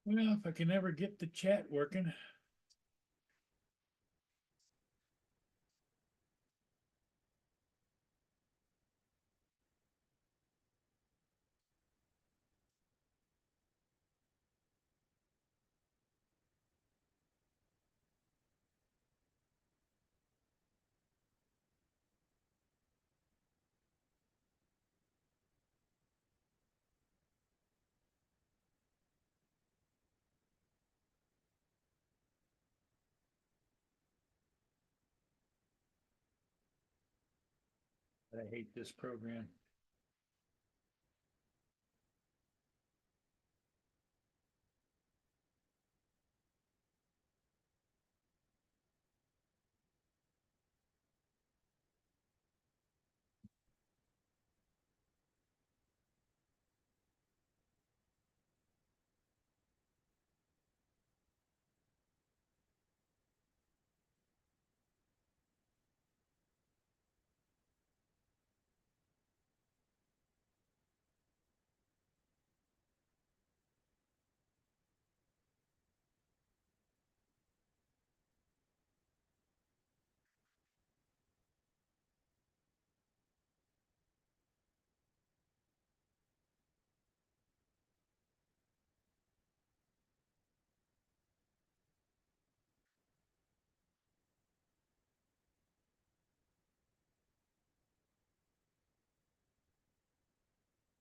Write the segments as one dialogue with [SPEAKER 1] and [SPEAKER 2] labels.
[SPEAKER 1] Well, if I can ever get the chat working. I hate this program.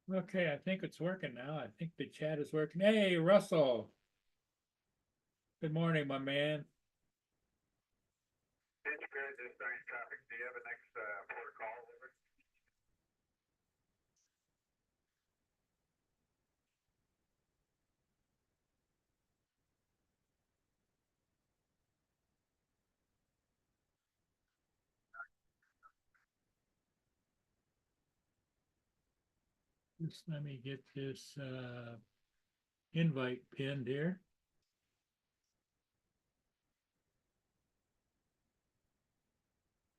[SPEAKER 1] Okay, I think it's working now. I think the chat is working. Hey, Russell. Good morning, my man.
[SPEAKER 2] It's good, just starting traffic. Do you have a next port of call over?
[SPEAKER 1] Just let me get this invite pinned here.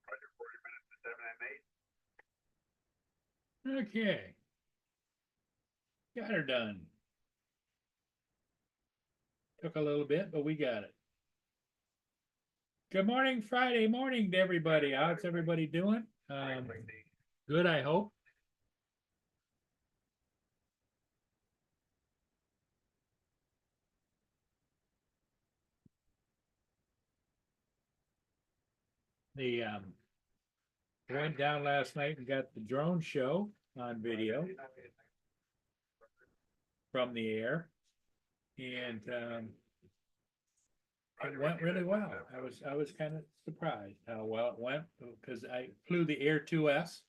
[SPEAKER 2] Roger, 40 minutes to 7 and 8.
[SPEAKER 1] Okay. Got her done. Took a little bit, but we got it. Good morning, Friday morning to everybody. How's everybody doing? Good, I hope. The went down last night and got the drone show on video from the air, and it went really well. I was kind of surprised how well it went because I flew the Air 2S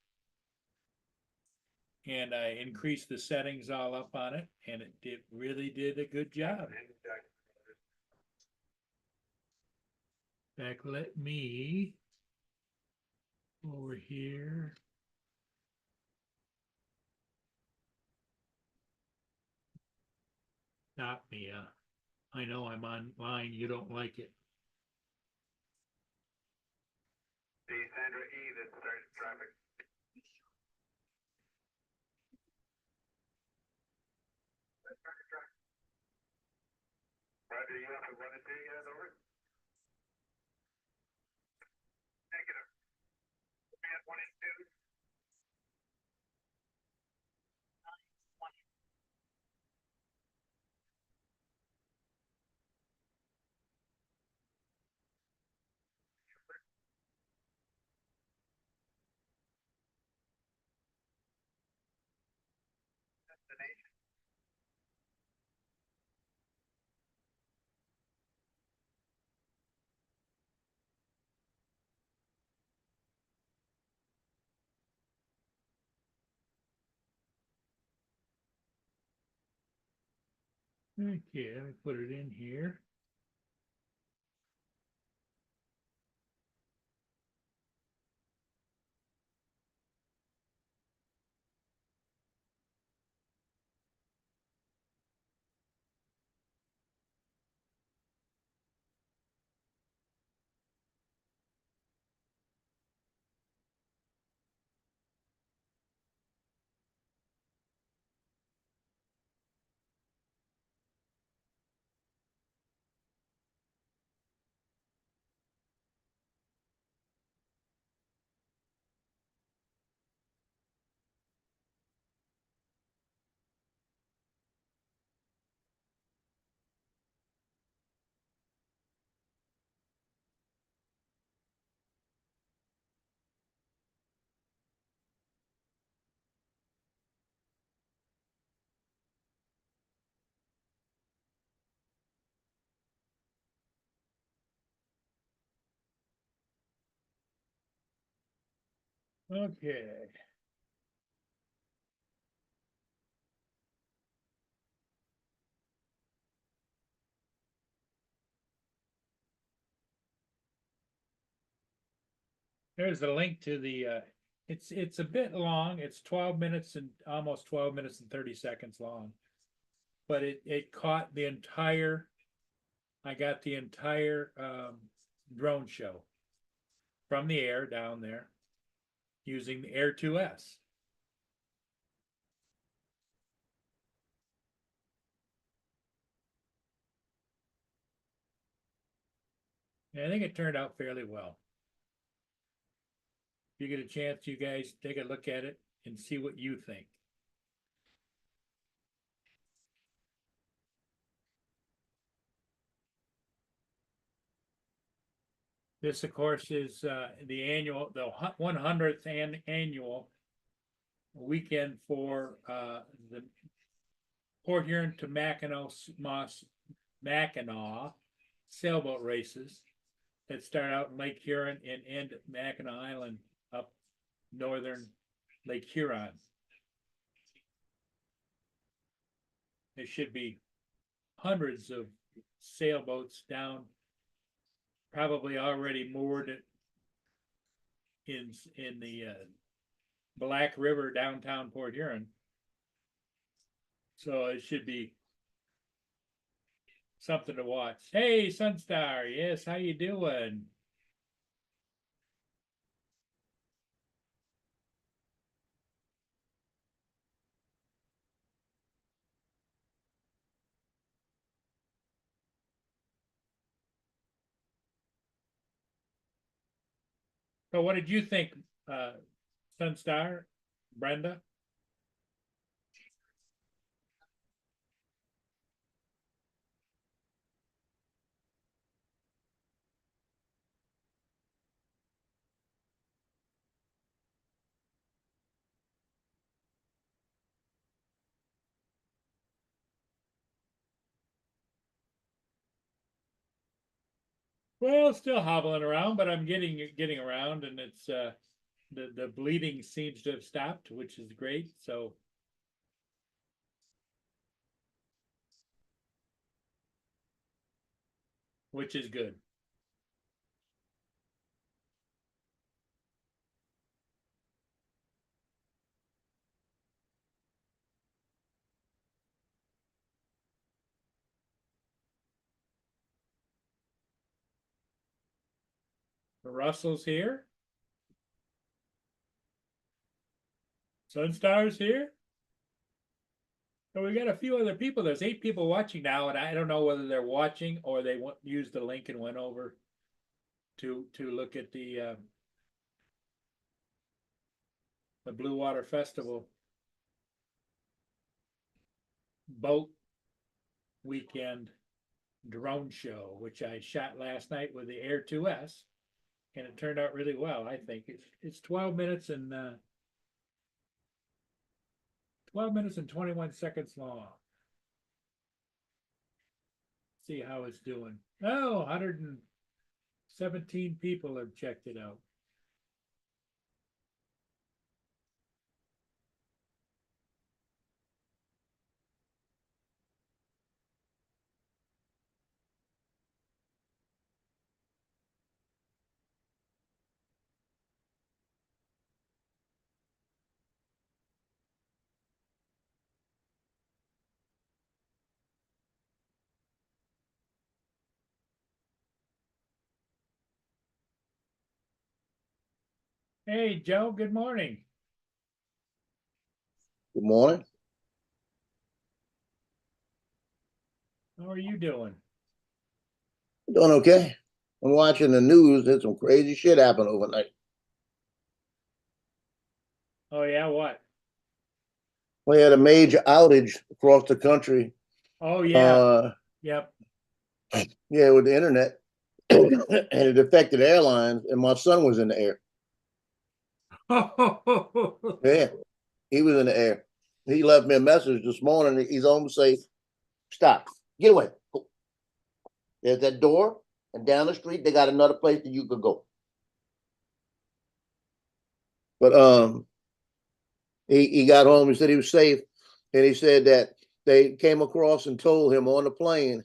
[SPEAKER 1] and I increased the settings all up on it, and it really did a good job. In fact, let me over here. Stop me. I know I'm online. You don't like it.
[SPEAKER 2] The Sandra E that started traffic. Roger, you have to 1 and 2 yet, over? Negative. We had 1 and 2. Destination.
[SPEAKER 1] Okay, let me put it in here. Okay. There's a link to the, it's a bit long. It's 12 minutes and almost 12 minutes and 30 seconds long. But it caught the entire, I got the entire drone show from the air down there using the Air 2S. And I think it turned out fairly well. If you get a chance, you guys take a look at it and see what you think. This, of course, is the annual, the 100th annual weekend for the Port Huron to Mackinac sailboat races that start out in Lake Huron and end at Mackinac Island up northern Lake Huron. There should be hundreds of sailboats down, probably already moored in the Black River downtown Port Huron. So it should be something to watch. Hey, Sunstar, yes, how you doing? So what did you think, Sunstar, Brenda? Well, still hobbling around, but I'm getting around, and it's the bleeding seems to have stopped, which is great. So which is good. Russell's here. Sunstar's here. So we got a few other people. There's 8 people watching now, and I don't know whether they're watching or they used the link and went over to look at the Blue Water Festival boat weekend drone show, which I shot last night with the Air 2S, and it turned out really well. I think it's 12 minutes and 21 seconds long. See how it's doing. Oh, 117 people have checked it out. Hey, Joe, good morning.
[SPEAKER 3] Good morning.
[SPEAKER 1] How are you doing?
[SPEAKER 3] Doing okay. I'm watching the news. There's some crazy shit happen overnight.
[SPEAKER 1] Oh, yeah, what?
[SPEAKER 3] We had a major outage across the country.
[SPEAKER 1] Oh, yeah. Yep.
[SPEAKER 3] Yeah, with the internet. And it affected airlines, and my son was in the air. Yeah, he was in the air. He left me a message this morning. He's home safe. Stop. Get away. Go. There's that door, and down the street, they got another place that you could go. But he got home. He said he was safe, and he said that they came across and told him on the plane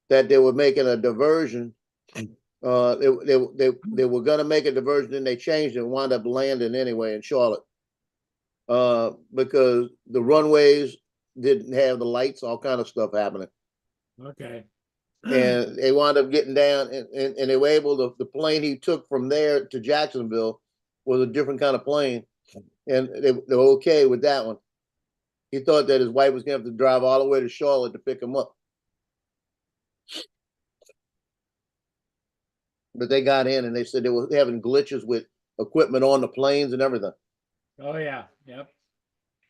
[SPEAKER 3] that they were making a diversion. They were gonna make a diversion, and they changed it and wound up landing anyway in Charlotte. Because the runways didn't have the lights, all kind of stuff happening.
[SPEAKER 1] Okay.
[SPEAKER 3] And they wound up getting down, and they were able to, the plane he took from there to Jacksonville was a different kind of plane, and they were okay with that one. He thought that his wife was gonna have to drive all the way to Charlotte to pick him up, but they got in, and they said they were having glitches with equipment on the planes and everything.
[SPEAKER 1] Oh yeah, yep.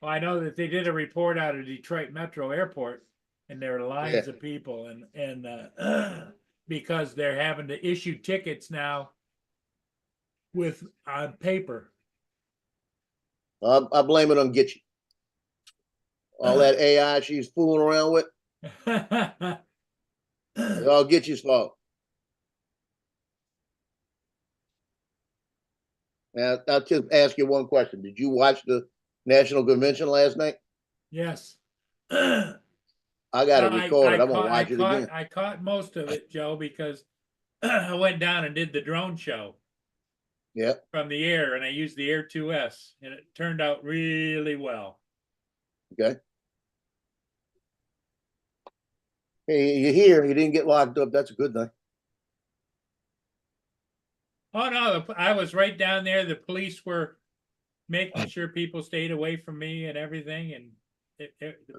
[SPEAKER 1] Well, I know that they did a report out of Detroit Metro Airport, and there are lines
[SPEAKER 3] Yeah.
[SPEAKER 1] of people, and because they're having to issue tickets now with on paper.
[SPEAKER 3] I blame it on Gitchy. All that AI she's fooling around with, it's all Gitchy's fault. Now, I'll just ask you one question. Did you watch the National Convention last night?
[SPEAKER 1] Yes.
[SPEAKER 3] I got it recorded. I'm gonna watch it again.
[SPEAKER 1] I caught most of it, Joe, because I went down and did the drone show
[SPEAKER 3] Yeah.
[SPEAKER 1] from the air, and I used the Air 2S, and it turned out really well.
[SPEAKER 3] Okay. Hey, you're here. You didn't get locked up. That's a good thing.
[SPEAKER 1] Oh no, I was right down there. The police were making sure people stayed away from me and everything, and the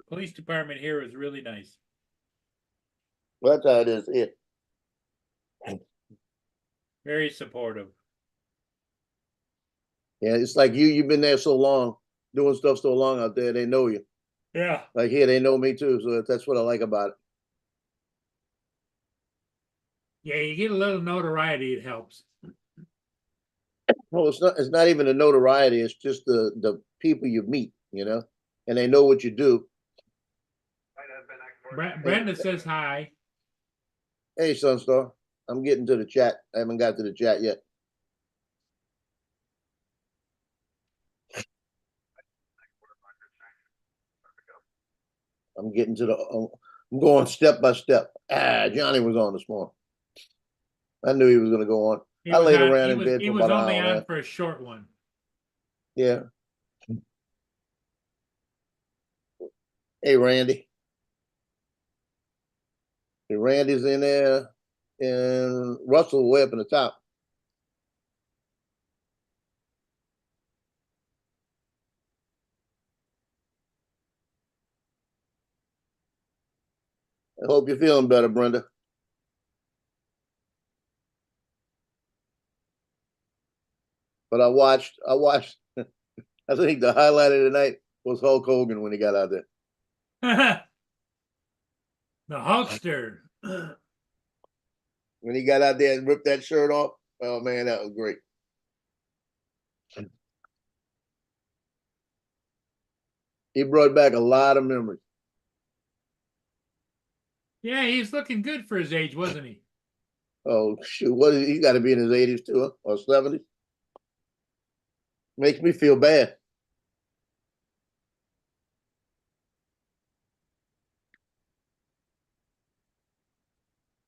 [SPEAKER 1] police department here was really nice.
[SPEAKER 3] Well, that's how it is. It.
[SPEAKER 1] Very supportive.
[SPEAKER 3] Yeah, it's like you. You've been there so long, doing stuff so long out there. They know you.
[SPEAKER 1] Yeah.
[SPEAKER 3] Like here, they know me too. So that's what I like about it.
[SPEAKER 1] Yeah, you get a little notoriety, it helps.
[SPEAKER 3] Well, it's not. It's not even the notoriety. It's just the people you meet. You know, and they know what you do.
[SPEAKER 1] Brenda says hi.
[SPEAKER 3] Hey, Sunstar. I'm getting to the chat. I haven't got to the chat yet. I'm getting to the. I'm going step by step. Johnny was on this morning. I knew he was going to go on. I laid around in bed
[SPEAKER 1] He
[SPEAKER 3] for
[SPEAKER 1] was
[SPEAKER 3] about an
[SPEAKER 1] only
[SPEAKER 3] hour.
[SPEAKER 1] on for a short one.
[SPEAKER 3] Yeah. Hey, Randy. Hey, Randy's in there, and Russell way up in the top. I hope you're feeling better, Brenda. But I watched. I think the highlight of the night was Hulk Hogan when he got out there.
[SPEAKER 1] The Hulkster.
[SPEAKER 3] When he got out there and ripped that shirt off. Oh man, that was great. He brought back a lot of memories.
[SPEAKER 1] Yeah, he's looking good for his age, wasn't he?
[SPEAKER 3] Oh shoot, what is he got to be in his 80s too, huh? Or 70s? Makes me feel bad.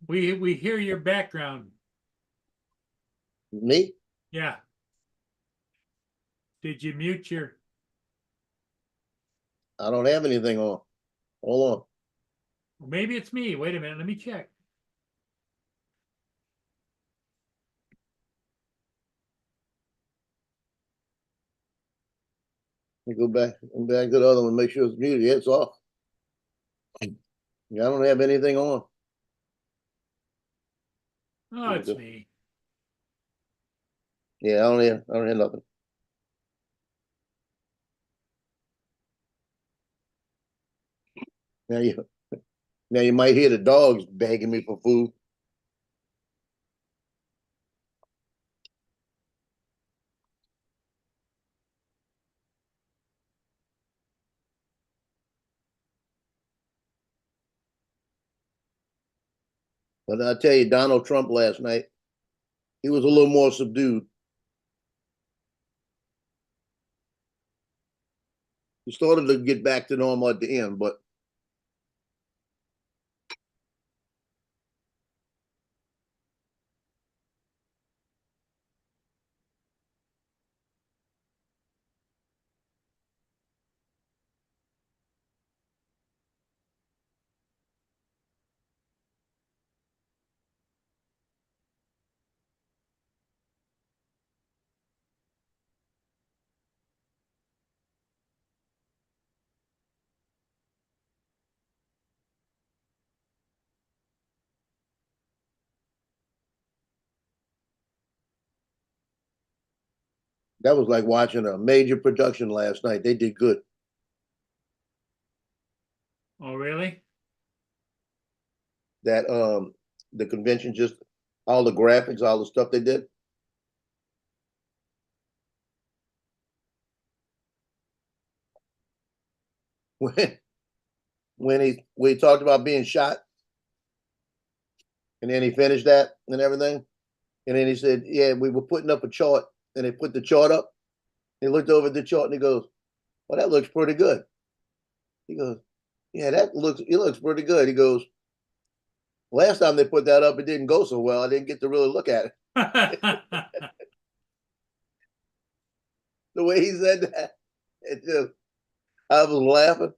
[SPEAKER 1] We hear your background.
[SPEAKER 3] Me?
[SPEAKER 1] Yeah. Did you mute your?
[SPEAKER 3] I don't have anything on. Hold on.
[SPEAKER 1] Well, maybe it's me. Wait a minute. Let me check.
[SPEAKER 3] Let me go back to the other one, make sure it's muted. Yeah, it's off. Yeah, I don't have anything on.
[SPEAKER 1] Oh, it's me.
[SPEAKER 3] Yeah, I don't have nothing. Now you might hear the dogs begging me for food. But I tell you, Donald Trump last night, he was a little more subdued. It started to get back to normal at the end, but that was like watching a major production last night. They did good.
[SPEAKER 1] Oh, really?
[SPEAKER 3] That the convention, just all the graphics, all the stuff they did. When when he talked about being shot, and then he finished that and everything, and then he said, "Yeah, we were putting up a chart," and they put the chart up. He looked over at the chart and he goes, "Well, that looks pretty good." He goes, "Yeah, it looks pretty good." He goes, "Last time they put that up, it didn't go so well. I didn't get to really look at it." The way he said that, it just, I was laughing.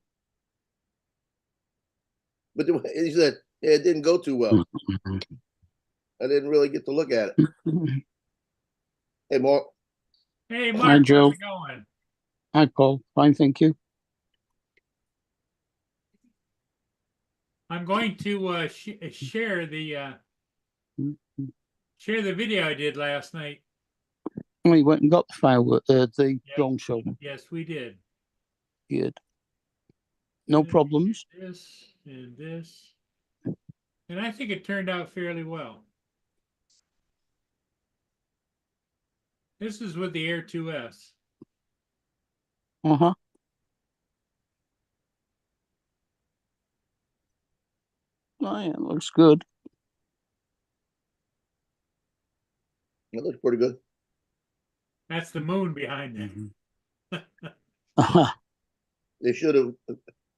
[SPEAKER 3] But the way he said, "Yeah, it didn't go too well. I didn't really get to look at it." Hey, Mark.
[SPEAKER 1] Hey,
[SPEAKER 4] Hi,
[SPEAKER 1] Mark,
[SPEAKER 4] Joe.
[SPEAKER 1] how's it going?
[SPEAKER 4] Hi, Paul. Fine, thank you.
[SPEAKER 1] I'm going to share the video I did last night.
[SPEAKER 4] We went and got the firework, the
[SPEAKER 1] Yeah.
[SPEAKER 4] drone show.
[SPEAKER 1] Yes, we did.
[SPEAKER 4] Good. No problems.
[SPEAKER 1] This and this. And I think it turned out fairly well. This is with the Air 2S.
[SPEAKER 4] Uh-huh. Oh, yeah, it looks good.
[SPEAKER 3] It looks pretty good.
[SPEAKER 1] That's the moon behind it.
[SPEAKER 4] Uh-huh.
[SPEAKER 3] They should have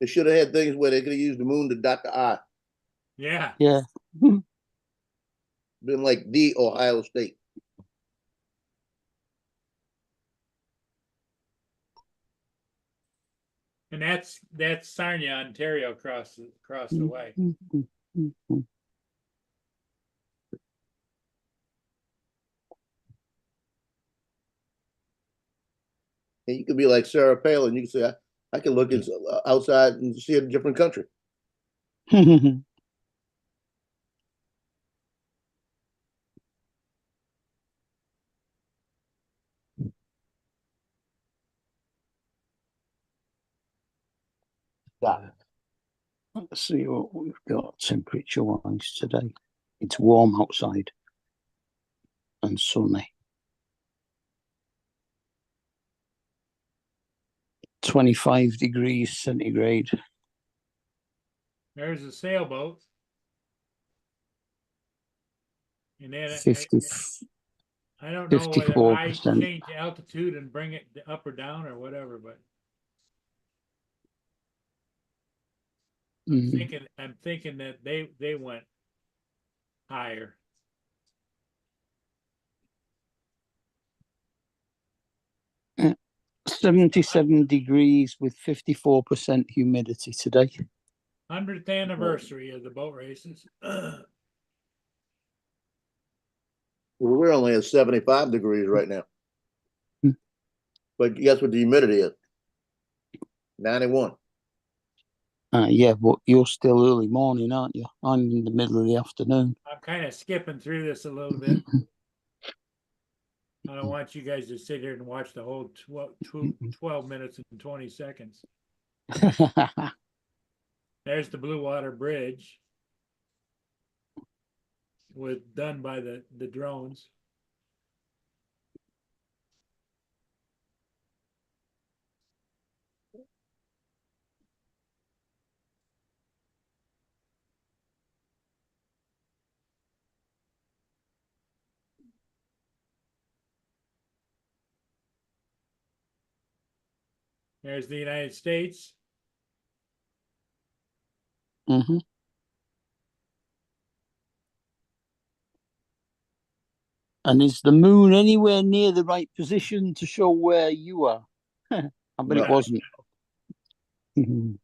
[SPEAKER 3] had things where they could have used the moon to dot the I.
[SPEAKER 1] Yeah.
[SPEAKER 4] Yeah.
[SPEAKER 3] Been like the Ohio State.
[SPEAKER 1] And that's Sarnia, Ontario, across the way.
[SPEAKER 3] And you could be like Sarah Palin. You can say, I can look outside and see a different country.
[SPEAKER 4] Let's see what we've got temperature-wise today. It's warm outside and sunny. 25 degrees centigrade.
[SPEAKER 1] There's a sailboat. And then
[SPEAKER 4] 50,
[SPEAKER 1] I don't know whether I
[SPEAKER 4] 54%.
[SPEAKER 1] change altitude and bring it up or down or whatever, but I'm thinking that they went higher.
[SPEAKER 4] Mm. 77 degrees with 54% humidity today.
[SPEAKER 1] 100th anniversary of the boat races.
[SPEAKER 3] Well, we're only at 75 degrees right now. But guess what the humidity is? 91.
[SPEAKER 4] Yeah, but you're still early morning, aren't you? I'm in the middle of the afternoon.
[SPEAKER 1] I'm kind of skipping through this a little bit. I don't want you guys to sit here and watch the whole 12 minutes and 20 seconds. There's the Blue Water Bridge done by the drones. There's the United States.
[SPEAKER 4] Mm-hmm. And is the moon anywhere near the right position to show where you are? I bet
[SPEAKER 3] No.
[SPEAKER 4] it wasn't. Mhm.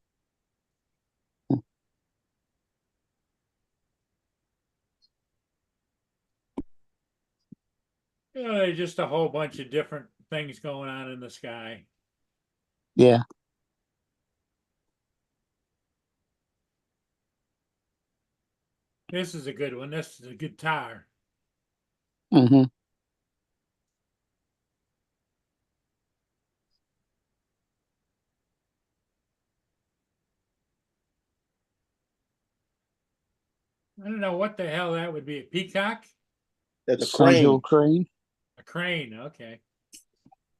[SPEAKER 1] You know, there's just a whole bunch of different things going on in the sky.
[SPEAKER 4] Yeah.
[SPEAKER 1] This is a good one. This is a guitar.
[SPEAKER 4] Mm-hmm.
[SPEAKER 1] I don't know what the hell that would be. A peacock?
[SPEAKER 3] That's a
[SPEAKER 4] Sancho
[SPEAKER 3] crane,
[SPEAKER 4] crane.
[SPEAKER 1] A crane. Okay.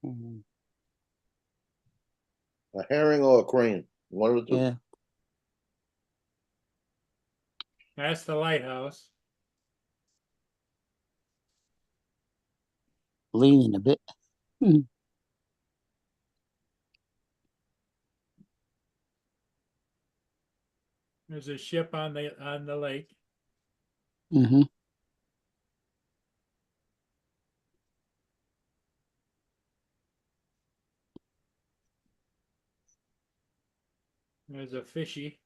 [SPEAKER 4] Mhm.
[SPEAKER 3] a herring or a crane, one of the two.
[SPEAKER 4] Yeah.
[SPEAKER 1] That's the lighthouse.
[SPEAKER 4] Leaning a bit.
[SPEAKER 1] There's a ship on the lake.
[SPEAKER 4] Mm-hmm.
[SPEAKER 1] There's a fishy.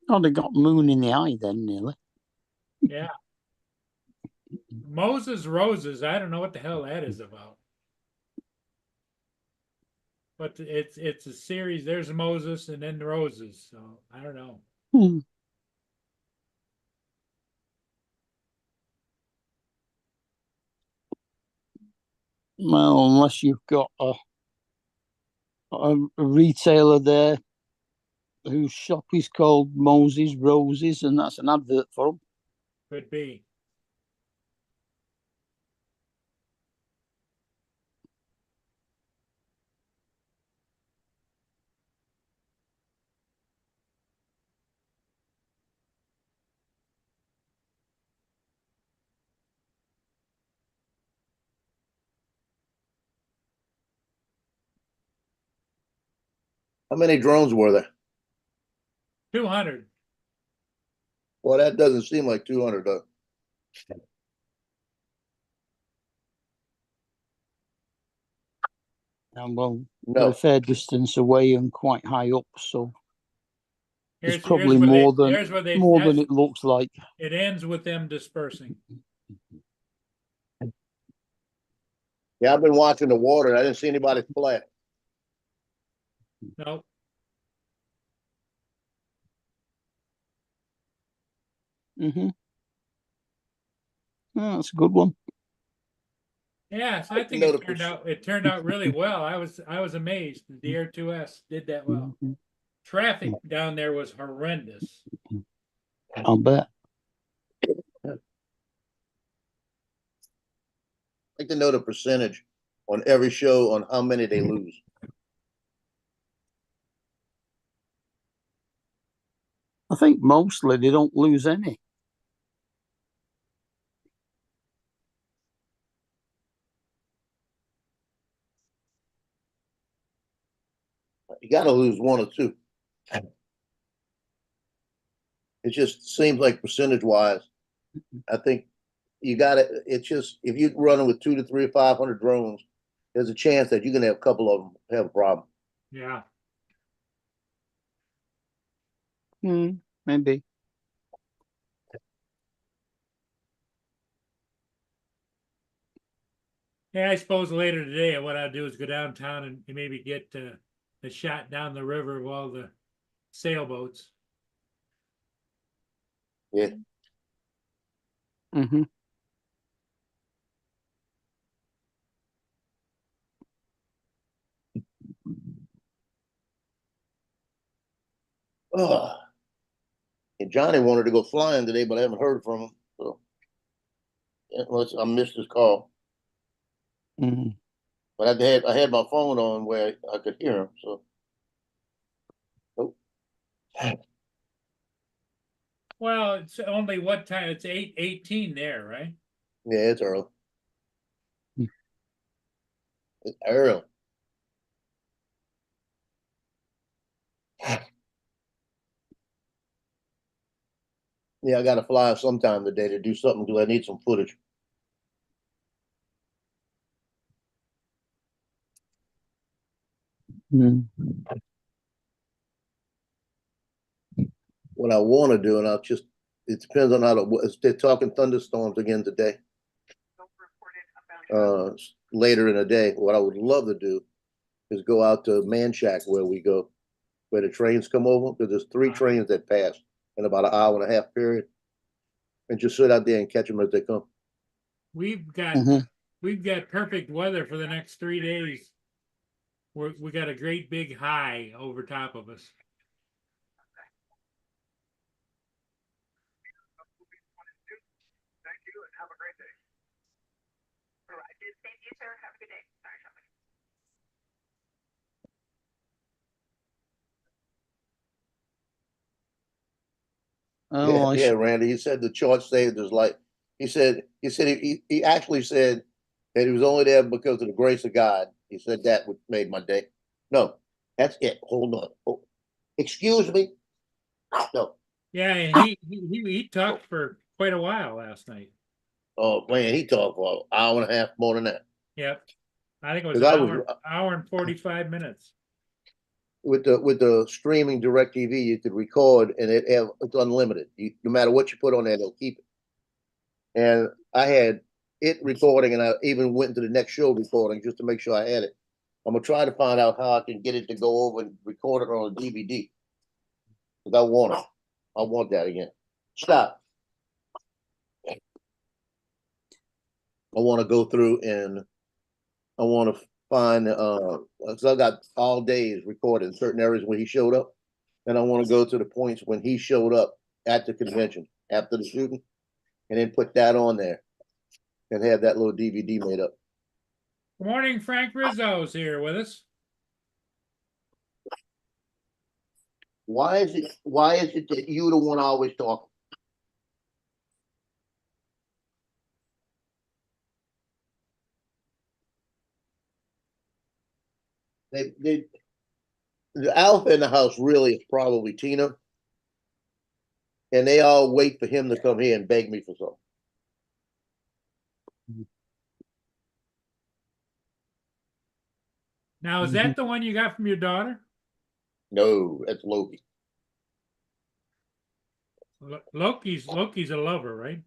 [SPEAKER 4] Oh, they got moon in the eye then, nearly.
[SPEAKER 1] Yeah. Moses Roses. I don't know what the hell that is about. But it's a series. There's Moses and then Roses. So I don't know.
[SPEAKER 4] Hmm. Well, unless you've got a retailer there whose shop is called Moses Roses, and that's an advert for them.
[SPEAKER 1] Could be.
[SPEAKER 3] How many drones were there?
[SPEAKER 1] 200.
[SPEAKER 3] Well, that doesn't seem like 200, though.
[SPEAKER 4] And well, they're a
[SPEAKER 3] No.
[SPEAKER 4] fair distance away and quite high up, so
[SPEAKER 1] Here's
[SPEAKER 4] it's probably
[SPEAKER 1] where
[SPEAKER 4] more
[SPEAKER 1] they,
[SPEAKER 4] than
[SPEAKER 1] here's where they
[SPEAKER 4] more than it looks like.
[SPEAKER 1] it ends with them dispersing.
[SPEAKER 3] Yeah, I've been watching the water. I didn't see anybody fly.
[SPEAKER 1] Nope.
[SPEAKER 4] Mm-hmm. Oh, that's a good one.
[SPEAKER 1] Yeah, so I think
[SPEAKER 3] No,
[SPEAKER 1] it turned out really well. I was amazed. The DR2S did that well.
[SPEAKER 4] Mhm.
[SPEAKER 1] Traffic down there was horrendous.
[SPEAKER 4] I'll bet.
[SPEAKER 3] I'd like to know the percentage on every show on how many they lose.
[SPEAKER 4] I think mostly they don't lose any.
[SPEAKER 3] You got to lose one or two. It just seems like percentage wise, I think you got to. It's just if you're running with 2 to 3 or 500 drones, there's a chance that you're gonna have a couple of them have a problem.
[SPEAKER 1] Yeah.
[SPEAKER 4] Maybe.
[SPEAKER 1] Yeah, I suppose later today what I'll do is go downtown and maybe get the shot down the river of all the sailboats.
[SPEAKER 3] Yeah.
[SPEAKER 4] Mm-hmm.
[SPEAKER 3] Ugh. And Johnny wanted to go flying today, but I haven't heard from him. So unless I missed his call.
[SPEAKER 4] Mm-hmm.
[SPEAKER 3] But I had my phone on where I could hear him. So oh.
[SPEAKER 1] Well, it's only what time? It's 8:18 there, right?
[SPEAKER 3] Yeah, it's early. It's early. Yeah, I gotta fly sometime today to do something because I need some footage.
[SPEAKER 4] Mm.
[SPEAKER 3] What I want to do, and I'll just, it depends on how they're talking thunderstorms again today. Later in the day, what I would love to do is go out to Manchac where we go, where the trains come over, because there's 3 trains that pass in about an hour and a half period, and just sit out there and catch them as they come.
[SPEAKER 1] We've got
[SPEAKER 4] Mhm.
[SPEAKER 1] we've got perfect weather for the next 3 days. We got a great big high over top of us.
[SPEAKER 2] Thank you and have a great day. All right. Thank you, sir. Have a good day. Sorry, somebody.
[SPEAKER 4] Oh, I
[SPEAKER 3] Yeah,
[SPEAKER 4] see.
[SPEAKER 3] Randy. He said the chart saved his life. He actually said that he was only there because of the grace of God. He said that would made my day. No, that's it. Hold on. Oh, excuse me. No.
[SPEAKER 1] Yeah, and he talked for quite a while last night.
[SPEAKER 3] Oh man, he talked for an hour and a half more than that.
[SPEAKER 1] Yep. I think it was
[SPEAKER 3] Because
[SPEAKER 1] an
[SPEAKER 3] I was
[SPEAKER 1] hour and 45 minutes.
[SPEAKER 3] with the streaming direct TV, you could record and it's unlimited. No matter what you put on there, they'll keep it. And I had it recording, and I even went into the next show recording just to make sure I had it. I'm gonna try to find out how I can get it to go over and record it on a DVD. Because I want it. I want that again. Stop. I want to go through and I want to find because I got all days recorded in certain areas where he showed up, and I want to go to the points when he showed up at the convention after the shooting, and then put that on there and have that little DVD made up.
[SPEAKER 1] Good morning, Frank Rizzo's here with us.
[SPEAKER 3] Why is it that you the one always talking? They the alpha in the house really is probably Tina, and they all wait for him to come here and beg me for something.
[SPEAKER 1] Now, is that the one you got from your daughter?
[SPEAKER 3] No, that's Loki.
[SPEAKER 1] Loki's a lover, right?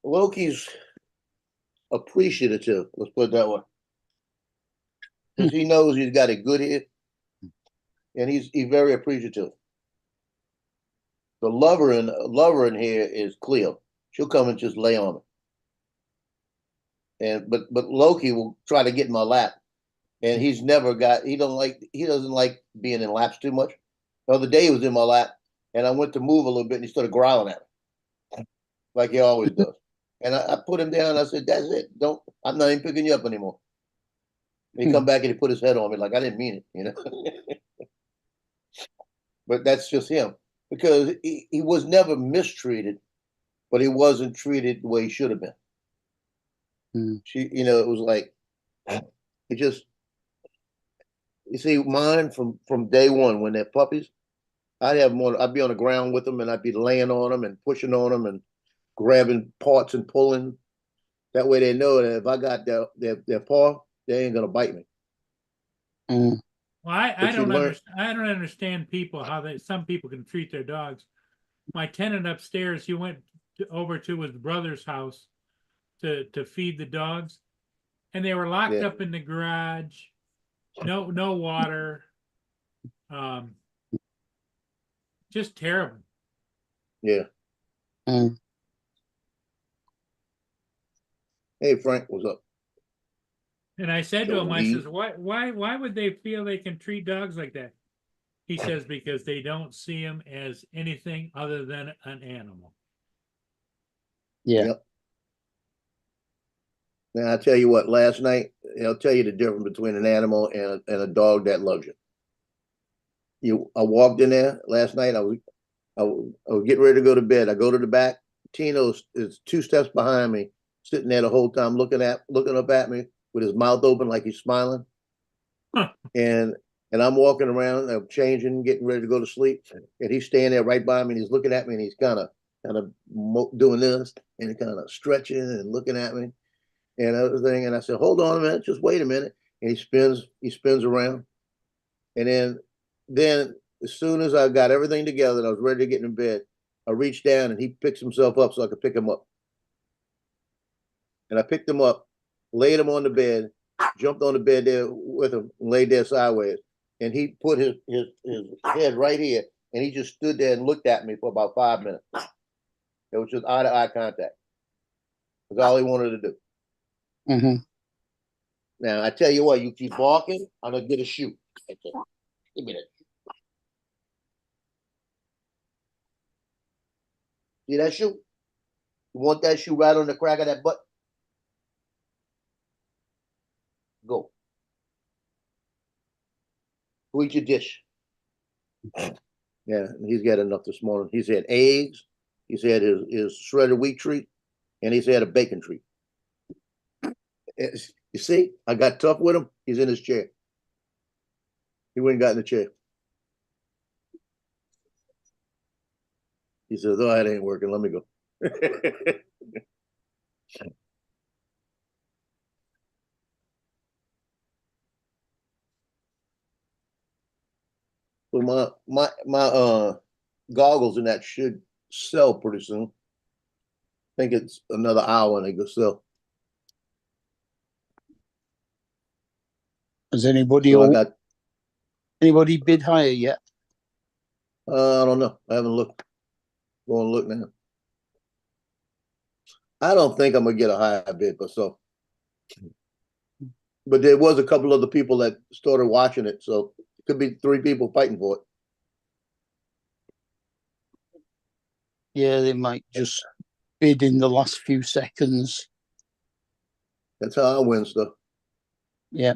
[SPEAKER 3] Loki's appreciative. Let's put it that way, because he knows he's got it good here, and he's very appreciative. The lover in here is Cleo. She'll come and just lay on him. And but Loki will try to get in my lap, and he doesn't like being in laps too much. The other day he was in my lap, and I went to move a little bit, and he started growling at me like he always does. And I put him down. And I said, "That's it. Don't. I'm not even picking you up anymore." And he come back and he put his head on me like I didn't mean it. But that's just him because he was never mistreated, but he wasn't treated the way he should have been. It was like it just. You see, mine from day one when they're puppies, I'd have more. I'd be on the ground with them, and I'd be laying on them and pushing on them and grabbing parts and pulling. That way, they know that if I got their paw, they ain't gonna bite me.
[SPEAKER 4] Mm.
[SPEAKER 1] Well, I
[SPEAKER 3] But you
[SPEAKER 1] don't
[SPEAKER 3] learn.
[SPEAKER 1] understand. I don't understand people how some people can treat their dogs. My tenant upstairs, he went over to his brother's house to feed the dogs, and they were locked
[SPEAKER 3] Yeah.
[SPEAKER 1] up in the garage. No water. Just terrible.
[SPEAKER 3] Yeah.
[SPEAKER 4] Mm.
[SPEAKER 3] Hey, Frank, what's up?
[SPEAKER 1] And I said to him, I
[SPEAKER 3] Joey.
[SPEAKER 1] says, why would they feel they can treat dogs like that? He says, because they don't see them as anything other than an animal.
[SPEAKER 4] Yeah.
[SPEAKER 3] Yep. Now I tell you what. Last night, I'll tell you the difference between an animal and a dog that loves you. I walked in there last night. I was getting ready to go to bed. I go to the back. Tino is 2 steps behind me, sitting there the whole time looking up at me with his mouth open like he's smiling.
[SPEAKER 1] Huh.
[SPEAKER 3] And I'm walking around, I'm changing, getting ready to go to sleep, and he's standing there right by me, and he's looking at me, and he's kind of doing this, and kind of stretching and looking at me, and everything. And I said, "Hold on a minute, just wait a minute." And he spins around, and then as soon as I got everything together and I was ready to get in bed, I reached down and he picks himself up so I could pick him up. And I picked him up, laid him on the bed, jumped on the bed there with him, and laid there sideways. And he put his head right here, and he just stood there and looked at me for about 5 minutes. It was just eye-to-eye contact. That's all he wanted to do.
[SPEAKER 4] Mm-hmm.
[SPEAKER 3] Now, I tell you what, you keep barking, I'm going to get a shoe. Okay. Give me that. See that shoe? You want that shoe right on the crack of that butt? Go. Go eat your dish. Yeah, he's got enough this morning. He's had eggs. He's had his shredded wheat treat, and he's had a bacon treat. You see, I got tough with him. He's in his chair. He went and got in the chair. He says, "Oh, that ain't working. Let me go." So my goggles and that should sell pretty soon. I think it's another hour and they go sell.
[SPEAKER 4] Has anybody
[SPEAKER 3] So I got
[SPEAKER 4] anybody bid higher yet?
[SPEAKER 3] I don't know. I haven't looked. Go and look now. I don't think I'm gonna get a higher bid, but there was a couple other people that started watching it, so it could be 3 people fighting for it.
[SPEAKER 4] Yeah, they might just bid in the last few seconds.
[SPEAKER 3] That's how I win stuff.
[SPEAKER 4] Yeah.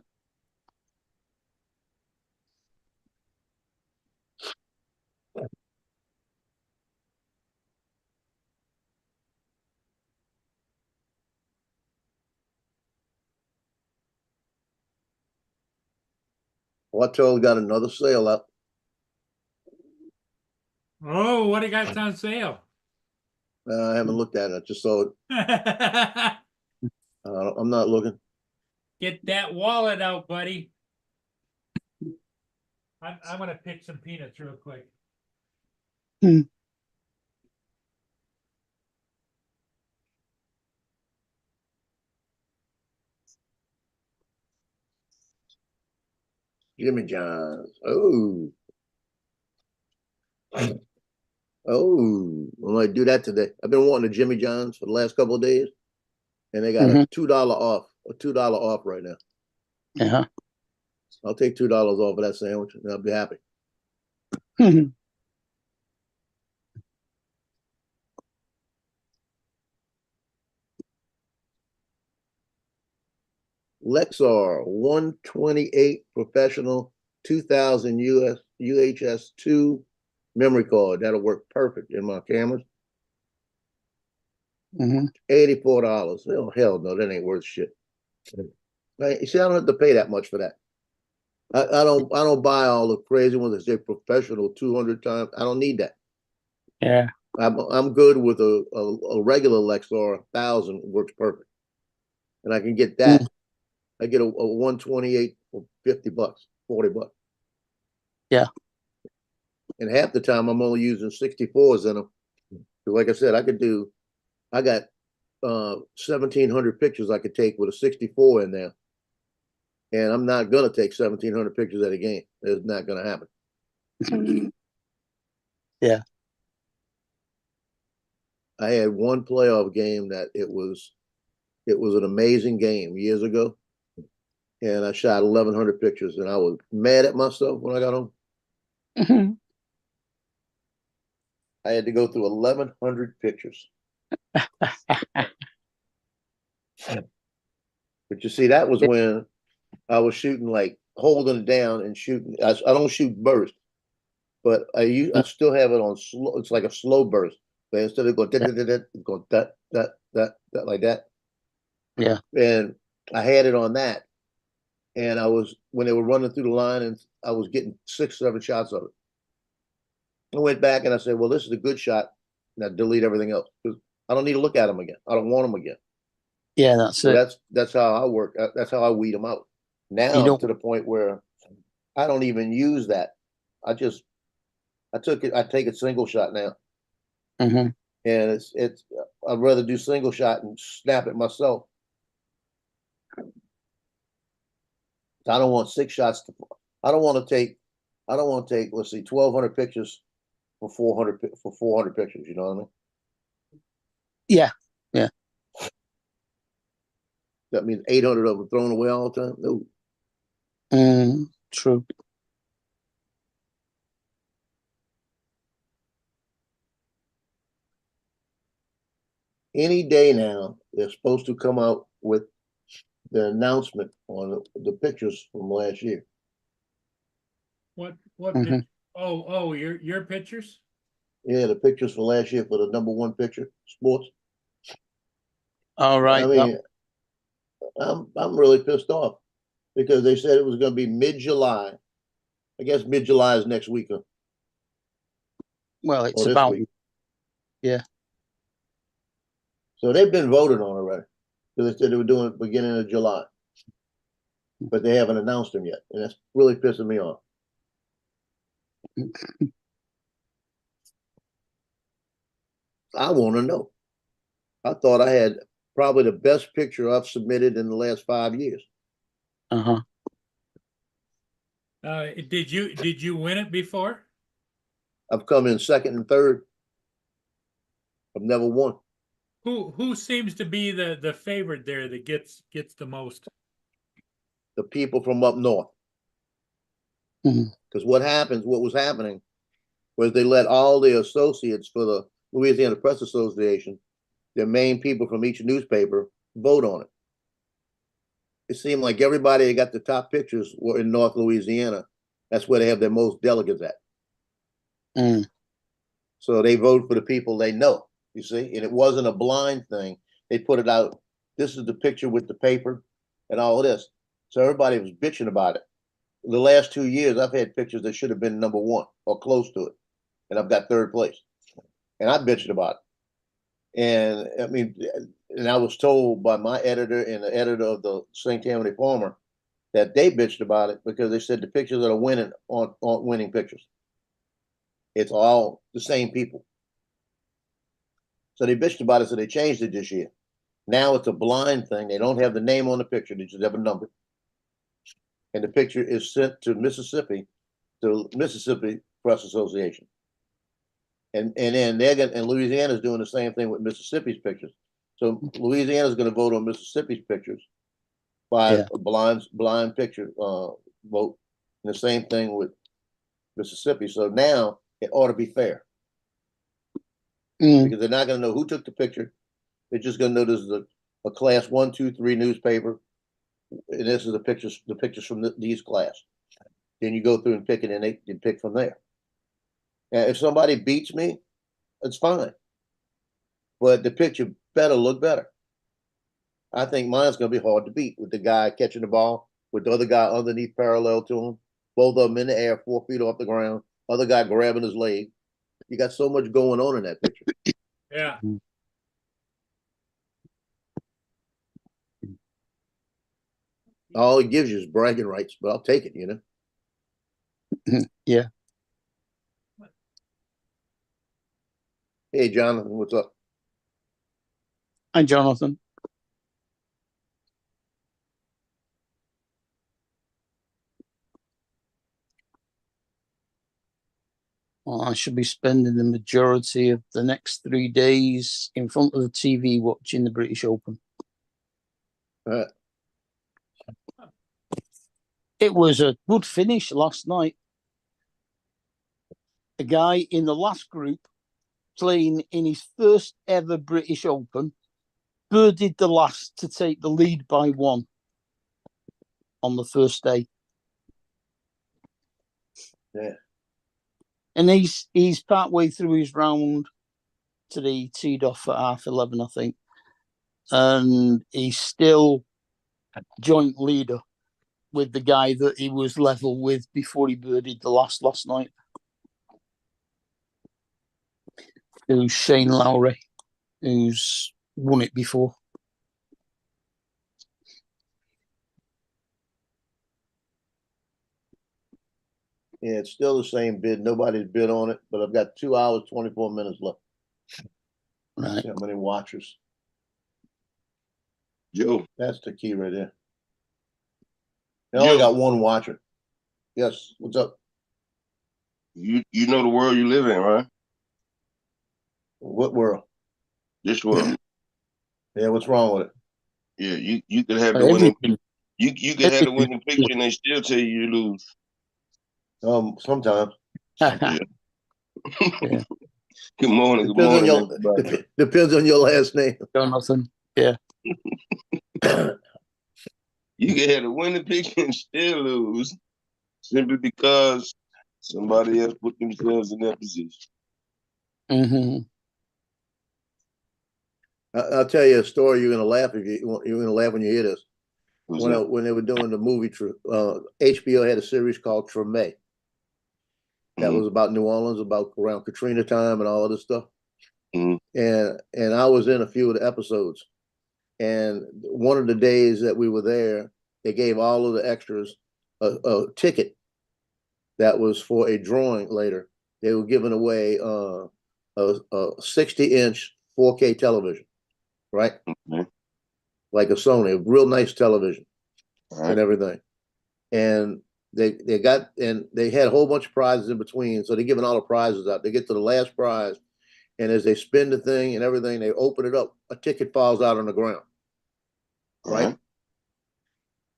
[SPEAKER 3] Watto got another sale up.
[SPEAKER 1] Oh, what do you got on sale?
[SPEAKER 3] I haven't looked at it. I just saw it. I'm not looking.
[SPEAKER 1] Get that wallet out, buddy. I'm gonna pick some peanuts real quick.
[SPEAKER 3] Jimmy John's. Oh. Oh, I might do that today. I've been wanting a Jimmy John's for the last couple of days, and they got a $2 off, right now.
[SPEAKER 4] Yeah.
[SPEAKER 3] I'll take $2 off of that sandwich, and I'll be happy. Lexar 128 professional 2000 UHS 2 memory card. That'll work perfect in my cameras. $84. Oh, hell no, that ain't worth shit. You see, I don't have to pay that much for that. I don't buy all the crazy ones that say professional 200 times. I don't need that.
[SPEAKER 4] Yeah.
[SPEAKER 3] I'm good with a regular Lexar 1000 works perfect, and I can get that. I get a 128 for $50, $40.
[SPEAKER 4] Yeah.
[SPEAKER 3] And half the time I'm only using 64s in them. Like I said, I got 1,700 pictures I could take with a 64 in there. And I'm not gonna take 1,700 pictures at a game. It's not gonna happen.
[SPEAKER 4] Yeah.
[SPEAKER 3] I had one playoff game that it was an amazing game years ago. And I shot 1,100 pictures, and I was mad at myself when I got home. I had to go through 1,100 pictures. But you see, that was when I was shooting, like holding it down and shooting. I don't shoot burst, but I still have it on slow. It's like a slow burst, but instead of going it's going that like that.
[SPEAKER 4] Yeah.
[SPEAKER 3] And I had it on that. And when they were running through the line, and I was getting 6, 7 shots of it. I went back and I said, well, this is a good shot. And I delete everything else because I don't need to look at them again. I don't want them again.
[SPEAKER 4] Yeah, that's
[SPEAKER 3] So
[SPEAKER 4] it.
[SPEAKER 3] that's how I work. That's how I weed them out. Now
[SPEAKER 4] You
[SPEAKER 3] I'm
[SPEAKER 4] don't.
[SPEAKER 3] to the point where I don't even use that. I take a single shot now.
[SPEAKER 4] Mhm.
[SPEAKER 3] And I'd rather do single shot and snap it myself. I don't want 6 shots I don't want to take let's see 1,200 pictures for 400 pictures, you know what I mean?
[SPEAKER 4] Yeah.
[SPEAKER 3] That means 800 of them thrown away all the time. No.
[SPEAKER 4] True.
[SPEAKER 3] Any day now, they're supposed to come out with the announcement on the pictures from last year.
[SPEAKER 1] What
[SPEAKER 4] Mhm.
[SPEAKER 1] your pictures?
[SPEAKER 3] Yeah, the pictures for last year for the #1 picture, sports.
[SPEAKER 4] All right.
[SPEAKER 3] I mean, I'm really pissed off because they said it was going to be mid-July. I guess mid-July is next week
[SPEAKER 4] Well, it's
[SPEAKER 3] or this
[SPEAKER 4] about.
[SPEAKER 3] week.
[SPEAKER 4] Yeah.
[SPEAKER 3] So they've been voted on already because they said they were doing it beginning of July, but they haven't announced them yet, and that's really pissing me off. I want to know. I thought I had probably the best picture I've submitted in the last 5 years.
[SPEAKER 4] Uh-huh.
[SPEAKER 1] Did you win it before?
[SPEAKER 3] I've come in second and third. I've never won.
[SPEAKER 1] Who seems to be the favorite there that gets the most?
[SPEAKER 3] The people from up north.
[SPEAKER 4] Mhm.
[SPEAKER 3] Because what was happening was they let all the associates for the Louisiana Press Association, their main people from each newspaper, vote on it. It seemed like everybody that got the top pictures were in North Louisiana. That's where they have their most delegates at.
[SPEAKER 4] Mm.
[SPEAKER 3] So they vote for the people they know, you see, and it wasn't a blind thing. They put it out. This is the picture with the paper and all of this. So everybody was bitching about it. The last 2 years, I've had pictures that should have been #1 or close to it, and I've got third place. And I bitched about it. And I mean, and I was told by my editor and the editor of the St. Tammany Farmer that they bitched about it because they said the pictures that are winning aren't winning pictures. It's all the same people. So they bitched about it, so they changed it this year. Now it's a blind thing. They don't have the name on the picture, they just have a number. And the picture is sent to Mississippi Press Association. And then and Louisiana's doing the same thing with Mississippi's pictures. So Louisiana's going to vote on Mississippi's pictures by a blind picture vote. And the same thing with Mississippi. So now it ought to be fair. Because they're not going to know who took the picture. They're just going to know this is a class 1, 2, 3 newspaper, and this is the pictures from these class. Then you go through and pick it, and they pick from there. And if somebody beats me, it's fine, but the picture better look better. I think mine's going to be hard to beat with the guy catching the ball, with the other guy underneath parallel to him, both of them in the air, 4 feet off the ground, other guy grabbing his leg. You got so much going on in that picture.
[SPEAKER 1] Yeah.
[SPEAKER 3] All it gives you is bragging rights, but I'll take it, you know?
[SPEAKER 4] Yeah.
[SPEAKER 3] Hey, Jonathan, what's up?
[SPEAKER 4] Hi, Jonathan. Well, I should be spending the majority of the next 3 days in front of the TV watching the British Open. It was a good finish last night. A guy in the last group playing in his first ever British Open birdied the last to take the lead by 1 on the first day.
[SPEAKER 3] Yeah.
[SPEAKER 4] And he's partway through his round today, teed off at 11:30, I think. and he's still joint leader with the guy that he was level with before he birdied the last night. Who's Shane Lowry, who's won it before.
[SPEAKER 3] Yeah, it's still the same bid. Nobody's bid on it, but I've got 2 hours, 24 minutes left.
[SPEAKER 4] Right.
[SPEAKER 3] How many watchers?
[SPEAKER 5] Joe,
[SPEAKER 3] That's the key right there. I only got one watcher. Yes, what's up?
[SPEAKER 5] you know the world you live in, right?
[SPEAKER 3] What world?
[SPEAKER 5] This world.
[SPEAKER 3] Yeah, what's wrong with it?
[SPEAKER 5] Yeah, you could have the winning.
[SPEAKER 4] Everything.
[SPEAKER 5] You could have the winning picture and they still tell you you lose.
[SPEAKER 3] Sometimes.
[SPEAKER 5] Yeah.
[SPEAKER 4] Yeah.
[SPEAKER 5] Good morning. Good
[SPEAKER 3] Depends on
[SPEAKER 5] morning,
[SPEAKER 3] your
[SPEAKER 5] everybody.
[SPEAKER 3] depends on your last name.
[SPEAKER 4] Jonathan. Yeah.
[SPEAKER 5] You could have the winning picture and still lose simply because somebody else put themselves in that position.
[SPEAKER 4] Mm-hmm.
[SPEAKER 3] I'll tell you a story. You're gonna laugh you're gonna laugh when you hear this.
[SPEAKER 5] What's
[SPEAKER 3] When
[SPEAKER 5] that?
[SPEAKER 3] when they were doing the movie, HBO had a series called Treme that was about New Orleans, about around Katrina time and all of this stuff.
[SPEAKER 5] Mhm.
[SPEAKER 3] And I was in a few of the episodes. And one of the days that we were there, they gave all of the extras a ticket that was for a drawing later. They were giving away a 60-inch 4K television, right?
[SPEAKER 5] Okay.
[SPEAKER 3] Like a Sony, a real nice television
[SPEAKER 5] All right.
[SPEAKER 3] and everything. And they got, and they had a whole bunch of prizes in between. So they're giving all the prizes out. They get to the last prize, and as they spin the thing and everything, they open it up, a ticket falls out on the ground. Right?
[SPEAKER 5] All right.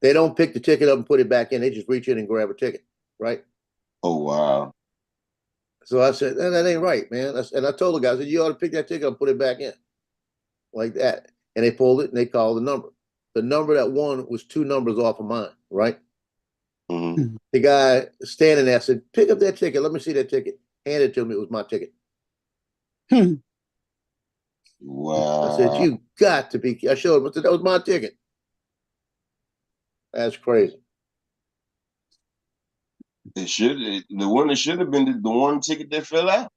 [SPEAKER 3] They don't pick the ticket up and put it back in. They just reach in and grab a ticket. Right?
[SPEAKER 5] Oh wow.
[SPEAKER 3] So I said, that ain't right, man. And I told the guys, I said, you ought to pick that ticket up and put it back in. Like that. And they pulled it and they called the number. The number that won was 2 numbers off of mine, right?
[SPEAKER 5] Mm-hmm.
[SPEAKER 3] The guy standing there said, pick up that ticket. Let me see that ticket. Handed it to me. It was my ticket.
[SPEAKER 5] Wow.
[SPEAKER 3] I said, you got to be. I showed him. I said, that was my ticket. That's crazy.
[SPEAKER 5] The one that should have been the one ticket that fell out.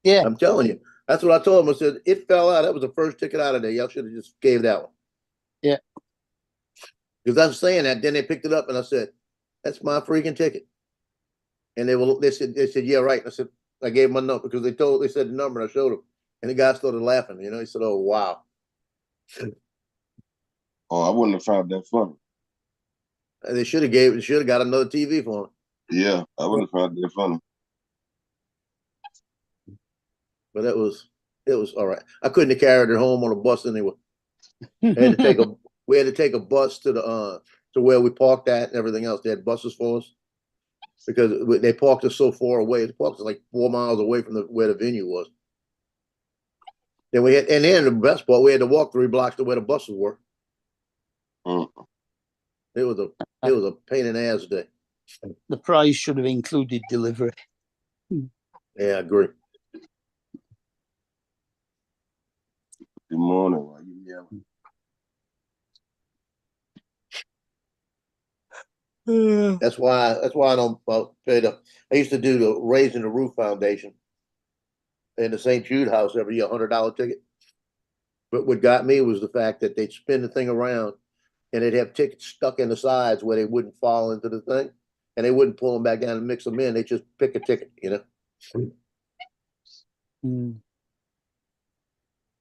[SPEAKER 4] Yeah.
[SPEAKER 3] I'm telling you. That's what I told him. I said, it fell out. That was the first ticket out of there. Y'all should have just gave that one.
[SPEAKER 4] Yeah.
[SPEAKER 3] Because I was saying that. Then they picked it up and I said, that's my freaking ticket. And they said, yeah, right. And I said, I gave them my number because they said the number and I showed them. And the guy started laughing. He said, oh, wow.
[SPEAKER 5] Oh, I wouldn't have found that funny.
[SPEAKER 3] And they should have got another TV for him.
[SPEAKER 5] Yeah, I wouldn't have found that funny.
[SPEAKER 3] But it was all right. I couldn't have carried it home on a bus anyway. We had to take a bus to the to where we parked at and everything else. They had buses for us because they parked us so far away. They parked us like 4 miles away from where the venue was. Then then the best part, we had to walk 3 blocks to where the buses were.
[SPEAKER 5] Mm.
[SPEAKER 3] It was a pain in the ass day.
[SPEAKER 4] The prize should have included delivery.
[SPEAKER 3] Yeah, I agree.
[SPEAKER 5] Good morning. Why you yelling?
[SPEAKER 3] That's why I don't pay the. I used to do the Raising the Roof Foundation in the St. Jude House every year, $100 ticket. But what got me was the fact that they'd spin the thing around and they'd have tickets stuck in the sides where they wouldn't fall into the thing, and they wouldn't pull them back down and mix them in. They just pick a ticket,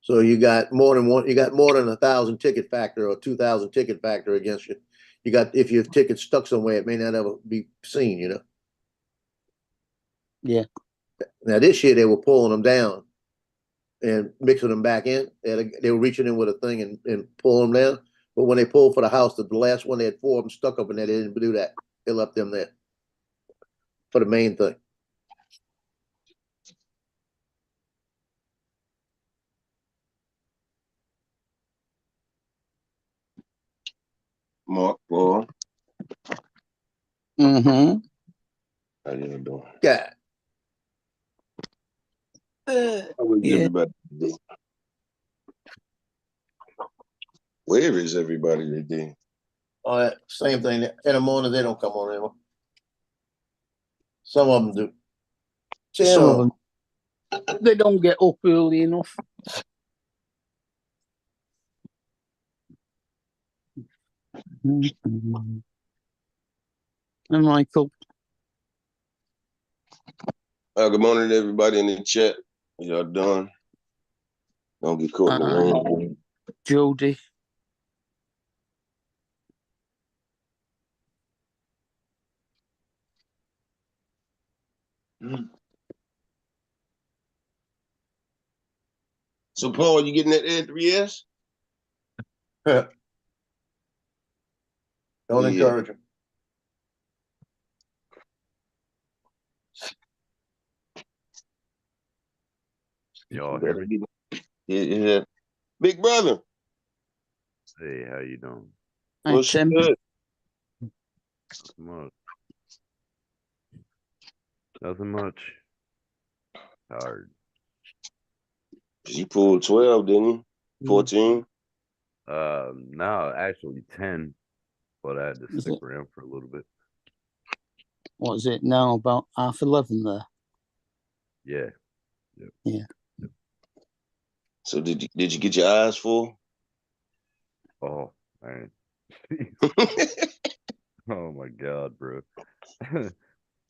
[SPEAKER 3] So you got more than 1,000 ticket factor or 2,000 ticket factor against you. You got, if your ticket's stuck somewhere, it may not ever be seen,
[SPEAKER 4] Yeah.
[SPEAKER 3] Now this year they were pulling them down and mixing them back in. They were reaching in with a thing and pulling them down. But when they pulled for the house, the last one, they had 4 of them stuck up in there. They didn't do that. They left them there for the main thing.
[SPEAKER 5] Mark Paul.
[SPEAKER 4] Mm-hmm.
[SPEAKER 5] How you doing?
[SPEAKER 3] God.
[SPEAKER 5] How is
[SPEAKER 4] Yeah.
[SPEAKER 5] everybody doing? Where is everybody today?
[SPEAKER 3] All that same thing. In the morning, they don't come on anymore. Some of them do.
[SPEAKER 4] Some of
[SPEAKER 3] Tim,
[SPEAKER 4] them, they don't get up early enough. And Michael,
[SPEAKER 5] Good morning to everybody in the chat. Y'all done? Don't get caught in the rain.
[SPEAKER 4] Jody.
[SPEAKER 5] So, Paul, you getting that A3S?
[SPEAKER 3] don't
[SPEAKER 5] Yeah.
[SPEAKER 3] encourage them.
[SPEAKER 6] Y'all hear me?
[SPEAKER 5] Yeah. Big brother.
[SPEAKER 6] Hey, how you doing?
[SPEAKER 4] Hey,
[SPEAKER 5] What's
[SPEAKER 4] Tim.
[SPEAKER 5] good?
[SPEAKER 6] Nothing much. Nothing much. Tired.
[SPEAKER 5] You pulled 12, didn't you? 14?
[SPEAKER 6] No, actually 10, but I had to
[SPEAKER 4] Is
[SPEAKER 6] stick
[SPEAKER 4] it?
[SPEAKER 6] around for a little bit.
[SPEAKER 4] What is it now? About 11:30 there.
[SPEAKER 6] Yeah.
[SPEAKER 5] So did you get your eyes full?
[SPEAKER 6] Oh, man. Oh, my God, bro.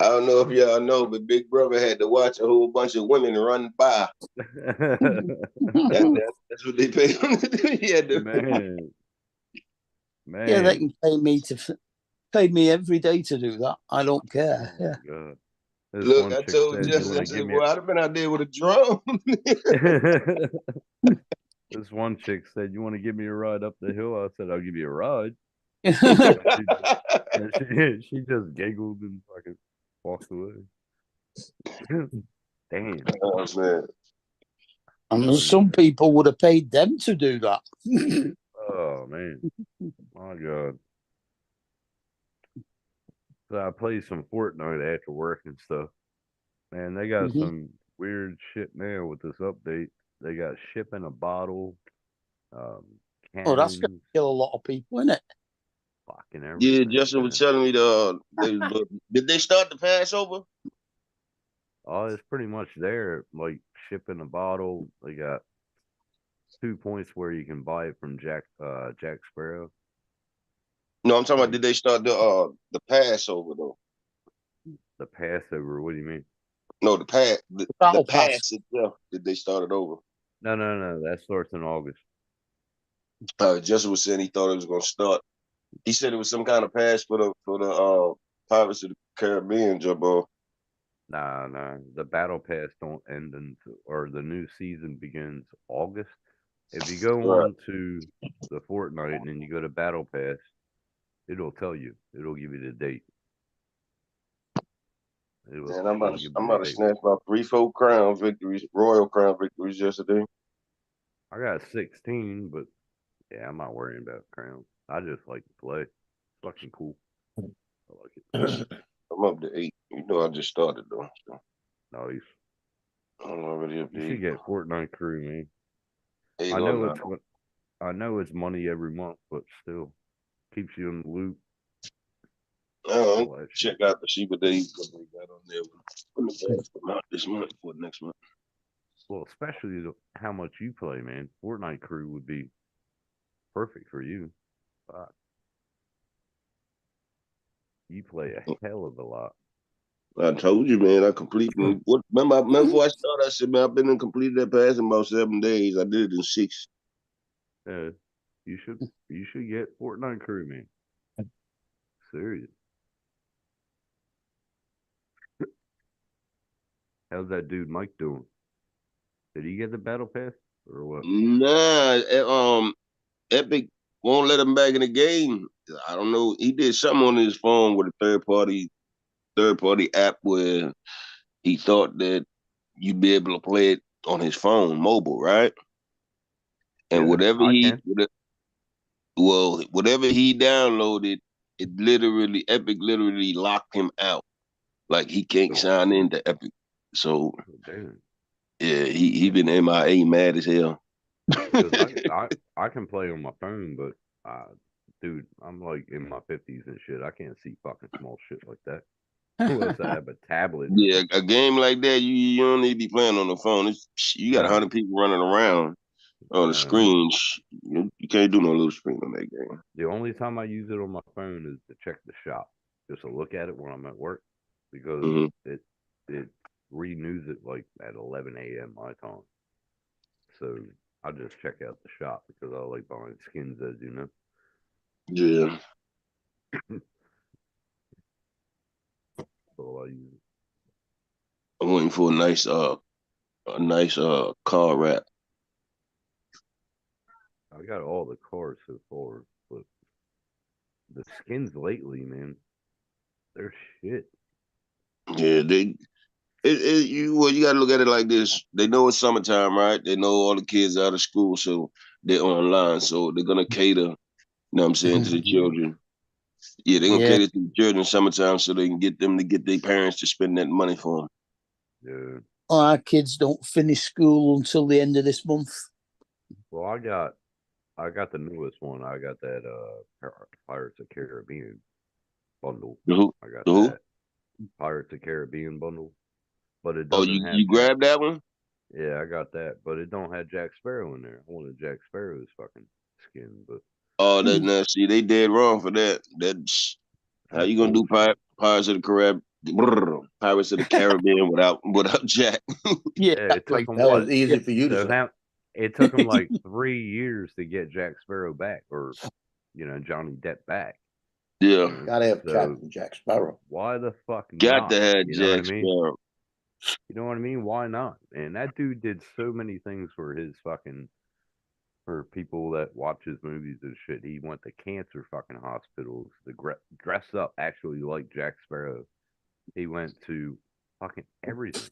[SPEAKER 5] I don't know if y'all know, but Big Brother had to watch a whole bunch of women run by. That's what they paid him to do. He had to.
[SPEAKER 6] Man.
[SPEAKER 4] Yeah, they can pay me every day to do that. I don't care.
[SPEAKER 6] Oh, my God. This
[SPEAKER 5] Look,
[SPEAKER 6] one
[SPEAKER 5] I
[SPEAKER 6] chick
[SPEAKER 5] told
[SPEAKER 6] said, "You
[SPEAKER 5] Justin,
[SPEAKER 6] want
[SPEAKER 5] I
[SPEAKER 6] to
[SPEAKER 5] said,
[SPEAKER 6] give me
[SPEAKER 5] "Boy, I'd have been out there with a drum."
[SPEAKER 6] This one chick said, "You want to give me a ride up the hill?" I said, "I'll give you a ride." And she just giggled and fucking walked away. Damn.
[SPEAKER 5] Oh man.
[SPEAKER 4] And some people would have paid them to do that.
[SPEAKER 6] Oh man. My God. So I played some Fortnite after work and stuff. Man, they got some weird shit now with this update. They got ship in a bottle,
[SPEAKER 4] Oh, that's going to
[SPEAKER 6] cannons,
[SPEAKER 4] kill a lot of people, isn't it?
[SPEAKER 6] fucking
[SPEAKER 5] Yeah,
[SPEAKER 6] everything.
[SPEAKER 5] Justin was telling me did they start the Passover?
[SPEAKER 6] Oh, it's pretty much there. Like ship in a bottle. They got 2 points where you can buy it from Jack Sparrow.
[SPEAKER 5] No, I'm talking about did they start the Passover though?
[SPEAKER 6] The Passover. What do you mean?
[SPEAKER 5] No, the
[SPEAKER 4] Battle
[SPEAKER 5] pass
[SPEAKER 4] Pass.
[SPEAKER 5] itself. Did they start it over?
[SPEAKER 6] No. That starts in August.
[SPEAKER 5] Justin was saying he thought it was gonna start. He said it was some kind of pass for the Pirates of the Caribbean jump off.
[SPEAKER 6] Nah. The battle pass don't end until, or the new season begins August. If you go
[SPEAKER 5] Right.
[SPEAKER 6] on to the Fortnite and then you go to battle pass, it'll tell you. It'll give you the date.
[SPEAKER 5] And I'm about to snatch my 3-4 crown victories, royal crown victories yesterday.
[SPEAKER 6] I got 16, but yeah, I'm not worrying about crowns. I just like to play. It's fucking cool. I like it.
[SPEAKER 5] I'm up to 8. You know, I just started though. So
[SPEAKER 6] Nice.
[SPEAKER 5] I'm already up to
[SPEAKER 6] You
[SPEAKER 5] 8.
[SPEAKER 6] should get Fortnite crew, man.
[SPEAKER 5] 8
[SPEAKER 6] I know it's money every month, but still keeps you in the loop.
[SPEAKER 5] Check out the Sheba Days that they got on there. Not this month, for next month.
[SPEAKER 6] Well, especially how much you play, man. Fortnite crew would be perfect for you. You play a hell of a lot.
[SPEAKER 5] I told you, man. I completed. Remember before I started, I said, man, I've been in completed that pass in about 7 days. I did it in 6.
[SPEAKER 6] You should get Fortnite crew, man. Serious. How's that dude Mike doing? Did he get the battle pass or what?
[SPEAKER 5] Nah, Epic won't let him back in the game. I don't know. He did something on his phone with a third party app where he thought that you'd be able to play it on his phone, mobile, right? And
[SPEAKER 6] Yeah,
[SPEAKER 5] whatever he downloaded, Epic literally locked him out. Like he can't sign into Epic. So
[SPEAKER 6] damn.
[SPEAKER 5] yeah, he been MIA mad as hell.
[SPEAKER 6] 'Cause I can play on my phone, but dude, I'm like in my 50s and shit. I can't see fucking small shit like that. Unless I have a tablet.
[SPEAKER 5] Yeah, a game like that, you don't need to be playing on the phone. You got
[SPEAKER 6] Nah.
[SPEAKER 5] 100 people running around on the screen. You can't do no little screen on that game.
[SPEAKER 6] The only time I use it on my phone is to check the shop, just to look at it when I'm at work, because
[SPEAKER 5] Hmm.
[SPEAKER 6] it renews it like at 11 a.m. my time. So I just check out the shop because I like buying skins, as you know.
[SPEAKER 5] Yeah.
[SPEAKER 6] So I use it.
[SPEAKER 5] I'm waiting for a nice car wrap.
[SPEAKER 6] I got all the cars so far, but the skins lately, man, they're shit.
[SPEAKER 5] Yeah, you got to look at it like this. They know it's summertime, right? They know all the kids out of school, so they're online. So they're gonna cater, you know what I'm saying, to the children. Yeah, they're gonna
[SPEAKER 4] Yeah.
[SPEAKER 5] cater to the children summertime so they can get them to get their parents to spend that money for them.
[SPEAKER 6] Yeah.
[SPEAKER 4] Our kids don't finish school until the end of this month.
[SPEAKER 6] Well, I got the newest one. I got that Pirates of Caribbean bundle.
[SPEAKER 5] Who?
[SPEAKER 6] I got
[SPEAKER 5] Who?
[SPEAKER 6] that Pirates of Caribbean bundle, but it
[SPEAKER 5] Oh,
[SPEAKER 6] doesn't have
[SPEAKER 5] you grabbed that one?
[SPEAKER 6] Yeah, I got that, but it don't have Jack Sparrow in there. I wanted Jack Sparrow's fucking skin, but
[SPEAKER 5] Oh, that now see they dead wrong for that. That's how
[SPEAKER 6] that's
[SPEAKER 5] you gonna do
[SPEAKER 6] bullshit.
[SPEAKER 5] Pirates of the Pirates of the Caribbean without Jack.
[SPEAKER 4] Yeah,
[SPEAKER 6] Yeah, it took
[SPEAKER 4] like
[SPEAKER 6] them
[SPEAKER 3] That was
[SPEAKER 6] what?
[SPEAKER 3] easy for you to
[SPEAKER 6] So
[SPEAKER 3] say.
[SPEAKER 6] now it took them like 3 years to get Jack Sparrow back, or Johnny Depp back.
[SPEAKER 5] Yeah,
[SPEAKER 3] Gotta have
[SPEAKER 6] So
[SPEAKER 3] Captain Jack Sparrow.
[SPEAKER 6] why the fuck
[SPEAKER 5] got
[SPEAKER 6] not?
[SPEAKER 5] to have
[SPEAKER 6] You know what I
[SPEAKER 5] Jack
[SPEAKER 6] mean?
[SPEAKER 5] Sparrow.
[SPEAKER 6] You know what I mean? Why not? And that dude did so many things for his fucking for people that watch his movies and shit. He went to cancer fucking hospitals to dress up actually like Jack Sparrow. He went to fucking everything,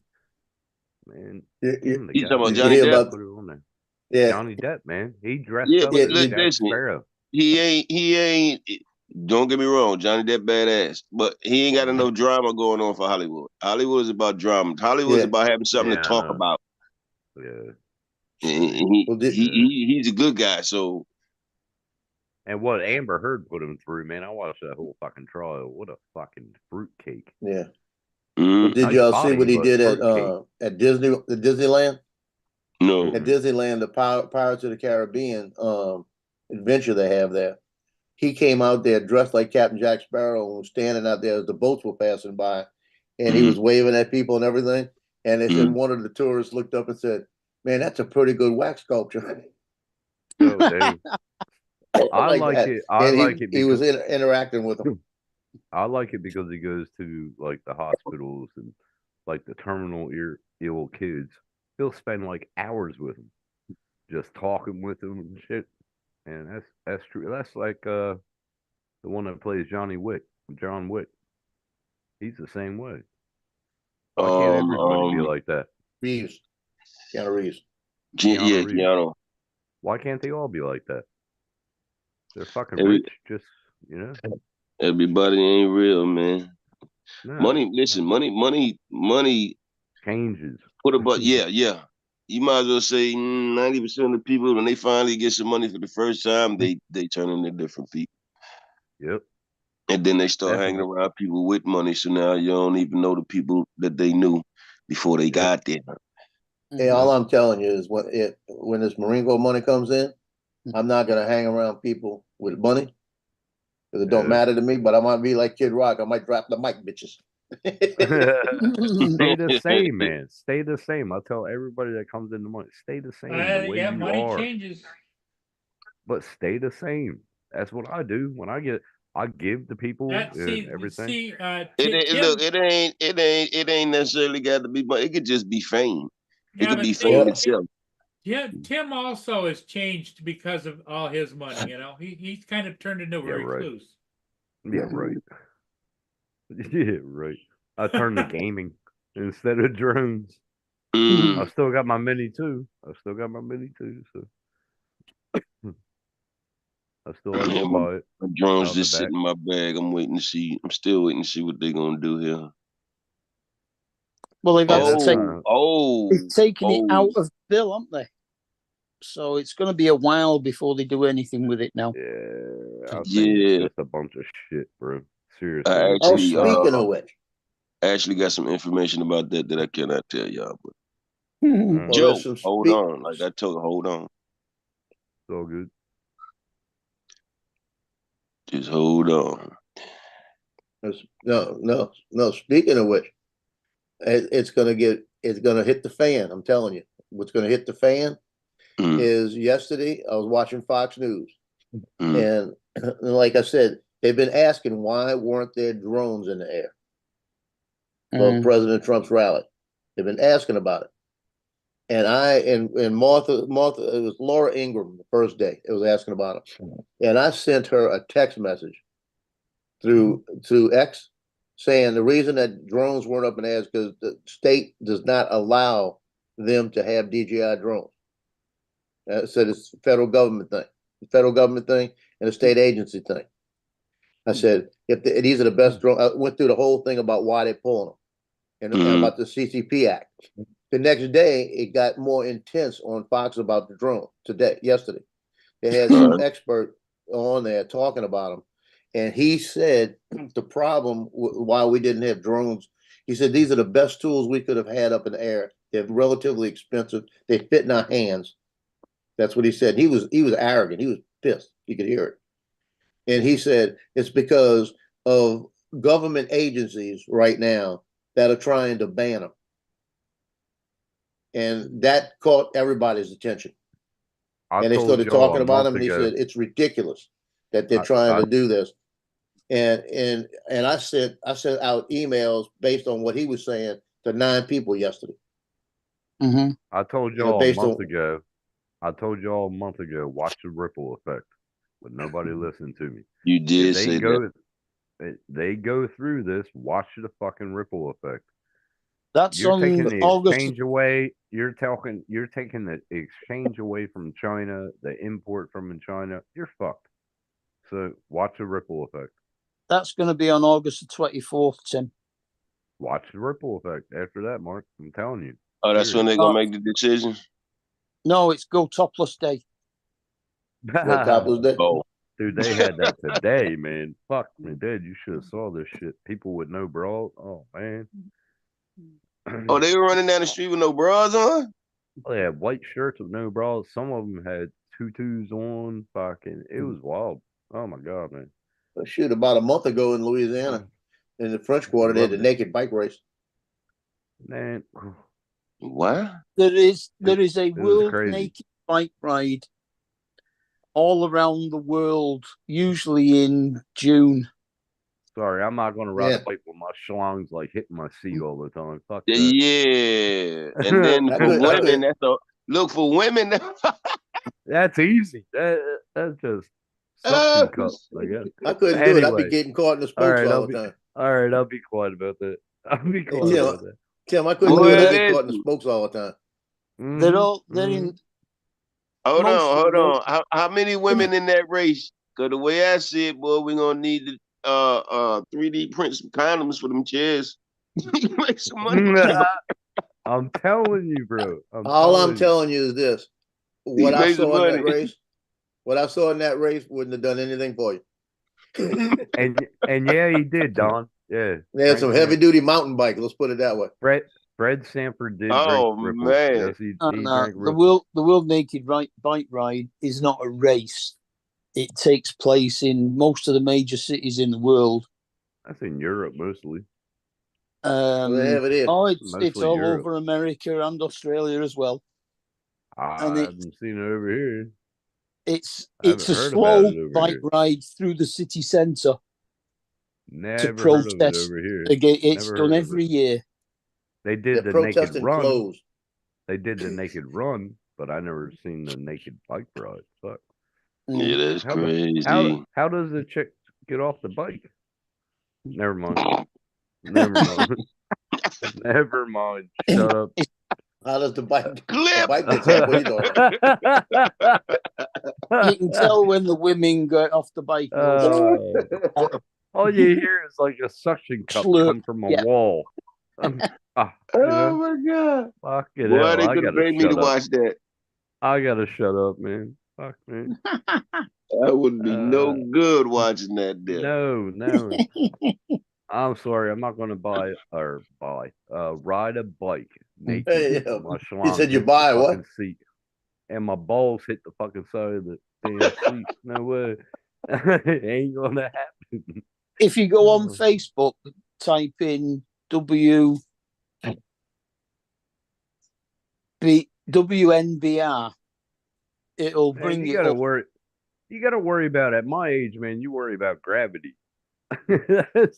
[SPEAKER 6] man. Even the
[SPEAKER 5] You
[SPEAKER 6] guy
[SPEAKER 5] talking about
[SPEAKER 3] Did
[SPEAKER 6] that
[SPEAKER 3] you
[SPEAKER 5] Johnny
[SPEAKER 3] hear
[SPEAKER 5] Depp?
[SPEAKER 3] about?
[SPEAKER 6] put it on there,
[SPEAKER 3] Yeah,
[SPEAKER 6] Johnny Depp, man. He dressed
[SPEAKER 5] Yeah,
[SPEAKER 6] up
[SPEAKER 5] but
[SPEAKER 6] as Jack
[SPEAKER 5] listen,
[SPEAKER 6] Sparrow.
[SPEAKER 5] he ain't. Don't get me wrong, Johnny Depp badass, but he ain't got
[SPEAKER 6] Mhm.
[SPEAKER 5] enough drama going on for Hollywood. Hollywood is about drama. Hollywood is
[SPEAKER 3] yeah.
[SPEAKER 5] about having something to
[SPEAKER 6] Yeah, I
[SPEAKER 5] talk
[SPEAKER 6] know.
[SPEAKER 5] about.
[SPEAKER 6] Yeah,
[SPEAKER 5] And
[SPEAKER 6] right.
[SPEAKER 5] he,
[SPEAKER 3] Well,
[SPEAKER 5] he he he's a good guy. So
[SPEAKER 6] And what Amber Heard put him through, man. I watched that whole fucking trial. What a fucking fruitcake.
[SPEAKER 3] yeah. Well,
[SPEAKER 5] mm,
[SPEAKER 3] did
[SPEAKER 6] Nice
[SPEAKER 3] y'all see
[SPEAKER 6] body,
[SPEAKER 3] what he
[SPEAKER 6] but
[SPEAKER 3] did
[SPEAKER 6] fruitcake.
[SPEAKER 3] at Disneyland?
[SPEAKER 5] no,
[SPEAKER 3] At
[SPEAKER 6] Mm-mm.
[SPEAKER 3] Disneyland, the Pirates of the Caribbean adventure they have there. He came out there dressed like Captain Jack Sparrow and was standing out there as the boats were passing by, and he
[SPEAKER 5] mm,
[SPEAKER 3] was waving at people and everything. And they said
[SPEAKER 5] mm.
[SPEAKER 3] one of the tourists looked up and said, "Man, that's a pretty good wax sculpture."
[SPEAKER 6] Oh, dang. I
[SPEAKER 3] like
[SPEAKER 6] like
[SPEAKER 3] that,
[SPEAKER 6] it. I
[SPEAKER 3] and
[SPEAKER 6] like it
[SPEAKER 3] he was
[SPEAKER 6] because
[SPEAKER 3] interacting with them.
[SPEAKER 6] I like it because he goes to like the hospitals and like the terminal ill kids. He'll spend like hours with them, just talking with them and shit. And that's true. That's like the one that plays John Wick. He's the same way. Why can't everybody be
[SPEAKER 5] Um,
[SPEAKER 6] like that?
[SPEAKER 3] Reeves, Keanu Reeves.
[SPEAKER 6] Keanu
[SPEAKER 5] Yeah,
[SPEAKER 6] Reeves.
[SPEAKER 5] Keanu.
[SPEAKER 6] Why can't they all be like that? They're fucking
[SPEAKER 5] Every,
[SPEAKER 6] rich, just
[SPEAKER 5] everybody ain't real, man.
[SPEAKER 6] no.
[SPEAKER 5] Money, listen, money.
[SPEAKER 6] Changes.
[SPEAKER 5] Put about yeah. You might as well say 90% of the people when they finally get some money for the first time, they turn into different people,
[SPEAKER 6] Yep.
[SPEAKER 5] and then they start hanging
[SPEAKER 6] Definitely.
[SPEAKER 5] around people with money. So now you don't even know the people that they knew before they
[SPEAKER 6] Yep.
[SPEAKER 5] got there.
[SPEAKER 3] Hey, all
[SPEAKER 6] Yep.
[SPEAKER 3] I'm telling you is when this Maringo money comes in, I'm not gonna hang around people with money because it don't
[SPEAKER 6] Yeah.
[SPEAKER 3] matter to me. But I might be like Kid Rock. I might drop the mic, bitches.
[SPEAKER 6] Stay the same, man. Stay the same. I tell everybody that comes into money, stay the same the way
[SPEAKER 1] Yeah,
[SPEAKER 6] you
[SPEAKER 1] money
[SPEAKER 6] are,
[SPEAKER 1] changes.
[SPEAKER 6] but stay the same. That's what I do when I give to people
[SPEAKER 1] That
[SPEAKER 6] and everything.
[SPEAKER 5] Look,
[SPEAKER 1] Tim.
[SPEAKER 5] it ain't necessarily got to be money. It could just be fame. It
[SPEAKER 1] Yeah,
[SPEAKER 5] could
[SPEAKER 1] but
[SPEAKER 5] be
[SPEAKER 1] see,
[SPEAKER 5] fame itself.
[SPEAKER 1] Tim also has changed because of all his money. He's kind of turned into a
[SPEAKER 6] Yeah, right.
[SPEAKER 1] recluse.
[SPEAKER 6] Yeah, right. Yeah, right. I turned to gaming instead of drones. I
[SPEAKER 5] Mm.
[SPEAKER 6] still got my mini too. So I still like
[SPEAKER 5] Yeah,
[SPEAKER 6] to buy it
[SPEAKER 5] my drones
[SPEAKER 6] out in the
[SPEAKER 5] just
[SPEAKER 6] back.
[SPEAKER 5] sitting in my bag. I'm still waiting to see what they're gonna do here.
[SPEAKER 4] Well, they've
[SPEAKER 6] Yeah,
[SPEAKER 4] had to
[SPEAKER 6] that's
[SPEAKER 4] take,
[SPEAKER 6] not.
[SPEAKER 5] Oh,
[SPEAKER 4] they've taken it
[SPEAKER 5] oh.
[SPEAKER 4] out of Bill, haven't they? So it's going to be a while before they do anything with it now.
[SPEAKER 6] Yeah, I think
[SPEAKER 5] Yeah.
[SPEAKER 6] it's just a bunch of shit, bro. Seriously.
[SPEAKER 5] I
[SPEAKER 6] it's
[SPEAKER 3] Oh,
[SPEAKER 5] actually,
[SPEAKER 6] just-
[SPEAKER 3] speaking of which,
[SPEAKER 5] I actually got some information about that I cannot tell y'all. But
[SPEAKER 6] well,
[SPEAKER 3] well,
[SPEAKER 5] Joe,
[SPEAKER 3] there's some
[SPEAKER 5] hold on. Like I told, hold on.
[SPEAKER 6] it's all good.
[SPEAKER 5] Just hold on.
[SPEAKER 3] No. Speaking of which, it's gonna hit the fan. I'm telling you, what's gonna hit the fan
[SPEAKER 5] Mm,
[SPEAKER 3] is yesterday I was watching Fox News,
[SPEAKER 5] mm,
[SPEAKER 3] and like I said, they've been asking why weren't there drones in the air for
[SPEAKER 4] Mm.
[SPEAKER 3] President Trump's rally. They've been asking about it, and Martha, it was Laura Ingraham the first day. It was asking about it, and I sent her a text message through X saying the reason that drones weren't up in the air is because the state does not allow them to have DJI drones. Said it's a federal government thing, and a state agency thing. I said these are the best drones. I went through the whole thing about why they're pulling them, and about the CCP Act. The next day, it got more intense on Fox about the drone. Yesterday, they had some expert on there talking about them, and he said the problem why we didn't have drones. He said these are the best tools we could have had up in the air. They're relatively expensive. They fit in our hands. That's what he said. He was arrogant. He was pissed. You could hear it. And he said it's because of government agencies right now that are trying to ban them. And that caught everybody's attention.
[SPEAKER 6] I
[SPEAKER 3] And they
[SPEAKER 6] told
[SPEAKER 3] started
[SPEAKER 6] y'all
[SPEAKER 3] talking
[SPEAKER 6] a
[SPEAKER 3] about
[SPEAKER 6] month
[SPEAKER 3] him, and he
[SPEAKER 6] ago.
[SPEAKER 3] said it's ridiculous that they're
[SPEAKER 6] I-
[SPEAKER 3] trying
[SPEAKER 6] I-
[SPEAKER 3] to do this. And I sent out emails based on what he was saying to 9 people yesterday.
[SPEAKER 4] Mm-hmm.
[SPEAKER 6] I told
[SPEAKER 3] You know,
[SPEAKER 6] y'all a
[SPEAKER 3] based
[SPEAKER 6] month
[SPEAKER 3] on-
[SPEAKER 6] ago. I told y'all a month ago. Watch the ripple effect, but nobody listened to me.
[SPEAKER 5] You did
[SPEAKER 6] If
[SPEAKER 5] say
[SPEAKER 6] they
[SPEAKER 5] that.
[SPEAKER 6] go, they go through this. Watch the fucking ripple effect.
[SPEAKER 4] That's
[SPEAKER 6] You're
[SPEAKER 4] on
[SPEAKER 6] taking the
[SPEAKER 4] August.
[SPEAKER 6] exchange away. You're taking the exchange away from China, the import from China. You're fucked. So watch the ripple effect.
[SPEAKER 4] That's going to be on August the 24th, Tim.
[SPEAKER 6] Watch the ripple effect. After that, Mark, I'm telling you.
[SPEAKER 5] Oh, that's when
[SPEAKER 6] Serious.
[SPEAKER 5] they're gonna make the decision.
[SPEAKER 4] No, it's Go Topless Day.
[SPEAKER 3] what Topless Day.
[SPEAKER 5] Oh,
[SPEAKER 6] Dude, they had that today, man. Fuck me, dude. You should have saw this shit. People with no bras. Oh man.
[SPEAKER 5] oh, they were running down the street with no bras on.
[SPEAKER 6] They had white shirts with no bras. Some of them had tutus on. Fucking, it was wild. Oh my god, man.
[SPEAKER 3] Shoot, about a month ago in Louisiana, in the French Quarter, they had the
[SPEAKER 6] Loved it.
[SPEAKER 3] naked bike race.
[SPEAKER 6] Man,
[SPEAKER 5] What?
[SPEAKER 4] There is a
[SPEAKER 6] was
[SPEAKER 4] world
[SPEAKER 6] crazy.
[SPEAKER 4] naked bike ride all around the world, usually in June.
[SPEAKER 6] sorry, I'm not gonna ride
[SPEAKER 3] Yeah.
[SPEAKER 6] a bike with my schlongs like hitting my seat all the time. Fuck
[SPEAKER 5] Yeah,
[SPEAKER 6] that.
[SPEAKER 5] yeah. And then
[SPEAKER 3] I
[SPEAKER 5] for
[SPEAKER 3] could-
[SPEAKER 5] women, look for women.
[SPEAKER 6] That's easy. That's just suction cups, I guess.
[SPEAKER 3] I couldn't do it. I'd be
[SPEAKER 6] Anyway.
[SPEAKER 3] getting caught in the
[SPEAKER 6] All
[SPEAKER 3] spokes
[SPEAKER 6] right,
[SPEAKER 3] all the time.
[SPEAKER 6] I'll be quiet about that. I'll be quiet
[SPEAKER 3] Yeah.
[SPEAKER 6] about that.
[SPEAKER 3] Tim, I couldn't
[SPEAKER 5] Well,
[SPEAKER 3] do it. I'd
[SPEAKER 5] that
[SPEAKER 3] get caught in the
[SPEAKER 5] is-
[SPEAKER 3] spokes all the time.
[SPEAKER 4] They're
[SPEAKER 6] Mhm,
[SPEAKER 4] all they're
[SPEAKER 6] mhm.
[SPEAKER 4] in.
[SPEAKER 5] Hold
[SPEAKER 4] Most
[SPEAKER 5] on,
[SPEAKER 4] of
[SPEAKER 5] hold
[SPEAKER 4] them-
[SPEAKER 5] on. How many women in that race? Cause the way I see it, boy, we're gonna need to 3D print some condoms for them chairs. Make some money.
[SPEAKER 6] I'm telling you, bro.
[SPEAKER 3] All I'm telling you is this: what I
[SPEAKER 5] made some
[SPEAKER 3] saw in that
[SPEAKER 5] money.
[SPEAKER 3] race, wouldn't have done anything for you.
[SPEAKER 6] and yeah, he did, Don. Yeah,
[SPEAKER 3] They had some
[SPEAKER 6] Frank
[SPEAKER 3] heavy duty mountain bike. Let's put it that way.
[SPEAKER 6] Fred Sanford did
[SPEAKER 5] Oh,
[SPEAKER 6] drink Ripple.
[SPEAKER 5] man.
[SPEAKER 6] Yes, he drank
[SPEAKER 4] the
[SPEAKER 6] Ripple.
[SPEAKER 4] World Naked Bike Ride is not a race. It takes place in most of the major cities in the world.
[SPEAKER 6] That's in Europe mostly.
[SPEAKER 3] They have it here.
[SPEAKER 4] It's
[SPEAKER 6] Mostly
[SPEAKER 4] all
[SPEAKER 6] Europe.
[SPEAKER 4] over America and Australia as well.
[SPEAKER 6] I
[SPEAKER 4] And it-
[SPEAKER 6] haven't seen it over here.
[SPEAKER 4] It's
[SPEAKER 6] I
[SPEAKER 4] a
[SPEAKER 6] haven't heard
[SPEAKER 4] slow
[SPEAKER 6] about it over
[SPEAKER 4] bike
[SPEAKER 6] here.
[SPEAKER 4] ride through the city centre.
[SPEAKER 6] Never heard of it
[SPEAKER 4] protest
[SPEAKER 6] over here.
[SPEAKER 4] It's
[SPEAKER 6] Never
[SPEAKER 4] done
[SPEAKER 6] heard of
[SPEAKER 4] every
[SPEAKER 6] it.
[SPEAKER 4] year.
[SPEAKER 6] They
[SPEAKER 3] They're
[SPEAKER 6] did the naked
[SPEAKER 3] protesting
[SPEAKER 6] run.
[SPEAKER 3] clothes.
[SPEAKER 6] They did the naked run, but I never seen the naked bike ride. Fuck.
[SPEAKER 5] Yeah, that's
[SPEAKER 6] How
[SPEAKER 5] crazy.
[SPEAKER 6] how does the chick get off the bike? Never mind. Never mind. Never mind. Shut up.
[SPEAKER 3] How does the bike?
[SPEAKER 5] Clip.
[SPEAKER 3] The bike gets up. What are you doing?
[SPEAKER 4] You can tell when the women get off the bike.
[SPEAKER 6] All you hear is like a suction cup
[SPEAKER 4] Slurp.
[SPEAKER 6] come from a
[SPEAKER 4] Yeah.
[SPEAKER 6] wall. You know?
[SPEAKER 5] Oh my god.
[SPEAKER 6] Fuck it.
[SPEAKER 5] Boy,
[SPEAKER 6] Hell,
[SPEAKER 5] they
[SPEAKER 6] I
[SPEAKER 5] could have
[SPEAKER 6] gotta
[SPEAKER 5] paid me to
[SPEAKER 6] shut up.
[SPEAKER 5] watch that.
[SPEAKER 6] I gotta shut up, man. Fuck, man.
[SPEAKER 5] That would be no
[SPEAKER 6] Uh,
[SPEAKER 5] good watching that there.
[SPEAKER 6] no. I'm sorry. I'm not gonna ride a bike naked.
[SPEAKER 3] Hey,
[SPEAKER 6] My
[SPEAKER 3] he
[SPEAKER 6] schlong
[SPEAKER 3] said you
[SPEAKER 6] hits the
[SPEAKER 3] buy
[SPEAKER 6] fucking
[SPEAKER 3] what?
[SPEAKER 6] seat, and my balls hit the fucking side of the damn seat. No way. It ain't gonna happen.
[SPEAKER 4] If you go on
[SPEAKER 6] Oh.
[SPEAKER 4] Facebook, type in WNBR, it'll
[SPEAKER 6] Man,
[SPEAKER 4] bring
[SPEAKER 6] you
[SPEAKER 4] it
[SPEAKER 6] gotta
[SPEAKER 4] up.
[SPEAKER 6] worry. You gotta worry about at my age, man. You worry about gravity. That's the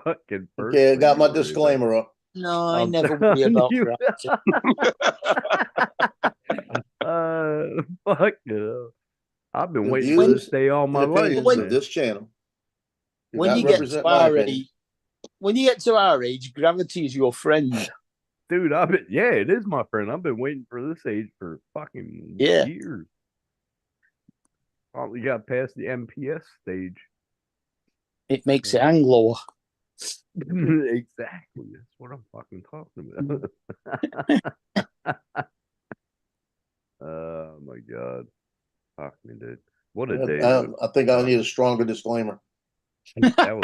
[SPEAKER 6] fucking first
[SPEAKER 3] Okay, I
[SPEAKER 6] thing
[SPEAKER 3] got
[SPEAKER 6] you
[SPEAKER 3] my
[SPEAKER 6] worry about.
[SPEAKER 3] disclaimer up.
[SPEAKER 4] No, I
[SPEAKER 6] I'm
[SPEAKER 4] never worry
[SPEAKER 6] telling
[SPEAKER 4] about
[SPEAKER 6] you.
[SPEAKER 4] gravity.
[SPEAKER 6] Fuck no. I've been
[SPEAKER 3] The
[SPEAKER 6] waiting for
[SPEAKER 4] When
[SPEAKER 6] this
[SPEAKER 3] views
[SPEAKER 6] day all
[SPEAKER 3] and
[SPEAKER 6] my life,
[SPEAKER 3] opinions of
[SPEAKER 6] man.
[SPEAKER 3] this channel do
[SPEAKER 4] when
[SPEAKER 3] not
[SPEAKER 4] you get to
[SPEAKER 3] represent my
[SPEAKER 4] our
[SPEAKER 3] opinion.
[SPEAKER 4] age, gravity is your friend.
[SPEAKER 6] Dude, yeah, it is my friend. I've been waiting for this age for fucking
[SPEAKER 4] Yeah.
[SPEAKER 6] years. Finally got past the MPS stage.
[SPEAKER 4] It makes it hang lower.
[SPEAKER 6] Exactly. That's what I'm fucking talking about. Oh my god. Fuck me, dude. What a day.
[SPEAKER 3] I think I need a stronger disclaimer.
[SPEAKER 6] That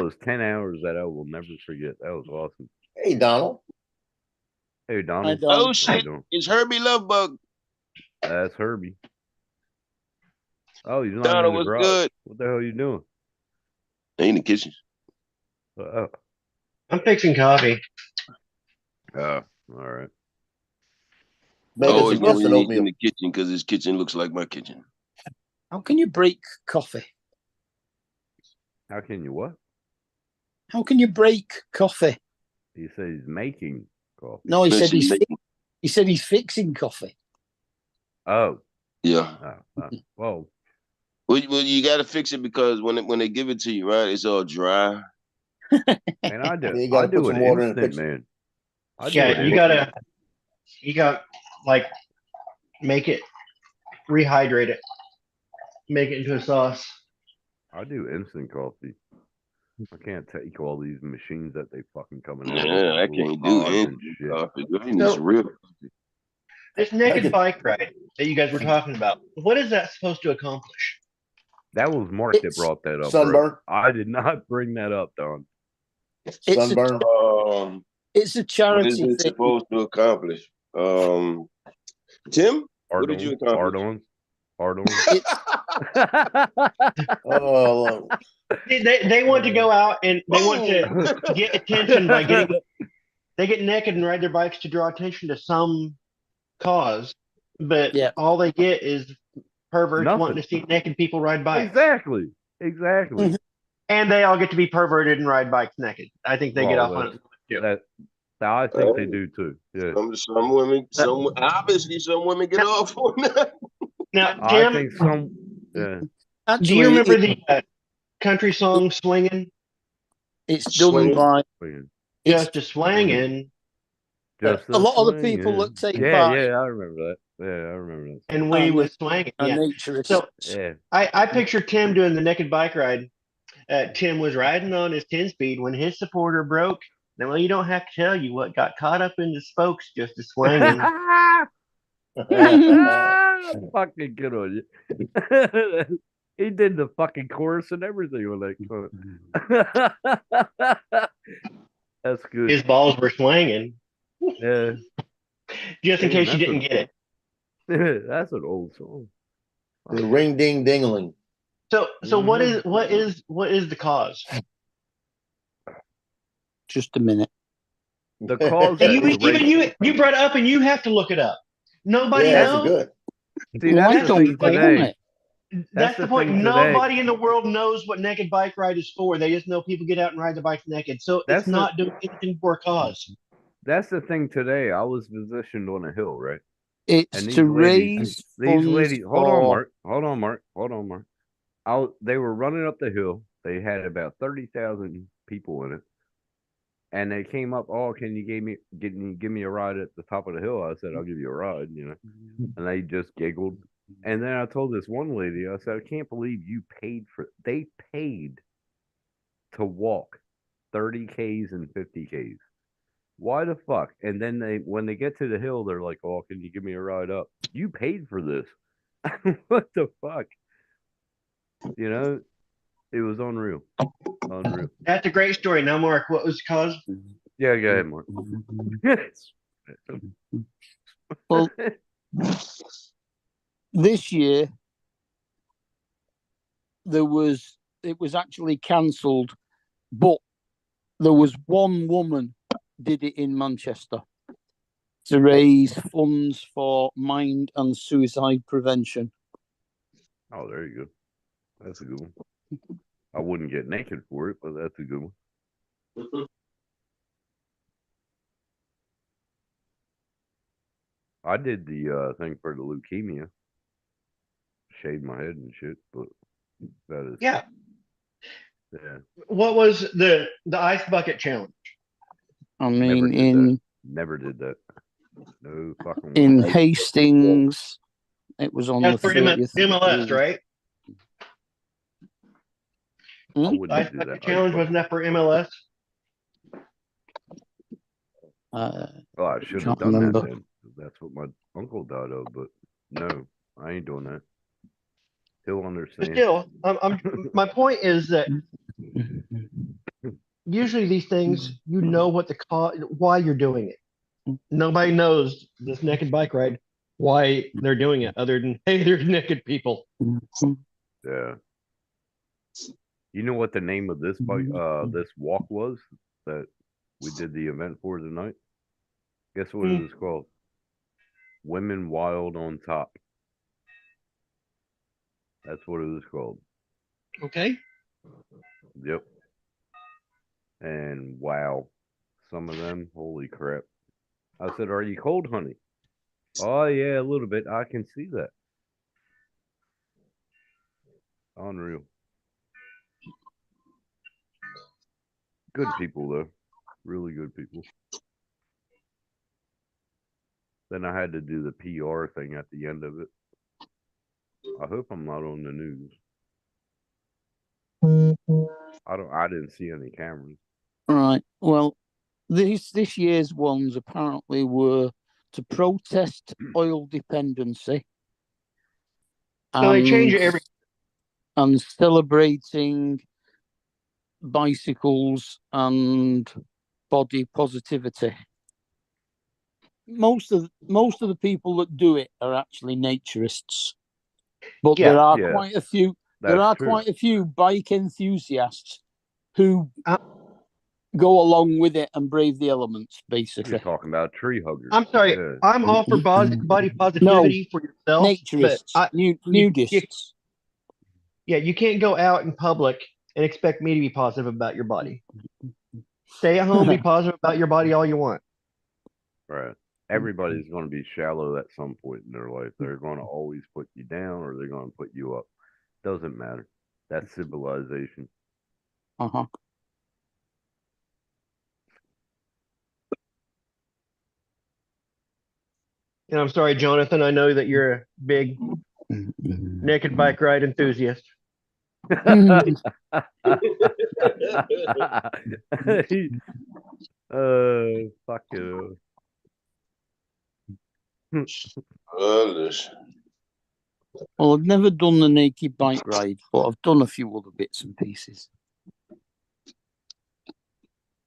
[SPEAKER 6] was 10 hours that I will never forget. That was awesome.
[SPEAKER 3] Hey, Donald.
[SPEAKER 6] Hey
[SPEAKER 4] I
[SPEAKER 6] Donald.
[SPEAKER 4] don't.
[SPEAKER 5] Oh
[SPEAKER 6] How you
[SPEAKER 5] shit!
[SPEAKER 6] doing?
[SPEAKER 5] It's Herbie Lovebug.
[SPEAKER 6] That's Herbie. Oh, he's not
[SPEAKER 5] Donald
[SPEAKER 6] in the
[SPEAKER 5] was
[SPEAKER 6] garage.
[SPEAKER 5] good.
[SPEAKER 6] What the hell are you doing?
[SPEAKER 5] In the kitchen.
[SPEAKER 6] Oh,
[SPEAKER 7] I'm fixing coffee.
[SPEAKER 6] all right.
[SPEAKER 5] I
[SPEAKER 3] Make us
[SPEAKER 5] always
[SPEAKER 3] some
[SPEAKER 5] know when
[SPEAKER 3] instant
[SPEAKER 5] he's in
[SPEAKER 3] oatmeal.
[SPEAKER 5] the kitchen because his kitchen looks like my kitchen.
[SPEAKER 4] How can you break coffee?
[SPEAKER 6] How can you what?
[SPEAKER 4] How can you break coffee?
[SPEAKER 6] He said he's making coffee.
[SPEAKER 4] No, he said
[SPEAKER 5] Listen,
[SPEAKER 4] he said he's fixing coffee.
[SPEAKER 6] Oh.
[SPEAKER 5] yeah.
[SPEAKER 6] Well,
[SPEAKER 5] Well, you got to fix it because when they give it to you, right, it's all dry.
[SPEAKER 6] man, I do.
[SPEAKER 3] You gotta
[SPEAKER 6] I do
[SPEAKER 3] put
[SPEAKER 6] it
[SPEAKER 3] some water in and
[SPEAKER 6] instant,
[SPEAKER 3] fix it.
[SPEAKER 6] man. I do
[SPEAKER 7] Yeah,
[SPEAKER 6] it
[SPEAKER 7] you
[SPEAKER 6] instant.
[SPEAKER 7] got like make it, rehydrate it, make it into a sauce.
[SPEAKER 6] I do instant coffee. I can't take all these machines that they fucking coming out with.
[SPEAKER 5] Yeah, I
[SPEAKER 6] little
[SPEAKER 5] can't do
[SPEAKER 6] pods and
[SPEAKER 5] any
[SPEAKER 6] shit.
[SPEAKER 5] coffee. I mean, it's
[SPEAKER 7] So-
[SPEAKER 5] real.
[SPEAKER 7] This naked bike ride that you guys were talking about, what is that supposed to accomplish?
[SPEAKER 6] That was Mark that
[SPEAKER 4] It's
[SPEAKER 6] brought that up,
[SPEAKER 3] sunburn.
[SPEAKER 6] bro. I did not bring that up, Don.
[SPEAKER 4] It's a,
[SPEAKER 3] Sunburn.
[SPEAKER 4] it's a
[SPEAKER 5] What is
[SPEAKER 4] charity
[SPEAKER 5] it
[SPEAKER 4] thing.
[SPEAKER 5] supposed to accomplish? Tim, what did you accomplish?
[SPEAKER 6] Hard-on.
[SPEAKER 3] Oh,
[SPEAKER 7] They want to go out and they want to get attention by getting. They get naked and ride their bikes to draw attention to some cause, but
[SPEAKER 4] Yeah.
[SPEAKER 7] all they get is perverts
[SPEAKER 6] Nothing.
[SPEAKER 7] wanting to see naked people ride bikes.
[SPEAKER 6] Exactly.
[SPEAKER 7] And they all get to be perverted and ride bikes naked. I think they get
[SPEAKER 6] Well,
[SPEAKER 7] off on it. too.
[SPEAKER 6] That I think they do too. Yeah.
[SPEAKER 5] Some women, obviously some women get off on that.
[SPEAKER 7] Now,
[SPEAKER 6] I
[SPEAKER 7] Tim,
[SPEAKER 6] think some. Yeah.
[SPEAKER 4] Actually,
[SPEAKER 7] do you remember the country song "Swinging"?
[SPEAKER 4] it's done
[SPEAKER 5] Swinging?
[SPEAKER 4] by it's
[SPEAKER 7] Just a swinging,
[SPEAKER 6] Just
[SPEAKER 4] a lot of the
[SPEAKER 6] swing,
[SPEAKER 4] people
[SPEAKER 6] yeah.
[SPEAKER 4] that take
[SPEAKER 6] Yeah,
[SPEAKER 4] part
[SPEAKER 6] I remember that. Yeah, I remember that.
[SPEAKER 7] and we
[SPEAKER 4] And
[SPEAKER 7] was swinging.
[SPEAKER 4] are
[SPEAKER 7] Yeah.
[SPEAKER 4] naturists.
[SPEAKER 7] So
[SPEAKER 6] Yeah.
[SPEAKER 7] I picture Tim doing the naked bike ride. Tim was riding on his 10-speed when his supporter broke. Now, well, you don't have to tell you what got caught up in the spokes, just a swinging.
[SPEAKER 6] Fucking good on you. He did the fucking chorus and everything on that clip. That's good.
[SPEAKER 7] His balls were swinging.
[SPEAKER 6] Yeah.
[SPEAKER 7] Just in
[SPEAKER 6] Damn,
[SPEAKER 7] case you didn't get it.
[SPEAKER 6] That's an old song.
[SPEAKER 3] the ring ding dingling.
[SPEAKER 7] So what is the cause?
[SPEAKER 4] Just a minute.
[SPEAKER 6] The cause
[SPEAKER 7] And
[SPEAKER 6] is
[SPEAKER 7] you brought it up and you have to look it up. Nobody
[SPEAKER 3] Yeah, that's
[SPEAKER 7] knows.
[SPEAKER 3] good.
[SPEAKER 6] See,
[SPEAKER 4] Why
[SPEAKER 6] that's the
[SPEAKER 4] don't
[SPEAKER 6] thing
[SPEAKER 4] they
[SPEAKER 6] today.
[SPEAKER 4] on it?
[SPEAKER 7] That's
[SPEAKER 6] the
[SPEAKER 7] the point.
[SPEAKER 6] thing today.
[SPEAKER 7] Nobody in the world knows what naked bike ride is for. They just know people get out and ride the bikes naked. So
[SPEAKER 6] That's
[SPEAKER 7] it's not doing anything for a cause.
[SPEAKER 6] That's the thing today. I was positioned on a hill, right?
[SPEAKER 4] It's
[SPEAKER 6] And
[SPEAKER 4] to raise
[SPEAKER 6] these
[SPEAKER 4] funds
[SPEAKER 6] ladies, hold on,
[SPEAKER 4] for-
[SPEAKER 6] Mark. They were running up the hill. They had about 30,000 people in it. And they came up, oh, can you give me a ride at the top of the hill? I said, I'll give you a ride, And they just giggled. And then I told this one lady, I said, I can't believe they paid to walk 30 Ks and 50 Ks. Why the fuck? And then when they get to the hill, they're like, "Oh, can you give me a ride up? You paid for this." What the fuck? You know, it was unreal. Unreal.
[SPEAKER 7] That's a great story. Now, Mark, what was the cause?
[SPEAKER 6] Yeah, go ahead, Mark.
[SPEAKER 4] Well, this year it was actually cancelled, but there was one woman did it in Manchester to raise funds for mind and suicide prevention.
[SPEAKER 6] Oh, there you go. That's a good one. I wouldn't get naked for it, but that's a good one. I did the thing for the leukemia. Shaved my head and shit, but that is
[SPEAKER 7] Yeah.
[SPEAKER 6] yeah.
[SPEAKER 7] What was the ice bucket challenge?
[SPEAKER 4] I
[SPEAKER 6] Never
[SPEAKER 4] mean,
[SPEAKER 6] did that. Never did that. No fucking way.
[SPEAKER 4] in Hastings, it was on
[SPEAKER 7] That's
[SPEAKER 4] the
[SPEAKER 7] for
[SPEAKER 4] 30th.
[SPEAKER 7] MLS, right?
[SPEAKER 6] I
[SPEAKER 4] Hmm?
[SPEAKER 6] wouldn't
[SPEAKER 7] Ice
[SPEAKER 6] do
[SPEAKER 7] bucket
[SPEAKER 6] that.
[SPEAKER 7] challenge, wasn't that for MLS?
[SPEAKER 6] Well, I should have
[SPEAKER 4] Can't
[SPEAKER 6] done
[SPEAKER 4] remember.
[SPEAKER 6] that then. That's what my uncle died of, but no, I ain't doing that. He'll
[SPEAKER 7] But
[SPEAKER 6] understand.
[SPEAKER 7] still, my point is that usually these things, you know what the cause, why you're doing it. Nobody knows this naked bike ride why they're doing it, other than hey, there's naked people.
[SPEAKER 6] Yeah. You know what the name of this bike, this walk was that we did the event for tonight? Guess what it was called? Women Wild on Top. That's what it was called.
[SPEAKER 7] Okay.
[SPEAKER 6] Yep. And wow, some of them, holy crap. I said, "Are you cold, honey?" "Oh yeah, a little bit. I can see that." Unreal. Good people though. Really good people. Then I had to do the PR thing at the end of it. I hope I'm not on the news. I didn't see any cameras.
[SPEAKER 4] Right. Well, this year's ones apparently were to protest oil dependency.
[SPEAKER 7] So they change it every.
[SPEAKER 4] And celebrating bicycles and body positivity. Most of the people that do it are actually naturists, but
[SPEAKER 7] Yeah.
[SPEAKER 4] there are
[SPEAKER 6] Yeah.
[SPEAKER 4] quite a few.
[SPEAKER 6] That's
[SPEAKER 4] There are
[SPEAKER 6] true.
[SPEAKER 4] quite a few bike enthusiasts who go along with it and brave the elements. Basically,
[SPEAKER 6] You're talking about tree huggers.
[SPEAKER 7] I'm sorry.
[SPEAKER 6] Yeah.
[SPEAKER 7] I'm all for body positivity for yourself,
[SPEAKER 4] naturists,
[SPEAKER 7] but
[SPEAKER 4] nudists.
[SPEAKER 7] Yeah, you can't go out in public and expect me to be positive about your body. Stay at home, be positive about your body all you want.
[SPEAKER 6] Right. Everybody's going to be shallow at some point in their life. They're going to always put you down or they're going to put you up. Doesn't matter. That's civilization.
[SPEAKER 4] Uh-huh.
[SPEAKER 7] And I'm sorry, Jonathan, I know that you're a big naked bike ride enthusiast.
[SPEAKER 6] Fuck you.
[SPEAKER 4] Well, I've never done the naked bike ride, but I've done a few other bits and pieces.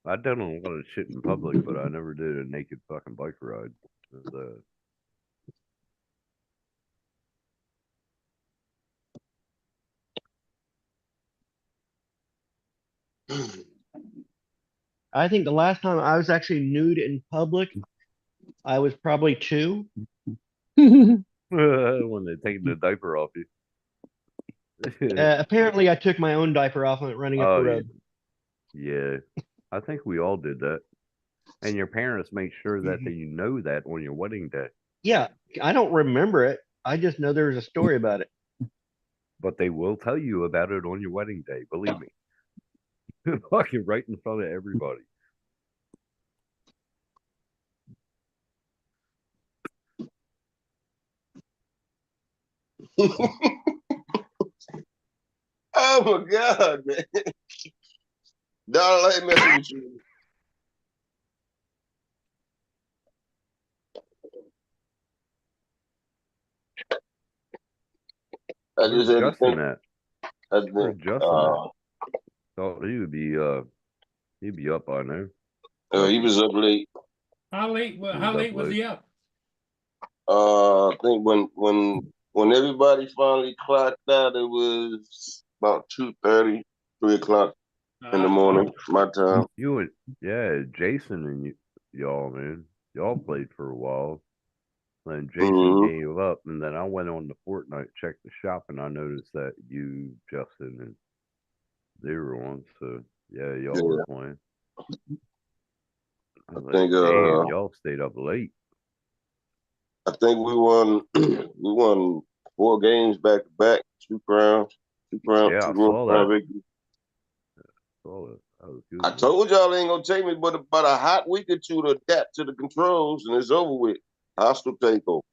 [SPEAKER 6] I've done a lot of shit in public, but I never did a naked fucking bike ride.
[SPEAKER 7] I think the last time I was actually nude in public, I was probably 2.
[SPEAKER 6] When they take the diaper off you.
[SPEAKER 7] Apparently, I took my own diaper off and went running up the road.
[SPEAKER 6] Yeah. I think we all did that. And your parents make sure that you know that on your wedding day.
[SPEAKER 7] Yeah, I don't remember it. I just know there was a story about it.
[SPEAKER 6] But they will tell you about it on your wedding day. Believe me. Fucking right in front of everybody.
[SPEAKER 5] Oh my God, man. Donald, I ain't messing with you. I
[SPEAKER 6] Where's
[SPEAKER 5] just had to
[SPEAKER 6] Justin
[SPEAKER 5] think.
[SPEAKER 6] at?
[SPEAKER 5] I
[SPEAKER 6] Where's
[SPEAKER 5] think.
[SPEAKER 6] Justin at? Thought he would be he'd be up by now.
[SPEAKER 5] He was up late.
[SPEAKER 1] How late,
[SPEAKER 6] He was
[SPEAKER 1] how
[SPEAKER 6] up
[SPEAKER 1] late was
[SPEAKER 6] late.
[SPEAKER 1] he up?
[SPEAKER 5] I think when everybody finally clocked out, it was about 2:30, 3 o'clock in the morning, my time.
[SPEAKER 6] You and yeah, Jason and y'all, man. Y'all played for a while. Then Jason
[SPEAKER 5] Mhm.
[SPEAKER 6] gave up, and then I went on to Fortnite, checked the shop, and I noticed that you, Justin, and they were on. So yeah, y'all were playing. I was like,
[SPEAKER 5] think
[SPEAKER 6] damn, y'all stayed up late.
[SPEAKER 5] I think we won we won 4 games back to back, 2 crowns, 2 crowns,
[SPEAKER 6] Yeah, I
[SPEAKER 5] 2 real
[SPEAKER 6] saw
[SPEAKER 5] crown
[SPEAKER 6] that.
[SPEAKER 5] victories.
[SPEAKER 6] Saw it. That was good.
[SPEAKER 5] I told y'all it ain't gonna take me but about a hot week or two to adapt to the controls, and it's over with. Hostile takeover.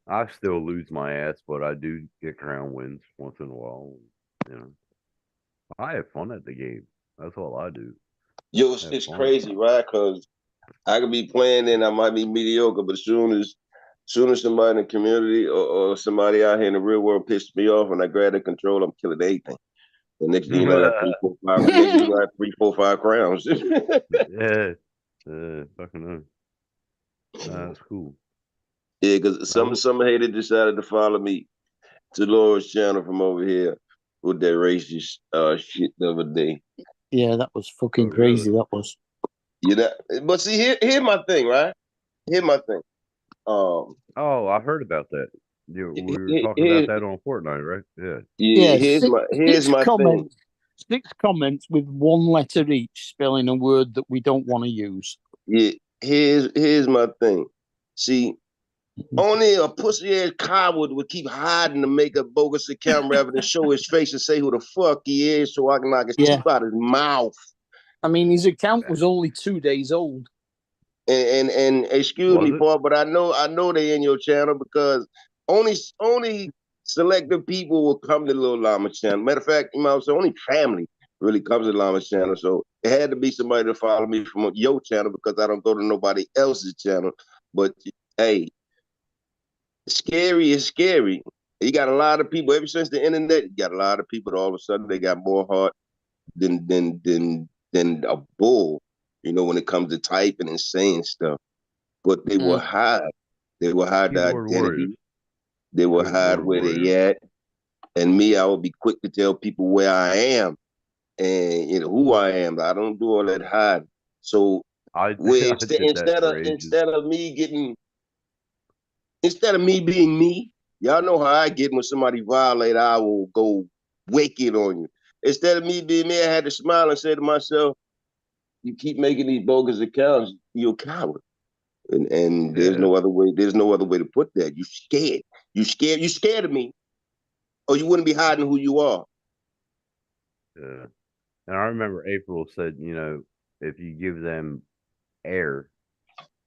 [SPEAKER 6] I still lose my ass, but I do get crown wins once in a while. You know, I have fun at the game. That's all I do.
[SPEAKER 5] Yo,
[SPEAKER 6] Have
[SPEAKER 5] it's
[SPEAKER 6] fun.
[SPEAKER 5] crazy, right? Because I could be playing and I might be mediocre, but as soon as somebody in the community or somebody out here in the real world pisses me off and I grab the control, I'm killing everything. The next thing you know, I got 3, 4, 5. Next thing you know, I got 3, 4, 5 crowns.
[SPEAKER 6] Yeah, fucking know. That's cool.
[SPEAKER 5] Yeah, because some hater decided to follow me to Laura's channel from over here with that racist shit the other day.
[SPEAKER 4] Yeah, that was fucking
[SPEAKER 6] Oh,
[SPEAKER 4] crazy.
[SPEAKER 6] really?
[SPEAKER 4] That was.
[SPEAKER 5] You know, but see, here's my thing, right? Here's my thing.
[SPEAKER 6] Oh, I heard about that. We were talking about that on Fortnite, right? Yeah.
[SPEAKER 5] Yeah,
[SPEAKER 4] Yeah,
[SPEAKER 5] here's my thing.
[SPEAKER 4] 6 comments with 1 letter each spelling a word that we don't want to use.
[SPEAKER 5] Yeah, here's my thing. See, only a pussy ass coward would keep hiding to make a bogus account rather than show his face and say who the fuck he is so I can knock his teeth out his mouth.
[SPEAKER 4] I mean, his account was only 2 days old.
[SPEAKER 5] And excuse me, Paul, but I know they in your channel because only selective people will come to Little Llama channel. Matter of fact, you know, so only family really comes to Llama channel. So it had to be somebody to follow me from your channel because I don't go to nobody else's channel. But hey, scary is scary. You got a lot of people ever since the internet. You got a lot of people that all of a sudden they got more heart than a bull. You know, when it comes to typing and saying stuff. But they will hide. They will hide the
[SPEAKER 6] Keyboard
[SPEAKER 5] identity.
[SPEAKER 6] warriors.
[SPEAKER 5] They will hide where they at. And me, I will be quick to tell people where I am and you know who I am. I don't do all that hiding. So instead of me being me, y'all know how I get when somebody violate, I will go wicked on you. Instead of me being me, I had to smile and say to myself, you keep making these bogus accounts, you're a coward. And there's no other way. There's no other way to put that. You scared. You scared of me, or you wouldn't be hiding who you are.
[SPEAKER 6] Yeah. And I remember April said, you know, if you give them air,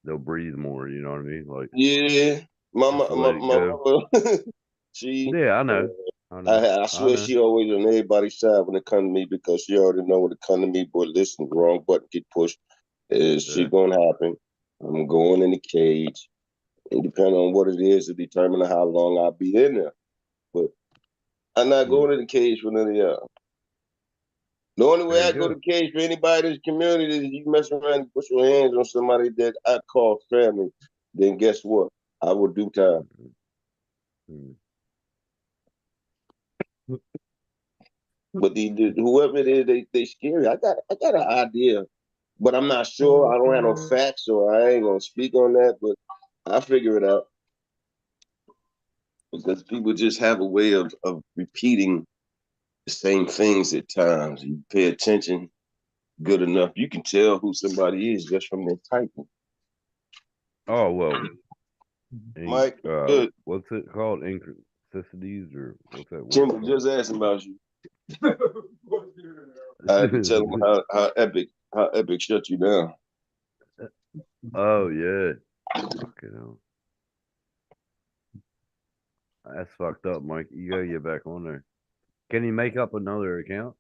[SPEAKER 6] they'll breathe more. You know what I mean? Like
[SPEAKER 5] my mother, she.
[SPEAKER 6] Yeah, I know.
[SPEAKER 5] I swear she always on everybody's side when it comes to me because she already know when it comes to me. Boy, listen, the wrong button get pushed. Is shit gonna happen? I'm going in the cage. And depending on what it is to determine how long I'll be in there. But I'm not going in the cage for none of y'all. The only way I go to cage for anybody in this community is you mess around and put your hands on somebody that I call family, then guess what? I will do time. But whoever it is, they scary. I got an idea, but I'm not sure. I don't have no facts, so I ain't gonna speak on that. But I'll figure it out because people just have a way of repeating the same things at times. You pay attention good enough, you can tell who somebody is just from their typing.
[SPEAKER 6] Oh well,
[SPEAKER 5] Mike,
[SPEAKER 6] what's it called? Inconsistencies or what's that word?
[SPEAKER 5] Jim just asking about you. I had to tell him how epic shut you down.
[SPEAKER 6] Oh yeah, fucking hell. That's fucked up, Mike. You gotta get back on there. Can you make up another account?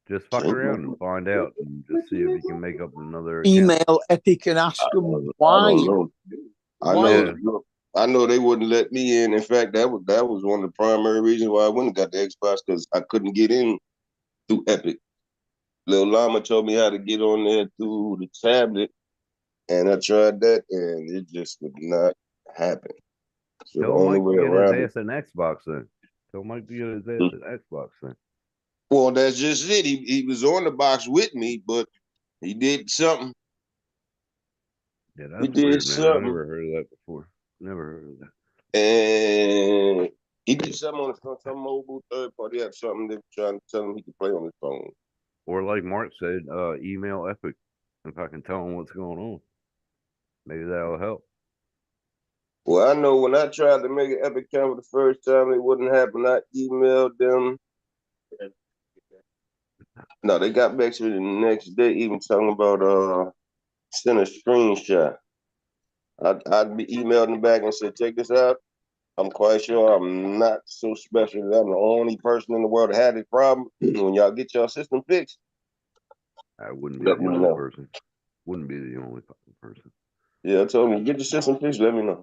[SPEAKER 6] Just fuck around and find out, and just see if you can make up another account.
[SPEAKER 4] Email Epic and ask them why.
[SPEAKER 5] I I know they wouldn't let me in. In fact, that was one of the primary reasons why I went and got the Xbox, because I couldn't get in through Epic. Lil Llama told me how to get on there through the tablet, and I tried that, and it just would not happen. So the
[SPEAKER 6] Tell
[SPEAKER 5] only
[SPEAKER 6] Mike
[SPEAKER 5] way
[SPEAKER 6] to get
[SPEAKER 5] around
[SPEAKER 6] his
[SPEAKER 5] it.
[SPEAKER 6] ass an Xbox then. Tell Mike to get his ass an Xbox then.
[SPEAKER 5] Well, that's just it. He was on the box with me, but he did something.
[SPEAKER 6] Yeah,
[SPEAKER 5] He
[SPEAKER 6] that's
[SPEAKER 5] did
[SPEAKER 6] weird, man. I
[SPEAKER 5] something.
[SPEAKER 6] never heard of that before. Never heard of that.
[SPEAKER 5] And he did something on his phone, some mobile third party app, something they were trying to tell him he could play on his phone.
[SPEAKER 6] Or like Mark said, email Epic if I can tell him what's going on. Maybe that'll help.
[SPEAKER 5] Well, I know when I tried to make an Epic account for the first time, it wouldn't happen. I emailed them. No, they got back to me the next day, even talking about send a screenshot. I'd be emailed them back and said, check this out. I'm quite sure I'm not so special that I'm the only person in the world that had this problem. When y'all get your system fixed,
[SPEAKER 6] I wouldn't be the
[SPEAKER 5] let me
[SPEAKER 6] only
[SPEAKER 5] know.
[SPEAKER 6] person. Wouldn't be the only fucking person.
[SPEAKER 5] Yeah, I told him, get your system fixed, let me know.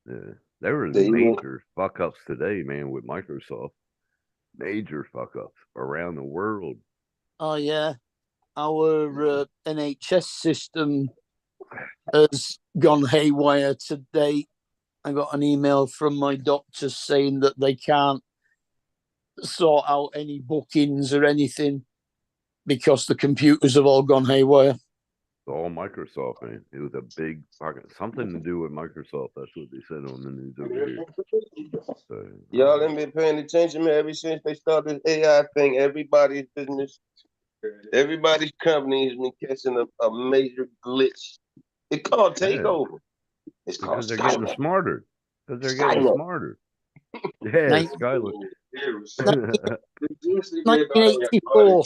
[SPEAKER 6] Yeah. There was
[SPEAKER 5] They even-
[SPEAKER 6] major fuck ups today, man, with Microsoft. Major fuck ups around the world.
[SPEAKER 4] Oh yeah, our NHS system has gone haywire today. I got an email from my doctor saying that they can't sort out any bookings or anything because the computers have all gone haywire.
[SPEAKER 6] It's all Microsoft, man. It was a big fucking something to do with Microsoft. That's what they said on the news over here. So,
[SPEAKER 5] Y'all ain't been paying attention, man. Ever since they started this AI thing, everybody's business, everybody's company has been catching a major glitch. It's called takeover. It's called
[SPEAKER 6] because they're getting
[SPEAKER 5] Skynet.
[SPEAKER 6] smarter. Because they're getting
[SPEAKER 5] Skynet.
[SPEAKER 6] smarter. Yeah,
[SPEAKER 4] Nin-
[SPEAKER 6] Skyler.
[SPEAKER 4] 1984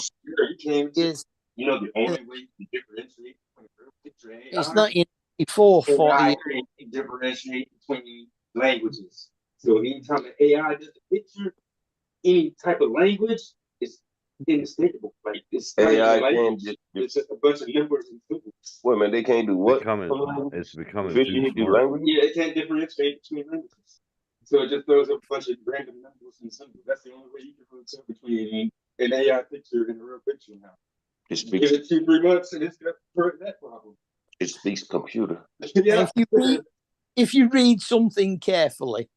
[SPEAKER 4] is
[SPEAKER 2] You know, the only way you can differentiate between real picture and AI,
[SPEAKER 4] it's 1984 40.
[SPEAKER 2] can differentiate between languages. So anytime an AI does a picture, any type of language, it's indistinguishable. Like it's not
[SPEAKER 5] AI
[SPEAKER 2] even
[SPEAKER 5] can't
[SPEAKER 2] language.
[SPEAKER 5] just
[SPEAKER 2] It's just a bunch of numbers and symbols.
[SPEAKER 5] wait a minute, they can't do what?
[SPEAKER 6] It's becoming
[SPEAKER 5] Fish,
[SPEAKER 6] too
[SPEAKER 5] you need to do
[SPEAKER 6] smart.
[SPEAKER 5] language?
[SPEAKER 2] Yeah, it can't differentiate between languages. So it just throws up a bunch of random numbers and symbols. That's the only way you can tell between an AI picture and a real picture now.
[SPEAKER 5] It
[SPEAKER 2] Give
[SPEAKER 5] speaks.
[SPEAKER 2] it 2-3 months and it's gonna correct that problem.
[SPEAKER 5] It speaks computer.
[SPEAKER 2] Yeah.
[SPEAKER 4] If you read something carefully,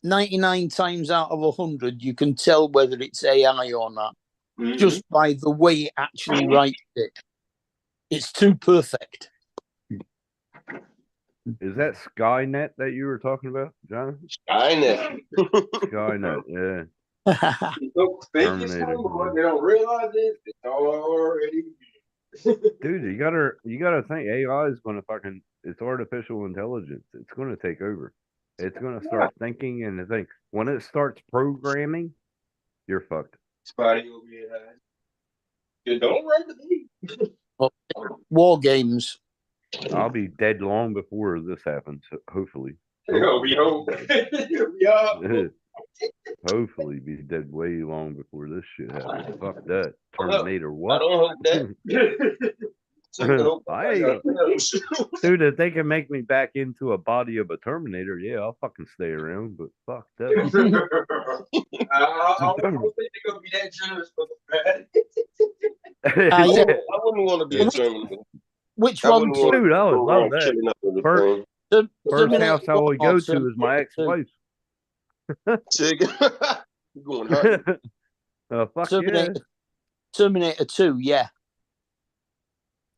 [SPEAKER 4] 99 times out of 100, you can tell whether it's AI or not just by the way it actually writes it. It's too perfect.
[SPEAKER 6] Is that Skynet that you were talking about, John?
[SPEAKER 5] Skynet.
[SPEAKER 6] Skynet, yeah.
[SPEAKER 2] Terminator. They don't realize it. It's already.
[SPEAKER 6] Dude, you gotta think AI is gonna fucking it's artificial intelligence. It's gonna take over. It's gonna start thinking and think. When it starts programming, you're fucked.
[SPEAKER 2] Spotty over here. You don't run to me.
[SPEAKER 4] War games.
[SPEAKER 6] I'll be dead long before this happens, hopefully.
[SPEAKER 2] We hope. We are.
[SPEAKER 6] Hopefully be dead way long before this shit happens. Fuck that. Terminator
[SPEAKER 5] I
[SPEAKER 6] what?
[SPEAKER 5] don't hope that.
[SPEAKER 6] Dude, if they can make me back into a body of a Terminator, yeah, I'll fucking stay around, but fuck that.
[SPEAKER 2] I don't think they're gonna be that generous for the
[SPEAKER 4] Yeah.
[SPEAKER 5] I wouldn't want to be a Terminator.
[SPEAKER 4] Which
[SPEAKER 5] I
[SPEAKER 4] one?
[SPEAKER 5] wouldn't want
[SPEAKER 6] Dude, I would love
[SPEAKER 5] to
[SPEAKER 6] that.
[SPEAKER 5] killing up everything.
[SPEAKER 6] First house I would go to is my ex-wife.
[SPEAKER 5] Chicken. You going hard.
[SPEAKER 6] Fuck
[SPEAKER 4] Terminator,
[SPEAKER 6] yeah.
[SPEAKER 4] Terminator 2, yeah.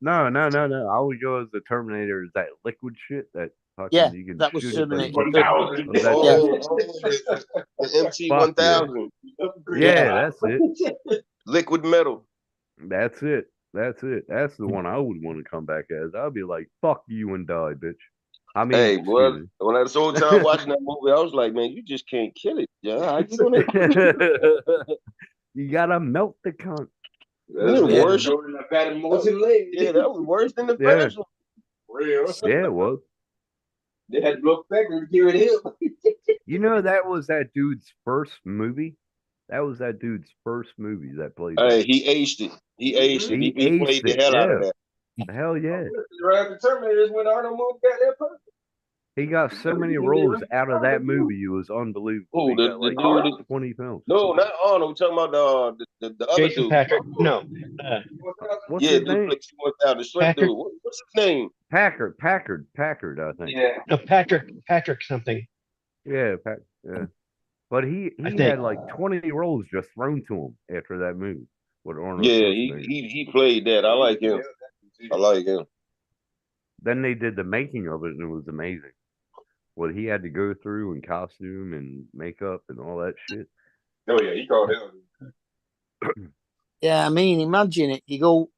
[SPEAKER 6] No. I would go as the Terminator, that liquid shit that fucking
[SPEAKER 4] Yeah,
[SPEAKER 6] you can
[SPEAKER 4] that was
[SPEAKER 6] shoot
[SPEAKER 4] Terminator.
[SPEAKER 5] The MT-1000.
[SPEAKER 6] Yeah, that's it.
[SPEAKER 5] Liquid metal.
[SPEAKER 6] That's it. That's the one I would want to come back as. I'd be like, fuck you and die, bitch. I mean,
[SPEAKER 5] Hey, boy,
[SPEAKER 6] excuse me.
[SPEAKER 5] when I was the whole time watching that movie, I was like, man, you just can't kill it. Yeah, how you doing it?
[SPEAKER 6] You gotta melt the cunt.
[SPEAKER 5] That's worse.
[SPEAKER 2] Yeah,
[SPEAKER 5] that was worse than the
[SPEAKER 6] Yeah.
[SPEAKER 5] first one.
[SPEAKER 2] Real.
[SPEAKER 6] Yeah, it was.
[SPEAKER 2] They had to look back and give it him.
[SPEAKER 6] You know, that was that dude's first movie. That was that dude's first movie that played.
[SPEAKER 5] Hey, he aced it. He aced it. He played the hell out of that.
[SPEAKER 6] Hell yeah.
[SPEAKER 2] Right after Terminators when Arnold moved got that perfect.
[SPEAKER 6] He got so many roles out of that movie. It was unbelievable.
[SPEAKER 5] Oh,
[SPEAKER 6] He got like
[SPEAKER 5] dude.
[SPEAKER 6] 20 films.
[SPEAKER 5] No, not Arnold. We're talking about the other
[SPEAKER 7] Jason
[SPEAKER 5] dude.
[SPEAKER 7] Patrick. No.
[SPEAKER 6] What's
[SPEAKER 5] Yeah,
[SPEAKER 6] his
[SPEAKER 5] dude
[SPEAKER 6] name?
[SPEAKER 5] played 2,000. The shrimp
[SPEAKER 7] Patrick-
[SPEAKER 5] dude. What's his name?
[SPEAKER 6] Packard, I think.
[SPEAKER 2] Yeah.
[SPEAKER 7] No, Patrick something.
[SPEAKER 6] Yeah, yeah. But he
[SPEAKER 7] I
[SPEAKER 6] had
[SPEAKER 7] think.
[SPEAKER 6] like 20 roles just thrown to him after that movie. With Arnold
[SPEAKER 5] Yeah,
[SPEAKER 6] Schwarzenegger.
[SPEAKER 5] he played that. I like him. I like him.
[SPEAKER 6] Then they did the making of it, and it was amazing. What he had to go through in costume and makeup and all that shit.
[SPEAKER 2] Oh yeah, he called him.
[SPEAKER 4] Yeah, I mean, imagine it. You go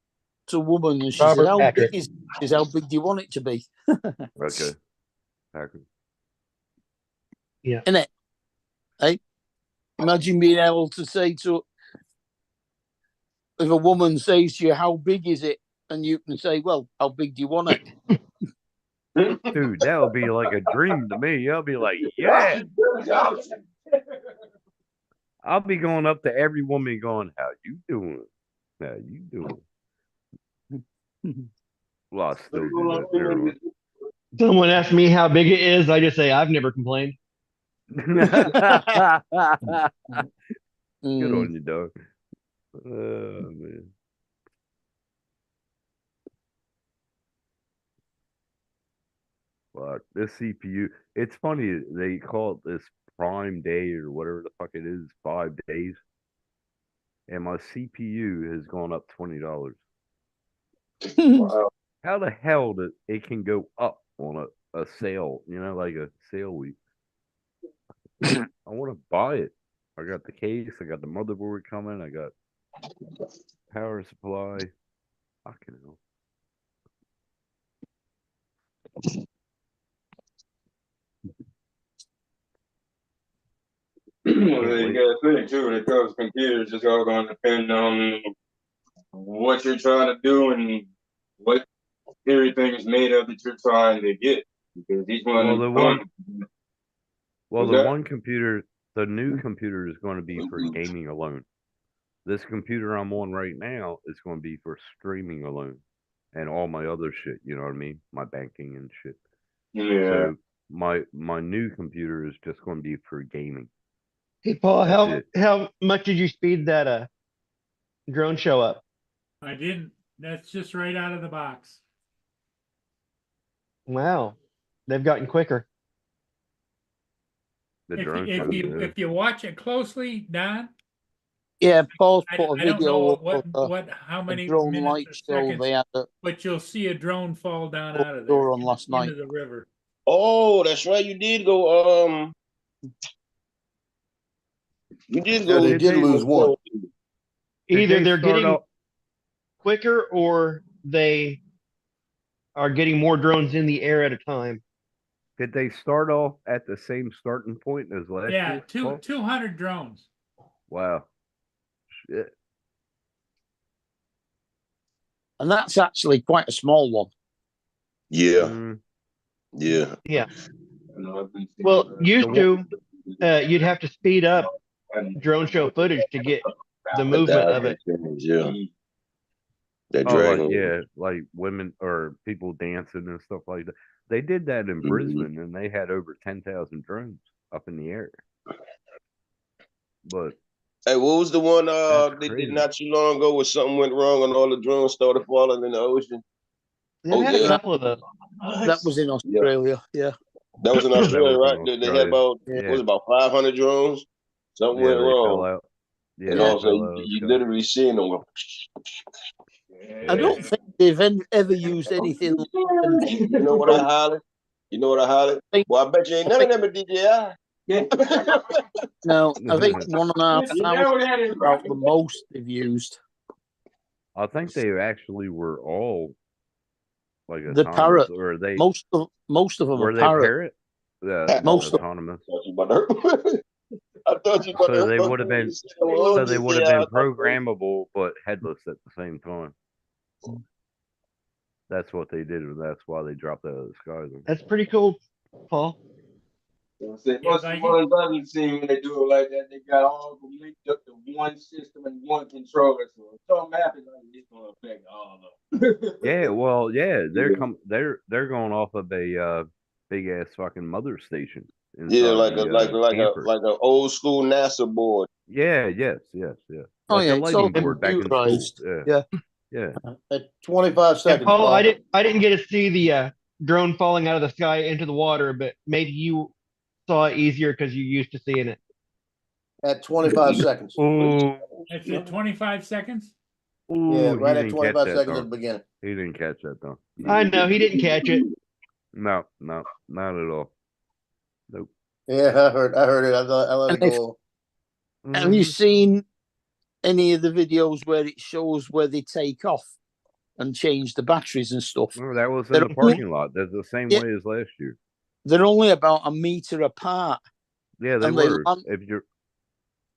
[SPEAKER 4] to a woman and she
[SPEAKER 7] Robert
[SPEAKER 4] said, "How
[SPEAKER 7] Patrick.
[SPEAKER 4] big is?" She says, "How big do you want it to be?"
[SPEAKER 6] Okay. Packard.
[SPEAKER 4] Isn't it? Hey, imagine being able to say to, if a woman says to you, "How big is it?" and you can say, "Well, how big do you want it?"
[SPEAKER 6] Dude, that would be like a dream to me. I'll be like, yeah. I'll be going up to every woman going, how you doing? How you doing? Well, I still do that. Never mind.
[SPEAKER 7] Someone asked me how big it is. I just say I've never complained.
[SPEAKER 6] Good
[SPEAKER 4] Mm.
[SPEAKER 6] on you, dog. Man. Fuck, this CPU. It's funny, they call it this Prime Day or whatever the fuck it is, 5 days. And my CPU has gone up $20.
[SPEAKER 2] Wow.
[SPEAKER 6] How the hell did it can go up on a sale, like a sale week? I want to buy it. I got the case, I got the motherboard coming, I got power supply. Fucking hell.
[SPEAKER 2] Well, you gotta think too, when it comes to computers, it's all gonna depend on what you're trying to do and what everything is made of that you're trying to get. Because each one
[SPEAKER 6] Well, the
[SPEAKER 2] What's that?
[SPEAKER 6] one computer, the new computer is going to be for gaming alone. This computer I'm on right now is going to be for streaming alone and all my other shit, you know what I mean? My banking and shit.
[SPEAKER 2] Yeah.
[SPEAKER 6] So my new computer is just going to be for gaming.
[SPEAKER 7] Hey Paul,
[SPEAKER 6] That's
[SPEAKER 7] how much did you speed that drone show up?
[SPEAKER 1] I didn't. That's just right out of the box.
[SPEAKER 7] Wow, they've gotten quicker.
[SPEAKER 6] The
[SPEAKER 1] If
[SPEAKER 6] drone
[SPEAKER 1] you,
[SPEAKER 6] show, yeah.
[SPEAKER 1] if you watch it closely, Don,
[SPEAKER 4] Yeah, Paul's
[SPEAKER 1] I
[SPEAKER 4] put a
[SPEAKER 1] don't
[SPEAKER 4] video
[SPEAKER 1] know
[SPEAKER 4] up
[SPEAKER 1] how
[SPEAKER 4] of a
[SPEAKER 1] many
[SPEAKER 4] drone
[SPEAKER 1] minutes
[SPEAKER 4] light
[SPEAKER 1] or
[SPEAKER 4] show
[SPEAKER 1] seconds,
[SPEAKER 4] they had at
[SPEAKER 1] but you'll see a drone fall down out of there
[SPEAKER 4] Door on last night.
[SPEAKER 1] into the river.
[SPEAKER 5] Oh, that's right. You did go. You did go.
[SPEAKER 3] They
[SPEAKER 6] Did
[SPEAKER 3] did
[SPEAKER 6] they-
[SPEAKER 3] lose one.
[SPEAKER 6] Did
[SPEAKER 7] Either
[SPEAKER 6] they
[SPEAKER 7] they're
[SPEAKER 6] start
[SPEAKER 7] getting
[SPEAKER 6] off-
[SPEAKER 7] quicker or they are getting more drones in the air at a time.
[SPEAKER 6] Did they start off at the same starting point as last
[SPEAKER 1] Yeah,
[SPEAKER 6] year?
[SPEAKER 1] 200 drones.
[SPEAKER 6] Wow. Shit.
[SPEAKER 4] And that's actually quite a small one.
[SPEAKER 5] Yeah,
[SPEAKER 6] Mm,
[SPEAKER 5] yeah.
[SPEAKER 7] Yeah.
[SPEAKER 2] I've been seeing
[SPEAKER 7] Well, used
[SPEAKER 6] The
[SPEAKER 7] to, you'd have to speed up drone show footage to get the movement of it.
[SPEAKER 5] Yeah. That
[SPEAKER 6] oh,
[SPEAKER 5] dragon.
[SPEAKER 6] like, yeah, like women or people dancing and stuff like that. They did that in
[SPEAKER 5] Mhm.
[SPEAKER 6] Brisbane, and they had over 10,000 drones up in the air. But
[SPEAKER 5] Hey, what was the one
[SPEAKER 6] That's
[SPEAKER 5] they
[SPEAKER 6] crazy.
[SPEAKER 5] did not too long ago where something went wrong and all the drones started falling in the ocean?
[SPEAKER 7] They've had a
[SPEAKER 5] yeah.
[SPEAKER 7] couple of those.
[SPEAKER 4] That was in Australia. Yeah.
[SPEAKER 5] That was in
[SPEAKER 6] That
[SPEAKER 5] Australia,
[SPEAKER 6] was in
[SPEAKER 5] right? They had
[SPEAKER 6] Australia.
[SPEAKER 5] about
[SPEAKER 4] Yeah.
[SPEAKER 5] what was it, about 500 drones. Something
[SPEAKER 6] Yeah,
[SPEAKER 5] went
[SPEAKER 6] they fell
[SPEAKER 5] wrong,
[SPEAKER 6] out. Yeah,
[SPEAKER 5] and
[SPEAKER 6] they
[SPEAKER 5] also
[SPEAKER 6] fell out of the
[SPEAKER 5] you
[SPEAKER 6] sky.
[SPEAKER 5] literally seen them go.
[SPEAKER 4] I don't think they've ever used anything like
[SPEAKER 5] You know what I hollered? You know what I hollered? Well, I bet you ain't none of them are DJI.
[SPEAKER 4] No, I think 1,500 is about the most they've used.
[SPEAKER 6] I think they actually were all like
[SPEAKER 4] The
[SPEAKER 6] autonomous,
[SPEAKER 4] Parrot.
[SPEAKER 6] or they
[SPEAKER 4] Most of them
[SPEAKER 6] were
[SPEAKER 4] are
[SPEAKER 6] they
[SPEAKER 4] Parrot.
[SPEAKER 6] Yeah,
[SPEAKER 4] Most of-
[SPEAKER 6] autonomous.
[SPEAKER 5] I thought you were
[SPEAKER 6] So they would have been programmable but headless at the same time. That's what they did, and that's why they dropped out of the sky. Then.
[SPEAKER 7] That's pretty cool, Paul.
[SPEAKER 2] Most of the ones I've seen when they do it like that, they got all of them linked up to one system and one controller. So if something happens, it's gonna affect all of them.
[SPEAKER 6] Yeah, well, yeah, they're going off of a big ass fucking mother station.
[SPEAKER 5] Yeah,
[SPEAKER 6] inside
[SPEAKER 5] like a
[SPEAKER 6] the, camper.
[SPEAKER 5] like a old school NASA board.
[SPEAKER 6] Yeah, yes.
[SPEAKER 4] Oh
[SPEAKER 6] Like
[SPEAKER 4] yeah,
[SPEAKER 6] a
[SPEAKER 4] it's all
[SPEAKER 6] lighting board back in school.
[SPEAKER 4] computerized.
[SPEAKER 6] Yeah.
[SPEAKER 4] Yeah.
[SPEAKER 3] At 25
[SPEAKER 7] And
[SPEAKER 3] seconds,
[SPEAKER 7] Paul,
[SPEAKER 3] Paul.
[SPEAKER 7] I didn't get to see the drone falling out of the sky into the water, but maybe you saw it easier because you're used to seeing it.
[SPEAKER 3] At 25 seconds.
[SPEAKER 6] Ooh,
[SPEAKER 1] That's at 25 seconds?
[SPEAKER 3] Yeah,
[SPEAKER 6] ooh,
[SPEAKER 3] right
[SPEAKER 6] he
[SPEAKER 3] at
[SPEAKER 6] didn't
[SPEAKER 3] 25
[SPEAKER 6] catch that
[SPEAKER 3] seconds
[SPEAKER 6] though.
[SPEAKER 3] at the beginning.
[SPEAKER 6] He didn't catch that though.
[SPEAKER 7] I know he didn't catch it.
[SPEAKER 6] No, not at all. Nope.
[SPEAKER 3] Yeah, I heard it. I let it
[SPEAKER 4] And if-
[SPEAKER 3] go.
[SPEAKER 4] Have you
[SPEAKER 6] Mhm.
[SPEAKER 4] seen any of the videos where it shows where they take off and change the batteries and stuff?
[SPEAKER 6] Remember that was in
[SPEAKER 4] They're
[SPEAKER 6] the
[SPEAKER 4] only-
[SPEAKER 6] parking lot. That's the same
[SPEAKER 4] Yeah.
[SPEAKER 6] way as last year.
[SPEAKER 4] They're only about a meter apart.
[SPEAKER 6] Yeah, they
[SPEAKER 4] And they
[SPEAKER 6] were.
[SPEAKER 4] land-
[SPEAKER 6] If you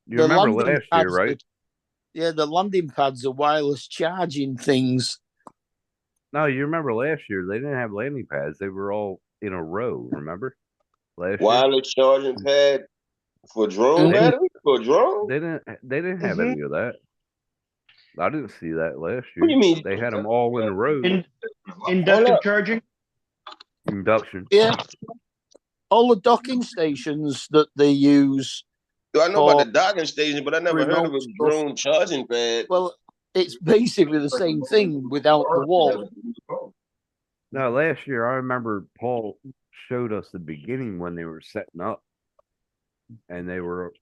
[SPEAKER 4] The
[SPEAKER 6] remember
[SPEAKER 4] landing
[SPEAKER 6] last year,
[SPEAKER 4] pads
[SPEAKER 6] right?
[SPEAKER 4] the landing pads are wireless charging things.
[SPEAKER 6] No, you remember last year they didn't have landing pads. They were all in a row. Remember last year?
[SPEAKER 5] Wireless charging pad for drone
[SPEAKER 4] Mhm.
[SPEAKER 5] battery? For drone?
[SPEAKER 6] They didn't have
[SPEAKER 7] Mhm.
[SPEAKER 6] any of that. I didn't see that last year.
[SPEAKER 5] What do you mean?
[SPEAKER 6] They had them all in a row.
[SPEAKER 7] In,
[SPEAKER 5] Hold
[SPEAKER 7] inductive
[SPEAKER 5] up.
[SPEAKER 7] charging.
[SPEAKER 6] Induction.
[SPEAKER 4] Yeah. All the docking stations that they use,
[SPEAKER 5] I know about the docking station, but I never heard of
[SPEAKER 4] remote
[SPEAKER 5] a
[SPEAKER 4] stuff.
[SPEAKER 5] drone charging pad.
[SPEAKER 4] well, it's basically the same thing without the wall.
[SPEAKER 6] No, last year I remember Paul showed us the beginning when they were setting up, and they were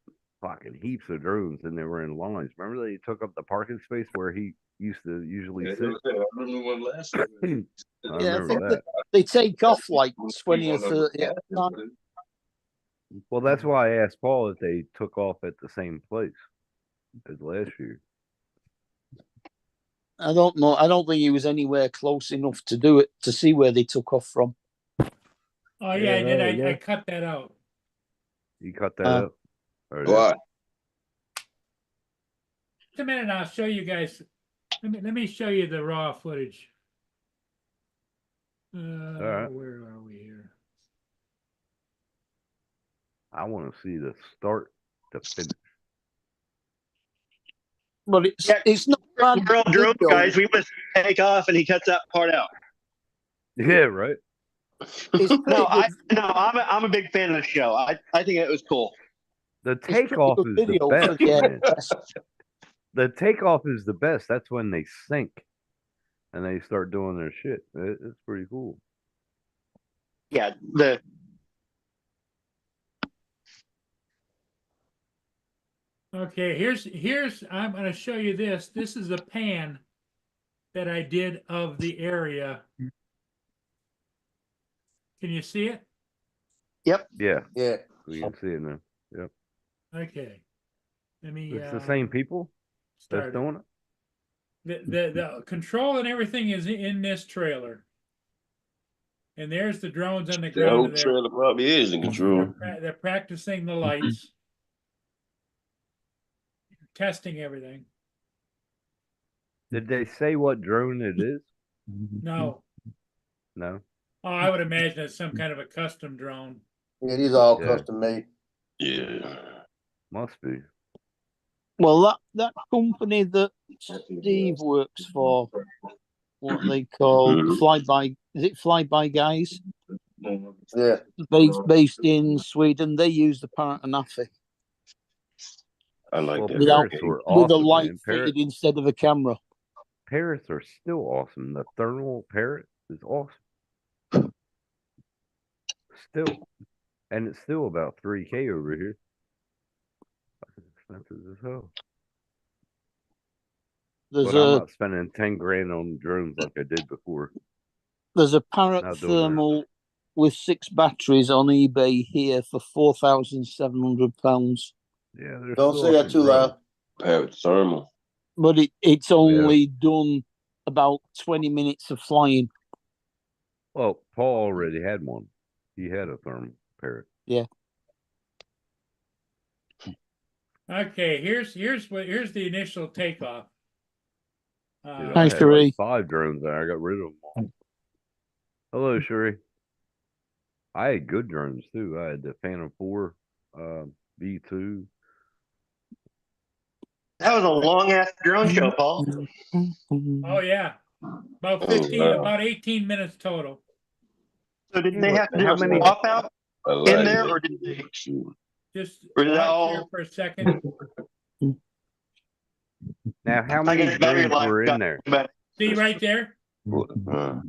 [SPEAKER 6] fucking heaps of drones, and they were in lines. Remember they took up the parking space where he used to usually sit.
[SPEAKER 5] I remember one last year.
[SPEAKER 6] I
[SPEAKER 4] Yeah, I
[SPEAKER 6] remember
[SPEAKER 4] think
[SPEAKER 6] that.
[SPEAKER 4] they take off like 20 or 30 at a time.
[SPEAKER 6] Well, that's why I asked Paul if they took off at the same place as last year.
[SPEAKER 4] I don't know. I don't think he was anywhere close enough to do it to see where they took off from.
[SPEAKER 1] Oh, yeah, I did.
[SPEAKER 6] Yeah.
[SPEAKER 1] I cut that out.
[SPEAKER 6] You cut that
[SPEAKER 4] Uh,
[SPEAKER 6] up? Or
[SPEAKER 5] Why?
[SPEAKER 1] Just a minute, and I'll show you guys. Let me show you the raw footage.
[SPEAKER 6] right.
[SPEAKER 1] Where are we here?
[SPEAKER 6] I want to see the start to finish.
[SPEAKER 4] But it's
[SPEAKER 7] Yeah,
[SPEAKER 4] it's not bad.
[SPEAKER 7] We're all drone
[SPEAKER 4] video.
[SPEAKER 7] guys. We must take off, and he cuts that part out.
[SPEAKER 6] Yeah, right.
[SPEAKER 4] It's pretty good.
[SPEAKER 7] I'm a big fan of the show. I think it was cool.
[SPEAKER 6] The
[SPEAKER 4] It's pretty
[SPEAKER 6] takeoff
[SPEAKER 4] good
[SPEAKER 6] is the
[SPEAKER 4] video
[SPEAKER 6] best.
[SPEAKER 4] for the
[SPEAKER 6] Man.
[SPEAKER 4] AFS.
[SPEAKER 6] The takeoff is the best. That's when they sink and they start doing their shit. It's pretty cool.
[SPEAKER 7] Yeah,
[SPEAKER 1] Okay, here's I'm gonna show you this. This is a pan that I did of the area. Can you see it?
[SPEAKER 6] Yeah,
[SPEAKER 3] Yeah.
[SPEAKER 6] we can see it now.
[SPEAKER 1] Okay. Let me
[SPEAKER 6] It's the same people that's
[SPEAKER 1] start it.
[SPEAKER 6] doing it.
[SPEAKER 1] The control and everything is in this trailer. And there's the drones on the
[SPEAKER 5] The whole
[SPEAKER 1] ground. There.
[SPEAKER 5] trailer probably is in control.
[SPEAKER 1] They're practicing the lights, testing everything.
[SPEAKER 6] Did they say what drone it is?
[SPEAKER 1] No,
[SPEAKER 6] No.
[SPEAKER 1] oh, I would imagine it's some kind of a custom drone.
[SPEAKER 3] Yeah, these are all
[SPEAKER 6] Yeah.
[SPEAKER 3] custom made.
[SPEAKER 5] Yeah.
[SPEAKER 6] Must be.
[SPEAKER 4] Well, that company that Steve works for, what they call
[SPEAKER 5] Mhm.
[SPEAKER 4] Flyby, is it Flyby Guys?
[SPEAKER 3] Yeah.
[SPEAKER 4] Based in Sweden, they use the Paranafi
[SPEAKER 5] I like
[SPEAKER 6] Well,
[SPEAKER 5] that.
[SPEAKER 4] Without-
[SPEAKER 6] Parrots were
[SPEAKER 4] with a
[SPEAKER 6] awesome,
[SPEAKER 4] light
[SPEAKER 6] man. Parrot-
[SPEAKER 4] fitted instead of a camera.
[SPEAKER 6] Parrots are still awesome. The thermal parrot is awesome. Still. And it's still about 3K over here. Fucking expensive as hell.
[SPEAKER 4] There's
[SPEAKER 6] But I'm
[SPEAKER 4] a
[SPEAKER 6] not spending 10 grand on drones like I did before.
[SPEAKER 4] there's a Parrot
[SPEAKER 6] Not doing that.
[SPEAKER 4] thermal with 6 batteries on eBay here for £4,700.
[SPEAKER 6] Yeah, they're
[SPEAKER 3] Don't
[SPEAKER 6] still
[SPEAKER 3] say
[SPEAKER 6] up
[SPEAKER 3] that
[SPEAKER 6] in
[SPEAKER 3] too
[SPEAKER 6] price.
[SPEAKER 3] loud.
[SPEAKER 5] Parrot thermal.
[SPEAKER 4] But it's only done about 20 minutes of flying.
[SPEAKER 6] Well, Paul already had one. He had a thermal parrot.
[SPEAKER 1] Okay, here's the initial takeoff.
[SPEAKER 6] Dude,
[SPEAKER 1] Uh,
[SPEAKER 6] I
[SPEAKER 4] Hi,
[SPEAKER 6] had
[SPEAKER 4] Sheree.
[SPEAKER 6] like 5 drones there. I got rid of them all. Hello, Sheree. I had good drones too. I had the Phantom 4, V2.
[SPEAKER 7] that was a long ass drone show, Paul.
[SPEAKER 1] oh yeah, about
[SPEAKER 5] Oh, wow.
[SPEAKER 1] about 18 minutes total.
[SPEAKER 7] So did they
[SPEAKER 6] Yeah,
[SPEAKER 7] have to do
[SPEAKER 6] how
[SPEAKER 7] a
[SPEAKER 6] many-
[SPEAKER 7] swap out
[SPEAKER 5] I
[SPEAKER 7] in
[SPEAKER 5] like
[SPEAKER 7] there,
[SPEAKER 5] that.
[SPEAKER 7] or did they?
[SPEAKER 5] Shoot.
[SPEAKER 1] Just
[SPEAKER 7] Or is that
[SPEAKER 1] watch here
[SPEAKER 7] all-
[SPEAKER 1] for a second.
[SPEAKER 6] Now, how
[SPEAKER 7] I
[SPEAKER 6] many
[SPEAKER 7] guess battery
[SPEAKER 6] drones
[SPEAKER 7] life
[SPEAKER 6] were in
[SPEAKER 7] got
[SPEAKER 6] there?
[SPEAKER 7] better.
[SPEAKER 1] See right there?
[SPEAKER 6] Yeah.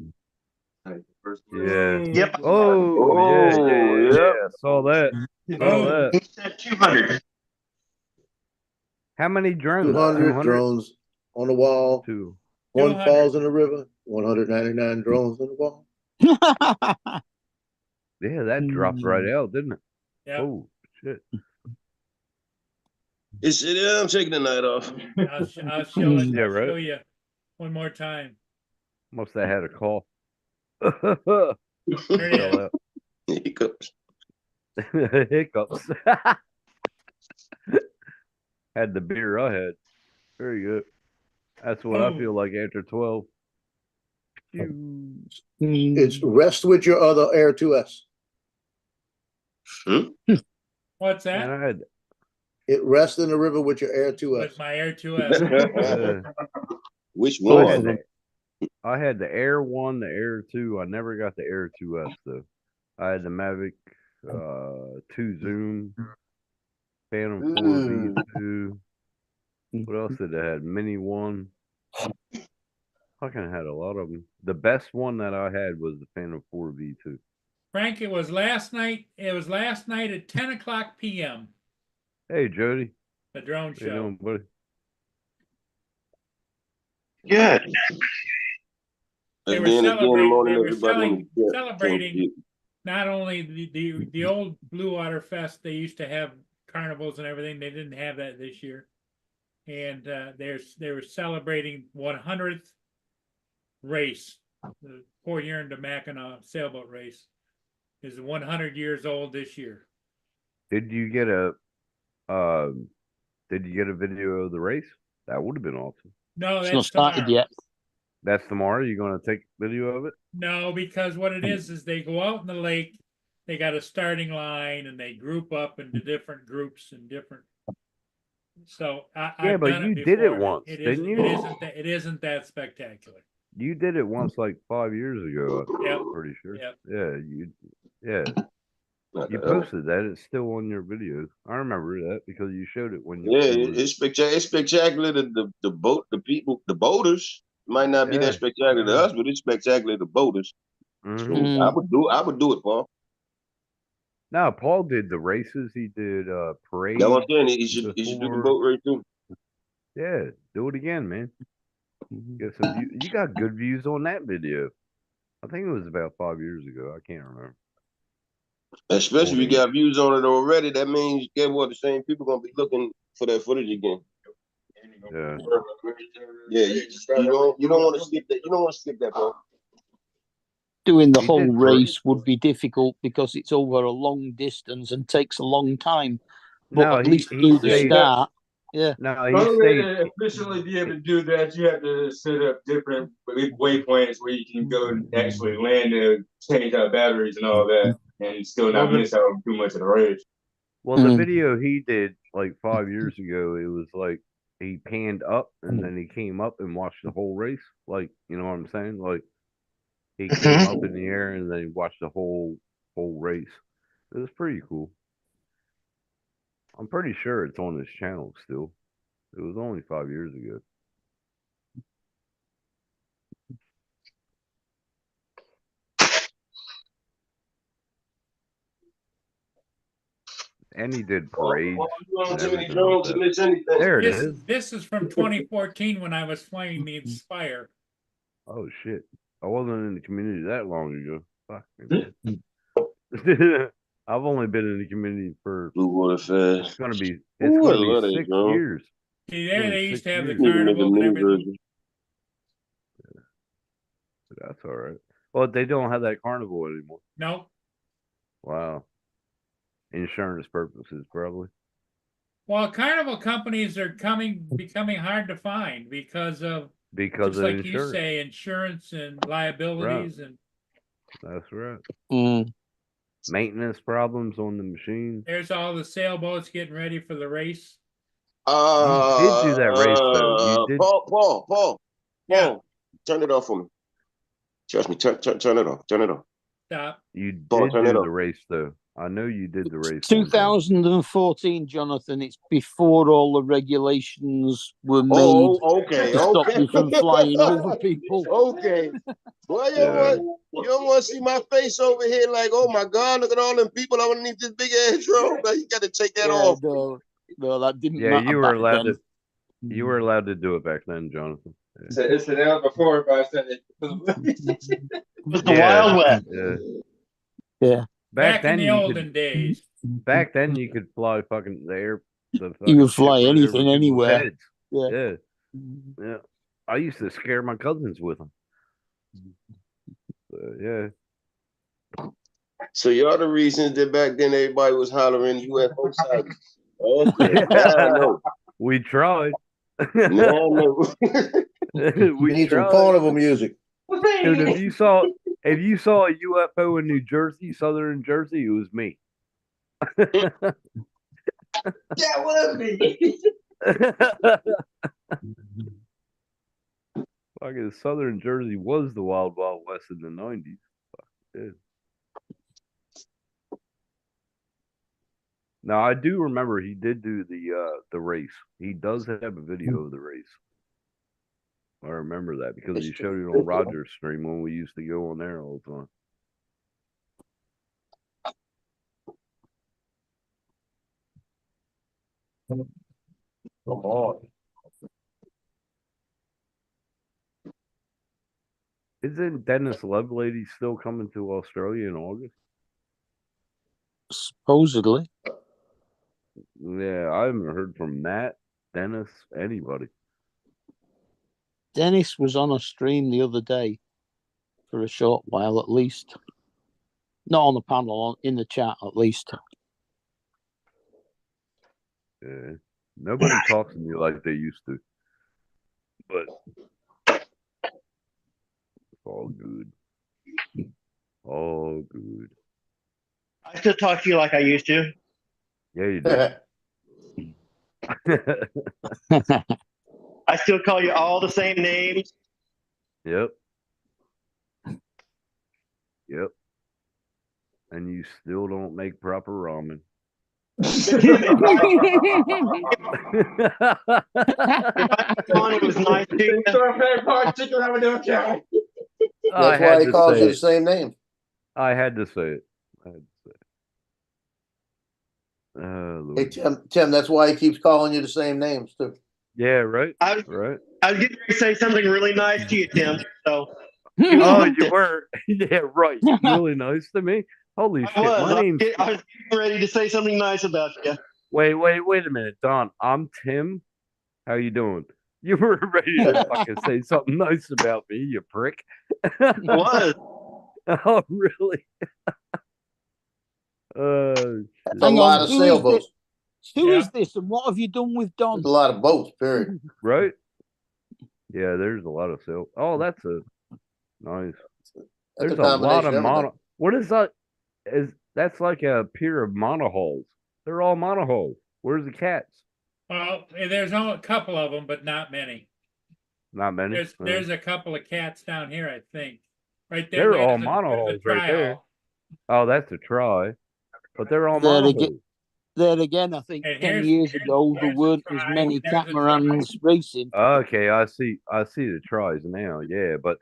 [SPEAKER 7] Yep.
[SPEAKER 6] Oh, yeah,
[SPEAKER 5] Oh,
[SPEAKER 6] yeah.
[SPEAKER 5] yep.
[SPEAKER 6] Saw that. Saw
[SPEAKER 1] Oh.
[SPEAKER 6] that.
[SPEAKER 7] He said 200.
[SPEAKER 6] How many drones?
[SPEAKER 3] 200 drones on the wall.
[SPEAKER 6] Two.
[SPEAKER 3] One
[SPEAKER 1] 200.
[SPEAKER 3] falls in the river. 199 drones on the wall.
[SPEAKER 6] Yeah, that dropped right out, didn't it?
[SPEAKER 1] Yeah,
[SPEAKER 6] Oh, shit.
[SPEAKER 5] It's I'm taking the night off.
[SPEAKER 1] I'll show it.
[SPEAKER 6] Yeah,
[SPEAKER 1] I'll
[SPEAKER 6] right.
[SPEAKER 1] show you one more time.
[SPEAKER 6] Must have had a call.
[SPEAKER 1] There it is.
[SPEAKER 6] Fell out.
[SPEAKER 5] Hiccups.
[SPEAKER 6] Hiccups. Had the beer I had. Very good. That's what I
[SPEAKER 1] Oh.
[SPEAKER 6] feel like after 12.
[SPEAKER 3] It's rest with your other Air 2S.
[SPEAKER 1] What's
[SPEAKER 6] And
[SPEAKER 1] that?
[SPEAKER 6] I had,
[SPEAKER 3] It rests in the river with your Air 2S.
[SPEAKER 1] With my Air 2S.
[SPEAKER 5] Which
[SPEAKER 6] I had,
[SPEAKER 5] one?
[SPEAKER 6] the, I had the Air 1, the Air 2. I never got the Air 2S though. I had the Mavic 2 Zoom, Phantom 4V2. What else did I have? Mini 1. Fucking had a lot of them. The best one that I had was the Phantom 4V2.
[SPEAKER 1] Frank, it was last night. It was last night at 10 o'clock p.m.
[SPEAKER 6] Hey, Jody.
[SPEAKER 1] The drone
[SPEAKER 6] How you
[SPEAKER 1] show.
[SPEAKER 6] doing, buddy?
[SPEAKER 7] Good.
[SPEAKER 1] They were
[SPEAKER 5] Again, in the
[SPEAKER 1] celebrating-
[SPEAKER 5] morning,
[SPEAKER 1] they were
[SPEAKER 5] everybody in the chat
[SPEAKER 1] celebrating-
[SPEAKER 5] can't
[SPEAKER 1] Not only the old Blue Water Fest, they used to have carnivals and everything. They didn't have that this year, and they were celebrating 100th race. The Port Huron to Mackinac sailboat race is 100 years old this year.
[SPEAKER 6] Did you get a video of the race? That would have been awesome.
[SPEAKER 1] No,
[SPEAKER 4] It's
[SPEAKER 1] that's
[SPEAKER 4] not started
[SPEAKER 1] tomorrow.
[SPEAKER 4] yet.
[SPEAKER 6] That's tomorrow. You gonna take video of it?
[SPEAKER 1] No, because what it is they go out in the lake, they got a starting line, and they group up into different groups and different. So
[SPEAKER 6] Yeah,
[SPEAKER 1] I've
[SPEAKER 6] but
[SPEAKER 1] done
[SPEAKER 6] you
[SPEAKER 1] it
[SPEAKER 6] did it
[SPEAKER 1] before.
[SPEAKER 6] once, didn't you?
[SPEAKER 1] It isn't that spectacular.
[SPEAKER 6] You did it once, like 5 years ago.
[SPEAKER 1] Yep.
[SPEAKER 6] I'm pretty sure.
[SPEAKER 1] Yep.
[SPEAKER 6] Yeah. You posted that. It's still on your videos. I remember that because you showed it when you.
[SPEAKER 5] Yeah,
[SPEAKER 6] you were-
[SPEAKER 5] it's spectacular. It's spectacular. The boat, the people, the boaters might not be
[SPEAKER 6] Yeah.
[SPEAKER 5] that spectacular to us, but it's spectacular to boaters. So
[SPEAKER 6] Mhm.
[SPEAKER 5] I would do it, Paul.
[SPEAKER 6] No, Paul did the races. He did parade.
[SPEAKER 5] That's what I'm saying. He should do the
[SPEAKER 6] before.
[SPEAKER 5] boat race too.
[SPEAKER 6] Yeah, do it again, man. Get some you got good views on that video. I think it was about 5 years ago. I can't remember.
[SPEAKER 5] Especially if you got views on it already, that means get what the same people gonna be looking for that footage again.
[SPEAKER 6] Yeah.
[SPEAKER 5] Yeah, you don't want to skip that. You don't want to skip that, Paul.
[SPEAKER 4] Doing the
[SPEAKER 6] He
[SPEAKER 4] whole
[SPEAKER 6] did great.
[SPEAKER 4] race would be difficult because it's over a long distance and takes a long time. But
[SPEAKER 6] No,
[SPEAKER 4] at
[SPEAKER 6] he-
[SPEAKER 4] least
[SPEAKER 6] he
[SPEAKER 4] do the
[SPEAKER 6] stayed-
[SPEAKER 4] start. Yeah.
[SPEAKER 6] No,
[SPEAKER 2] The
[SPEAKER 6] he
[SPEAKER 2] only way
[SPEAKER 6] stayed.
[SPEAKER 2] to efficiently be able to do that, you have to set up different waypoints where you can go and actually land and change out batteries and all that, and still not
[SPEAKER 6] Well,
[SPEAKER 2] miss out on too much of the race.
[SPEAKER 6] Well, the
[SPEAKER 4] Mhm.
[SPEAKER 6] video he did like 5 years ago, it was like he panned up and then he came up and watched the whole race. Like, you know what I'm saying? Like he came up in the air and then he watched the whole race. It was pretty cool. I'm pretty sure it's on his channel still. It was only 5 years ago. And he did parades. and
[SPEAKER 5] Too many
[SPEAKER 6] everything like
[SPEAKER 5] drones to
[SPEAKER 6] that.
[SPEAKER 5] miss anything.
[SPEAKER 6] There it
[SPEAKER 1] This
[SPEAKER 6] is.
[SPEAKER 1] this is from 2014 when I was flying the Inspire.
[SPEAKER 6] Oh shit! I wasn't in the community that long ago. Fuck. man. I've only been in the community for
[SPEAKER 5] Blue Water
[SPEAKER 6] it's
[SPEAKER 5] Fest.
[SPEAKER 6] gonna be
[SPEAKER 5] Ooh, I love that,
[SPEAKER 6] 6
[SPEAKER 5] bro.
[SPEAKER 6] years.
[SPEAKER 1] See there,
[SPEAKER 6] Only
[SPEAKER 1] they used
[SPEAKER 6] 6
[SPEAKER 1] to have the
[SPEAKER 6] years.
[SPEAKER 5] Need to make a
[SPEAKER 1] carnival and
[SPEAKER 5] mini
[SPEAKER 1] everything.
[SPEAKER 5] version.
[SPEAKER 6] That's all right. Well, they don't have that carnival anymore.
[SPEAKER 1] No,
[SPEAKER 6] Wow. Insurance purposes, probably.
[SPEAKER 1] well, carnival companies are becoming hard to find because of
[SPEAKER 6] Because
[SPEAKER 1] just
[SPEAKER 6] of
[SPEAKER 1] like you
[SPEAKER 6] insurance.
[SPEAKER 1] say, insurance and liabilities and
[SPEAKER 6] That's right.
[SPEAKER 4] Mm.
[SPEAKER 6] Maintenance problems on the machine.
[SPEAKER 1] there's all the sailboats getting ready for the race.
[SPEAKER 6] You did do that race, though. You did.
[SPEAKER 5] Paul,
[SPEAKER 1] Yeah.
[SPEAKER 5] turn it off for me. Trust me, turn it off. Turn it off.
[SPEAKER 1] Stop.
[SPEAKER 6] You
[SPEAKER 5] Come on,
[SPEAKER 6] did
[SPEAKER 5] turn it
[SPEAKER 6] do
[SPEAKER 5] up.
[SPEAKER 6] the race though. I know you did the race. one time.
[SPEAKER 4] 2014, Jonathan. It's before all the regulations were made
[SPEAKER 5] Oh, okay,
[SPEAKER 4] to stop
[SPEAKER 5] okay.
[SPEAKER 4] you from flying over people.
[SPEAKER 5] Okay. Boy, you
[SPEAKER 6] Yeah.
[SPEAKER 5] don't want to see my face over here like, oh my God, look at all them people underneath this big ass drone. Now you got to take that
[SPEAKER 4] Yeah,
[SPEAKER 5] off.
[SPEAKER 4] no, that didn't
[SPEAKER 6] Yeah,
[SPEAKER 4] matter
[SPEAKER 6] you were
[SPEAKER 4] back
[SPEAKER 6] allowed
[SPEAKER 4] then.
[SPEAKER 6] to. You were allowed to do it back then, Jonathan.
[SPEAKER 2] It's an hour before if I said it.
[SPEAKER 7] It was the
[SPEAKER 6] Yeah.
[SPEAKER 7] Wild West.
[SPEAKER 6] Yeah.
[SPEAKER 4] Yeah,
[SPEAKER 1] Back in
[SPEAKER 6] then
[SPEAKER 1] the
[SPEAKER 6] you
[SPEAKER 1] olden
[SPEAKER 6] could.
[SPEAKER 1] days.
[SPEAKER 6] Back then you could fly fucking the air. The
[SPEAKER 4] you
[SPEAKER 6] fucking
[SPEAKER 4] would
[SPEAKER 6] shit
[SPEAKER 4] fly
[SPEAKER 6] right over
[SPEAKER 4] anything,
[SPEAKER 6] people's
[SPEAKER 4] anywhere.
[SPEAKER 6] heads.
[SPEAKER 4] Yeah.
[SPEAKER 6] Yeah. Yeah. I used to scare my cousins with them. Yeah.
[SPEAKER 5] So y'all the reasons that back then everybody was hollering UFO sighting. Okay, now I know.
[SPEAKER 6] We tried.
[SPEAKER 5] Now I know.
[SPEAKER 3] We
[SPEAKER 6] we
[SPEAKER 3] need some
[SPEAKER 6] tried.
[SPEAKER 3] carnival music.
[SPEAKER 6] Dude, if you saw a UFO in New Jersey, Southern Jersey, it was me.
[SPEAKER 2] That was me.
[SPEAKER 6] Fucking Southern Jersey was the Wild Wild West in the 90s. Yeah. Now I do remember he did do the race. He does have a video of the race. I remember that because he showed it on Roger's stream when we used to go on there all the time.
[SPEAKER 2] Come on.
[SPEAKER 6] Isn't Dennis Lovelady still coming to Australia in August?
[SPEAKER 4] Supposedly.
[SPEAKER 6] Yeah, I haven't heard from Matt, Dennis, anybody.
[SPEAKER 4] Dennis was on a stream the other day for a short while, at least. Not on the panel, in the chat, at least.
[SPEAKER 6] Yeah. Nobody talks to me like they used to. But it's all good. All good.
[SPEAKER 7] I still talk to you like I used to.
[SPEAKER 6] Yeah, you do.
[SPEAKER 7] I still call you all the same names.
[SPEAKER 6] Yep. Yep. And you still don't make proper ramen.
[SPEAKER 7] One, it was nice to you.
[SPEAKER 3] That's why he calls you the same name.
[SPEAKER 6] I had to say it. I had to say it.
[SPEAKER 3] Hey,
[SPEAKER 6] Lord.
[SPEAKER 3] Tim, that's why he keeps calling you the same names too.
[SPEAKER 6] Yeah, right.
[SPEAKER 7] I
[SPEAKER 6] Right.
[SPEAKER 7] was getting ready to say something really nice to you, Tim. So
[SPEAKER 6] Oh, you were. Yeah, right. Really nice to me. Holy shit! My name's.
[SPEAKER 7] I was getting ready to say something nice about you.
[SPEAKER 6] Wait a minute, Don. I'm Tim. How you doing? You were ready to fucking say something nice about me, you prick.
[SPEAKER 7] I was.
[SPEAKER 6] Oh, really?
[SPEAKER 3] That's a
[SPEAKER 4] Hang
[SPEAKER 3] lot
[SPEAKER 4] on,
[SPEAKER 3] of
[SPEAKER 4] who is
[SPEAKER 3] sailboats.
[SPEAKER 4] Who
[SPEAKER 1] Yeah.
[SPEAKER 4] is this, and what have you done with Don?
[SPEAKER 3] There's a lot of boats, period.
[SPEAKER 6] right? Yeah, there's a lot of sail. Oh, that's a nice.
[SPEAKER 3] That's
[SPEAKER 6] There's
[SPEAKER 3] a
[SPEAKER 6] a lot
[SPEAKER 3] combination
[SPEAKER 6] of
[SPEAKER 3] of everything.
[SPEAKER 6] mono. What is that? That's like a pier of monohulls? They're all monohulls. Where's the cats?
[SPEAKER 1] Well, there's only a couple of them, but not many.
[SPEAKER 6] Not many.
[SPEAKER 1] There's a couple of cats down here, I think. Right there.
[SPEAKER 6] They're all
[SPEAKER 1] there's a
[SPEAKER 6] monohulls right there.
[SPEAKER 1] tri-hull.
[SPEAKER 6] Oh, that's a try. But they're all
[SPEAKER 4] There
[SPEAKER 6] monohulls.
[SPEAKER 4] There again, I think
[SPEAKER 1] And
[SPEAKER 4] 10 years ago there
[SPEAKER 1] there's a
[SPEAKER 4] weren't as
[SPEAKER 1] try,
[SPEAKER 4] many
[SPEAKER 1] there's a
[SPEAKER 4] catamarans racing.
[SPEAKER 6] Okay, I see the tries now. Yeah, but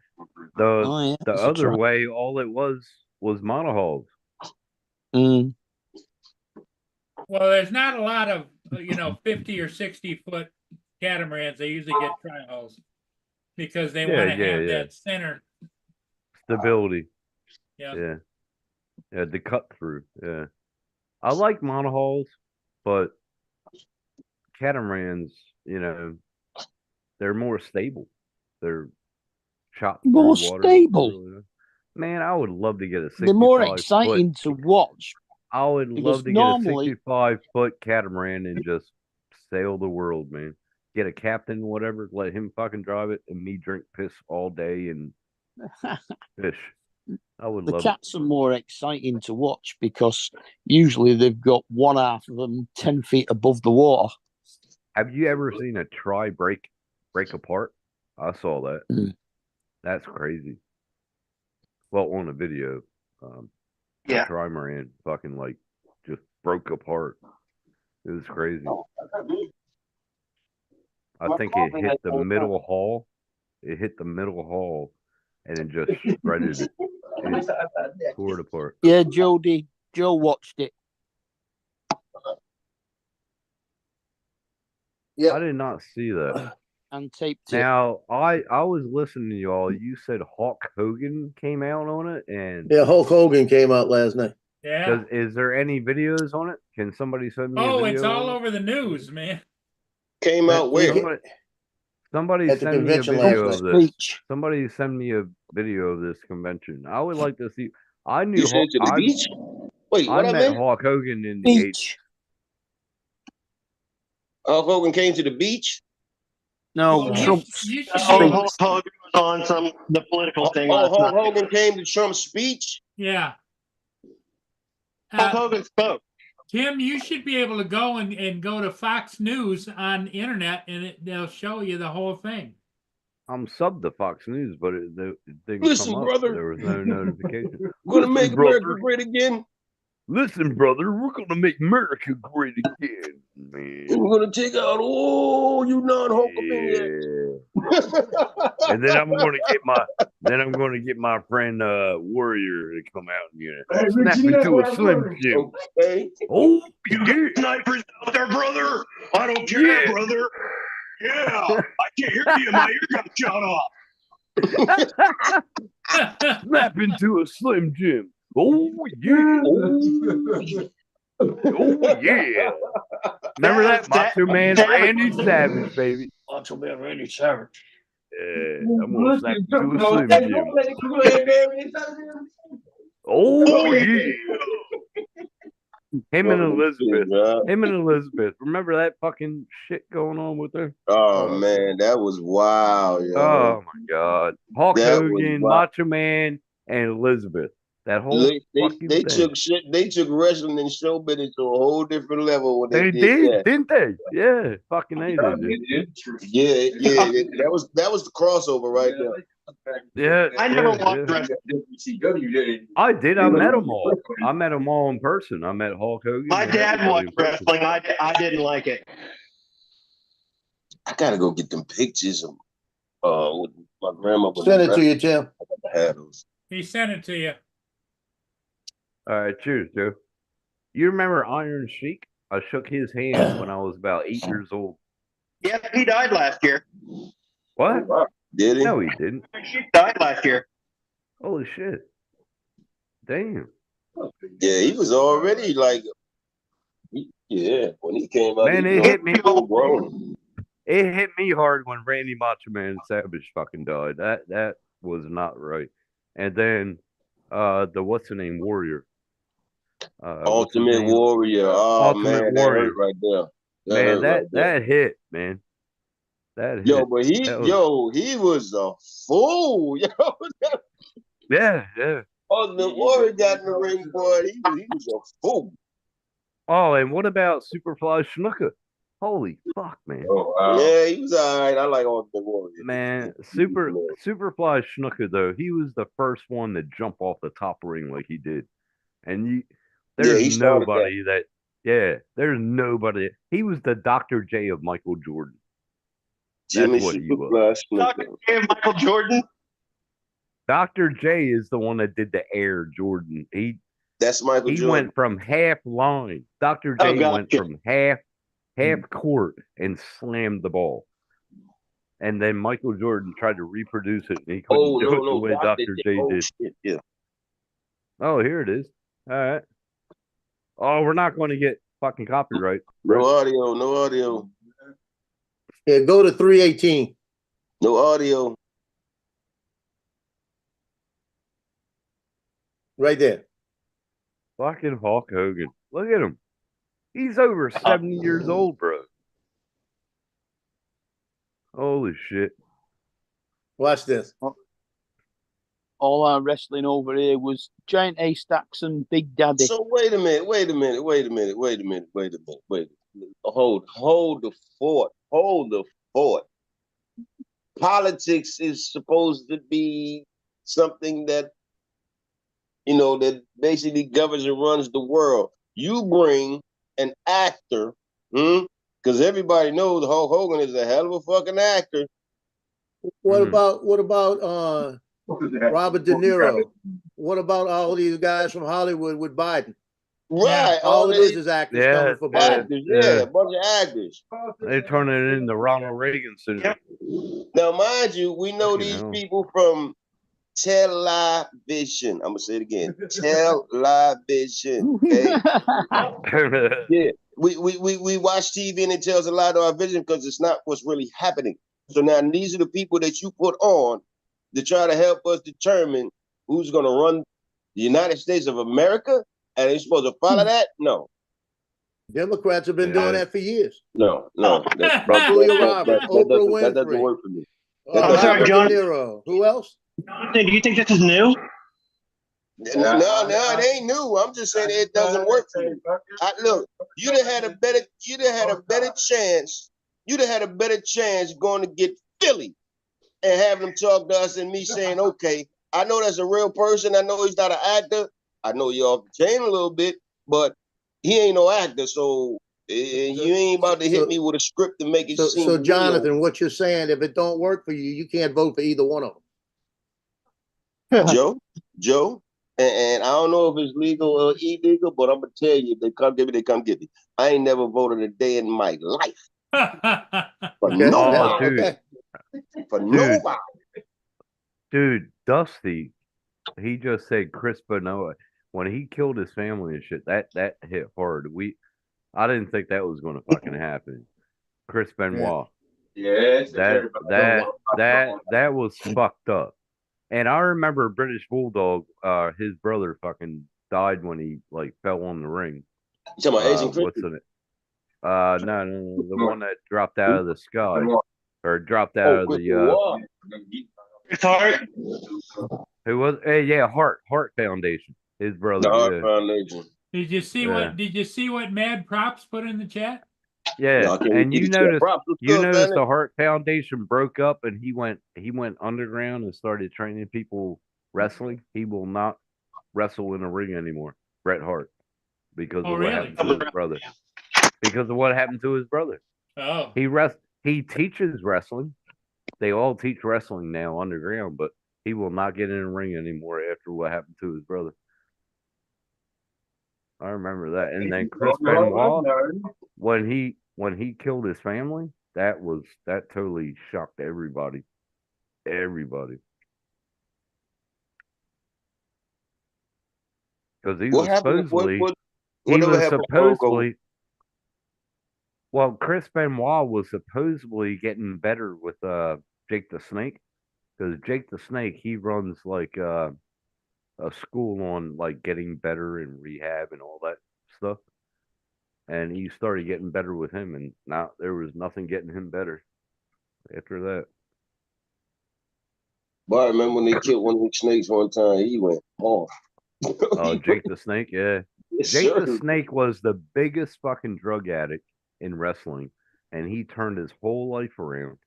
[SPEAKER 4] Oh, yeah,
[SPEAKER 6] the
[SPEAKER 4] it's a
[SPEAKER 6] other
[SPEAKER 4] try.
[SPEAKER 6] way, all it was monohulls.
[SPEAKER 4] Mm.
[SPEAKER 1] Well, there's not a lot of 50 or 60 foot catamarans. They usually get tri-hulls because they want to have that center
[SPEAKER 6] Stability.
[SPEAKER 1] Yeah.
[SPEAKER 6] Yeah, the cut through. Yeah. I like monohulls, but catamarans, they're more stable. They're shot through
[SPEAKER 4] More
[SPEAKER 6] water.
[SPEAKER 4] stable.
[SPEAKER 6] Man, I would love to get a 65
[SPEAKER 4] They're more exciting to watch.
[SPEAKER 6] I would
[SPEAKER 4] because
[SPEAKER 6] love to
[SPEAKER 4] normally-
[SPEAKER 6] get a 65-foot catamaran and just sail the world, man. Get a captain, whatever, let him fucking drive it, and me drink piss all day and fish. I would
[SPEAKER 4] The
[SPEAKER 6] love
[SPEAKER 4] cats are more exciting to watch because usually they've got one half of them 10 feet above the water.
[SPEAKER 6] Have you ever seen a try break apart? I saw that.
[SPEAKER 4] Mm.
[SPEAKER 6] That's crazy. Well, on a video.
[SPEAKER 7] Yeah.
[SPEAKER 6] Trimaran fucking like just broke apart. It was crazy. I think it hit the middle hall. It hit the middle hall and it just shredded it. It tore it apart.
[SPEAKER 4] Yeah, Joe did. Joe watched it
[SPEAKER 6] I did not see that.
[SPEAKER 4] and taped it.
[SPEAKER 6] Now I was listening to y'all. You said Hulk Hogan came out on it, and
[SPEAKER 3] Yeah, Hulk Hogan came out last night.
[SPEAKER 1] Yeah.
[SPEAKER 6] is there any videos on it? Can somebody send me?
[SPEAKER 1] Oh,
[SPEAKER 6] a video
[SPEAKER 1] it's all
[SPEAKER 6] on it?
[SPEAKER 1] over the news, man.
[SPEAKER 5] Came out where?
[SPEAKER 6] Somebody
[SPEAKER 3] At the
[SPEAKER 6] send me a
[SPEAKER 3] convention
[SPEAKER 6] video
[SPEAKER 3] last
[SPEAKER 6] of
[SPEAKER 3] night.
[SPEAKER 6] this.
[SPEAKER 4] Speech.
[SPEAKER 6] Somebody send me a video of this convention. I would like to see. I knew
[SPEAKER 5] You said to the beach? Wait,
[SPEAKER 6] I
[SPEAKER 5] what I
[SPEAKER 6] met
[SPEAKER 5] meant?
[SPEAKER 6] Hulk Hogan in the 80s.
[SPEAKER 4] Beach.
[SPEAKER 5] Hulk Hogan came to the beach?
[SPEAKER 4] No,
[SPEAKER 1] You-
[SPEAKER 4] Trump's
[SPEAKER 1] you should
[SPEAKER 7] Oh,
[SPEAKER 1] be-
[SPEAKER 7] Hulk Hogan was on the political thing
[SPEAKER 5] Oh,
[SPEAKER 7] last
[SPEAKER 5] Hulk
[SPEAKER 7] night.
[SPEAKER 5] Hogan came to Trump's speech?
[SPEAKER 1] Yeah.
[SPEAKER 7] Hulk Hogan spoke.
[SPEAKER 1] Tim, you should be able to go and go to Fox News on the internet, and they'll show you the whole thing.
[SPEAKER 6] I'm subbed to Fox News, but it didn't
[SPEAKER 5] Listen,
[SPEAKER 6] come up.
[SPEAKER 5] brother.
[SPEAKER 6] There was no notification.
[SPEAKER 5] We're gonna make
[SPEAKER 6] brother.
[SPEAKER 5] America great again.
[SPEAKER 6] Listen, brother, we're gonna make America great again, man.
[SPEAKER 5] And we're gonna take out all you non-Hulkamaniacs.
[SPEAKER 6] Yeah. And then I'm gonna get my friend Warrior to come out and snap into a Slim Jim.
[SPEAKER 5] Okay.
[SPEAKER 6] Oh, yeah.
[SPEAKER 8] Snipers out there, brother. I don't care,
[SPEAKER 6] Yeah.
[SPEAKER 8] brother. Yeah, I can't hear you. My ear got shot off.
[SPEAKER 6] Snap into a Slim Jim. Oh yeah. Oh yeah. Remember that Macho Man Randy Savage, baby.
[SPEAKER 8] Macho Man Randy Savage.
[SPEAKER 6] Yeah, I'm gonna snap into a Slim Jim. Oh yeah. Him and Elizabeth. Remember that fucking shit going on with her?
[SPEAKER 5] Oh man, that was wild, yo.
[SPEAKER 6] Oh my god. Hulk
[SPEAKER 5] That was
[SPEAKER 6] Hogan,
[SPEAKER 5] wild.
[SPEAKER 6] Macho Man, and Elizabeth. That whole
[SPEAKER 5] They
[SPEAKER 6] fucking thing.
[SPEAKER 5] took shit. They took wrestling and show business to a whole different level when
[SPEAKER 6] They
[SPEAKER 5] did
[SPEAKER 6] did,
[SPEAKER 5] that.
[SPEAKER 6] didn't they? Yeah, fucking they did.
[SPEAKER 5] Yeah. That was the crossover right there.
[SPEAKER 6] Yeah,
[SPEAKER 7] I never
[SPEAKER 6] yeah,
[SPEAKER 7] watched
[SPEAKER 6] yeah.
[SPEAKER 7] wrestling.
[SPEAKER 6] I did. I met them all. I met them all in person. I met Hulk Hogan.
[SPEAKER 7] My
[SPEAKER 6] and
[SPEAKER 7] dad
[SPEAKER 6] everybody
[SPEAKER 7] watched
[SPEAKER 6] in person.
[SPEAKER 7] wrestling. I didn't like it.
[SPEAKER 5] I gotta go get them pictures of with my grandma.
[SPEAKER 3] Send it to you, Tim.
[SPEAKER 5] Had those.
[SPEAKER 1] He sent it to you.
[SPEAKER 6] All right, cheers, Joe. You remember Iron Sheik? I shook his hand when I was about 8 years old.
[SPEAKER 7] Yeah, he died last year.
[SPEAKER 6] What?
[SPEAKER 5] Did he?
[SPEAKER 6] No, he didn't.
[SPEAKER 7] He died last year.
[SPEAKER 6] Holy shit. Damn.
[SPEAKER 5] Yeah, he was already like, yeah, when he came out.
[SPEAKER 6] Man,
[SPEAKER 5] he
[SPEAKER 6] it
[SPEAKER 5] was
[SPEAKER 6] hit me.
[SPEAKER 5] full grown.
[SPEAKER 6] It hit me hard when Randy Macho Man Savage fucking died. That was not right. And then the what's the name Warrior. What's his
[SPEAKER 5] Ultimate
[SPEAKER 6] name?
[SPEAKER 5] Warrior. Oh
[SPEAKER 6] Ultimate
[SPEAKER 5] man,
[SPEAKER 6] Warrior.
[SPEAKER 5] that hurt right there.
[SPEAKER 6] Man,
[SPEAKER 5] hurt right there.
[SPEAKER 6] that hit, man. That hit.
[SPEAKER 5] Yo, but
[SPEAKER 6] That
[SPEAKER 5] he was a fool. Yo,
[SPEAKER 6] Yeah.
[SPEAKER 5] Ultimate Warrior got in the ring, boy. He was a fool.
[SPEAKER 6] Oh, and what about Superfly Snuka? Holy fuck, man.
[SPEAKER 2] Oh, wow.
[SPEAKER 5] Yeah, he was all right. I like Ultimate Warrior.
[SPEAKER 6] Man, Superfly Snuka though, he was the first one to jump off the top ring like he did. And
[SPEAKER 5] he
[SPEAKER 6] there's
[SPEAKER 5] started
[SPEAKER 6] nobody there's nobody. He was the Dr. J of Michael Jordan.
[SPEAKER 5] Jimmy
[SPEAKER 6] what he was.
[SPEAKER 5] Superfly
[SPEAKER 7] Dr.
[SPEAKER 5] Snuka.
[SPEAKER 7] J. Michael Jordan.
[SPEAKER 6] Dr. J is the one that did the Air Jordan.
[SPEAKER 5] That's Michael
[SPEAKER 6] He
[SPEAKER 5] Jordan.
[SPEAKER 6] went from half line. Dr. J
[SPEAKER 7] Oh,
[SPEAKER 6] went
[SPEAKER 7] gotcha.
[SPEAKER 6] from half court and slammed the ball. And then Michael Jordan tried to reproduce it, and he couldn't do it the way Dr. J did.
[SPEAKER 5] Shit, yeah.
[SPEAKER 6] Oh, here it is. All right. Oh, we're not going to get fucking copyright.
[SPEAKER 5] No audio, no audio,
[SPEAKER 3] Yeah, go to 318.
[SPEAKER 5] no audio.
[SPEAKER 3] Right there.
[SPEAKER 6] Fucking Hulk Hogan. Look at him. He's over 70 years old, bro. Holy shit.
[SPEAKER 3] Watch this.
[SPEAKER 4] All our wrestling over here was Giant Haystacks and Big Daddy.
[SPEAKER 5] So wait a minute. Hold the fort. Politics is supposed to be something that that basically governs and runs the world. You bring an actor, because everybody knows Hulk Hogan is a hell of a fucking actor.
[SPEAKER 3] What
[SPEAKER 6] Mhm.
[SPEAKER 3] about Robert De Niro? What about all these guys from Hollywood with Biden?
[SPEAKER 5] Right.
[SPEAKER 3] All it
[SPEAKER 5] these
[SPEAKER 3] is actors
[SPEAKER 6] Yeah,
[SPEAKER 3] coming for
[SPEAKER 6] yeah.
[SPEAKER 3] Biden.
[SPEAKER 5] actors, yeah, a bunch of actors.
[SPEAKER 6] They turn it into Ronald Reagan syndrome.
[SPEAKER 5] Now, mind you, we know
[SPEAKER 6] Fucking
[SPEAKER 5] these
[SPEAKER 6] hell.
[SPEAKER 5] people from television. I'm gonna say it again. Television. Okay. Yeah. We watch TV and it tells a lot of our vision because it's not what's really happening. So now these are the people that you put on to try to help us determine who's gonna run the United States of America. And you're supposed to follow that? No.
[SPEAKER 3] Democrats have been
[SPEAKER 6] Yeah.
[SPEAKER 3] doing that for years.
[SPEAKER 5] No.
[SPEAKER 3] Julia Roberts, Oprah
[SPEAKER 5] that doesn't
[SPEAKER 3] Winfrey,
[SPEAKER 5] work for me.
[SPEAKER 7] I'm sorry,
[SPEAKER 3] Robert
[SPEAKER 7] John.
[SPEAKER 3] De Niro. Who else?
[SPEAKER 7] Jonathan, do you think this is new?
[SPEAKER 5] No, it ain't new. I'm just saying it doesn't work for me. Look, you'd have had a better chance. You'd have had a better chance going to get Philly and having them talk to us and me saying, okay, I know that's a real person. I know he's not an actor. I know you're off the chain a little bit, but he ain't no actor. So you ain't about to hit me with a script to make it seem
[SPEAKER 3] So
[SPEAKER 5] real.
[SPEAKER 3] Jonathan, what you're saying, if it don't work for you, you can't vote for either one of them.
[SPEAKER 5] Joe, and I don't know if it's legal or illegal, but I'm gonna tell you, if they come get me, they come get me. I ain't never voted a day in my life for
[SPEAKER 3] Okay.
[SPEAKER 5] nobody.
[SPEAKER 6] dude.
[SPEAKER 3] Okay.
[SPEAKER 5] For nobody.
[SPEAKER 6] Dude, Dusty, he just said Chris Benoit when he killed his family and shit. That hit hard. I didn't think that was going to fucking happen. Chris Benoit.
[SPEAKER 2] Yeah,
[SPEAKER 6] That was fucked up. And I remember British Bulldog, his brother fucking died when he like fell on the ring.
[SPEAKER 5] You talking about Asian
[SPEAKER 6] What's
[SPEAKER 5] Christian?
[SPEAKER 6] in it? No, the one that dropped out of the sky or dropped out of the
[SPEAKER 7] Chris Hart.
[SPEAKER 6] who was Hart Foundation. His brother.
[SPEAKER 5] The Hart
[SPEAKER 6] Yeah.
[SPEAKER 5] Foundation.
[SPEAKER 1] Did you see what Mad Props put in the chat?
[SPEAKER 6] Yeah,
[SPEAKER 5] No, I can't
[SPEAKER 6] and
[SPEAKER 5] get
[SPEAKER 6] you
[SPEAKER 5] the chat.
[SPEAKER 6] noticed
[SPEAKER 5] Props was good, man.
[SPEAKER 6] the Hart Foundation broke up and he went underground and started training people wrestling. He will not wrestle in a ring anymore, Bret Hart, because
[SPEAKER 1] Oh,
[SPEAKER 6] of what
[SPEAKER 1] really?
[SPEAKER 6] happened to his brother. Because of what happened to his brother.
[SPEAKER 1] Oh,
[SPEAKER 6] He teaches wrestling. They all teach wrestling now underground, but he will not get in a ring anymore after what happened to his brother. I remember that. And then Chris Benoit, when he killed his family, that totally shocked everybody. Everybody. Because he was supposedly well, Chris Benoit was supposedly getting better with Jake the Snake. Because Jake the Snake, he runs like a school on like getting better and rehab and all that stuff. And he started getting better with him, and now there was nothing getting him better after that.
[SPEAKER 5] But I remember when they killed one of the snakes one time, he went off.
[SPEAKER 6] Jake the Snake, yeah.
[SPEAKER 5] Yes,
[SPEAKER 6] Jake
[SPEAKER 5] sir.
[SPEAKER 6] the Snake was the biggest fucking drug addict in wrestling, and he turned his whole life around.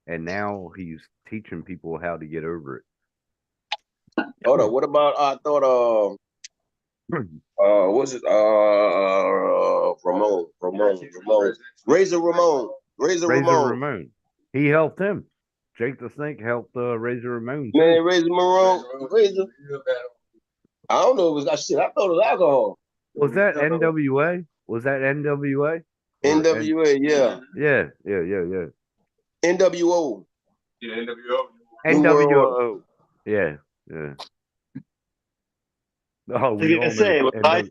[SPEAKER 6] And now he's teaching people how to get over it.
[SPEAKER 5] Hold on, what about I thought what's it? Ramon. Razor Ramon.
[SPEAKER 6] He helped him. Jake the Snake helped Razor Ramon too.
[SPEAKER 5] Man, Razor. I don't know if it was shit. I thought it was alcohol.
[SPEAKER 6] Was that NWA? Was that NWA?
[SPEAKER 5] NWA, yeah.
[SPEAKER 6] Yeah.
[SPEAKER 5] NWO.
[SPEAKER 2] Yeah, NWO.
[SPEAKER 6] NWO. Yeah. Oh, we all know
[SPEAKER 7] NWA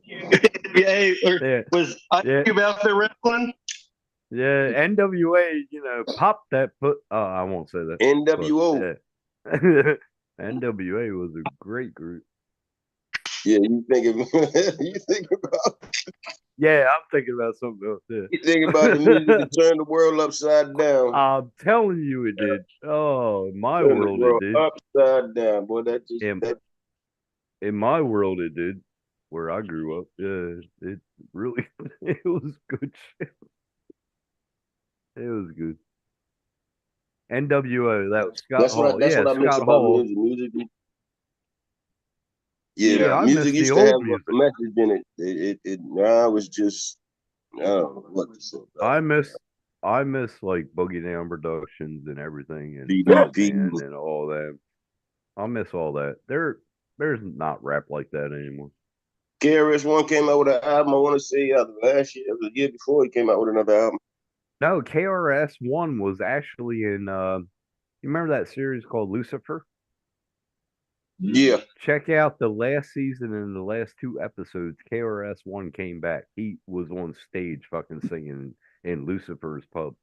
[SPEAKER 7] was Ice Cube out there wrestling?
[SPEAKER 6] Yeah, NWA, pop that put. I won't say that.
[SPEAKER 5] NWO.
[SPEAKER 6] But, yeah. NWA was a great group.
[SPEAKER 5] Yeah, you thinking about?
[SPEAKER 6] Yeah, I'm thinking about something else. Yeah.
[SPEAKER 5] You thinking about the music that turned the world upside down?
[SPEAKER 6] I'm telling you, it did. Oh, in my world, it did.
[SPEAKER 5] Upside down, boy.
[SPEAKER 6] In my world, it did. Where I grew up, yeah, it really, it was good shit. It was good. NWO, that was Scott Hall.
[SPEAKER 5] That's what I missed
[SPEAKER 6] Scott
[SPEAKER 5] about
[SPEAKER 6] Hall.
[SPEAKER 5] music. Yeah,
[SPEAKER 6] Yeah,
[SPEAKER 5] the
[SPEAKER 6] I
[SPEAKER 5] music
[SPEAKER 6] miss the
[SPEAKER 5] used to
[SPEAKER 6] old
[SPEAKER 5] have a
[SPEAKER 6] music.
[SPEAKER 5] message in it. It now it's just I don't know what to say about
[SPEAKER 6] I miss like Boogie Down Productions and everything and Fat
[SPEAKER 5] BDP.
[SPEAKER 6] Man and all that. I miss all that. There's not rap like that anymore.
[SPEAKER 5] KRS-One came out with an album. I want to say either last year or the year before he came out with another album.
[SPEAKER 6] No, KRS-One was actually in you remember that series called Lucifer?
[SPEAKER 5] Yeah,
[SPEAKER 6] Check out the last season and the last 2 episodes. KRS-One came back. He was on stage fucking singing in Lucifer's pub.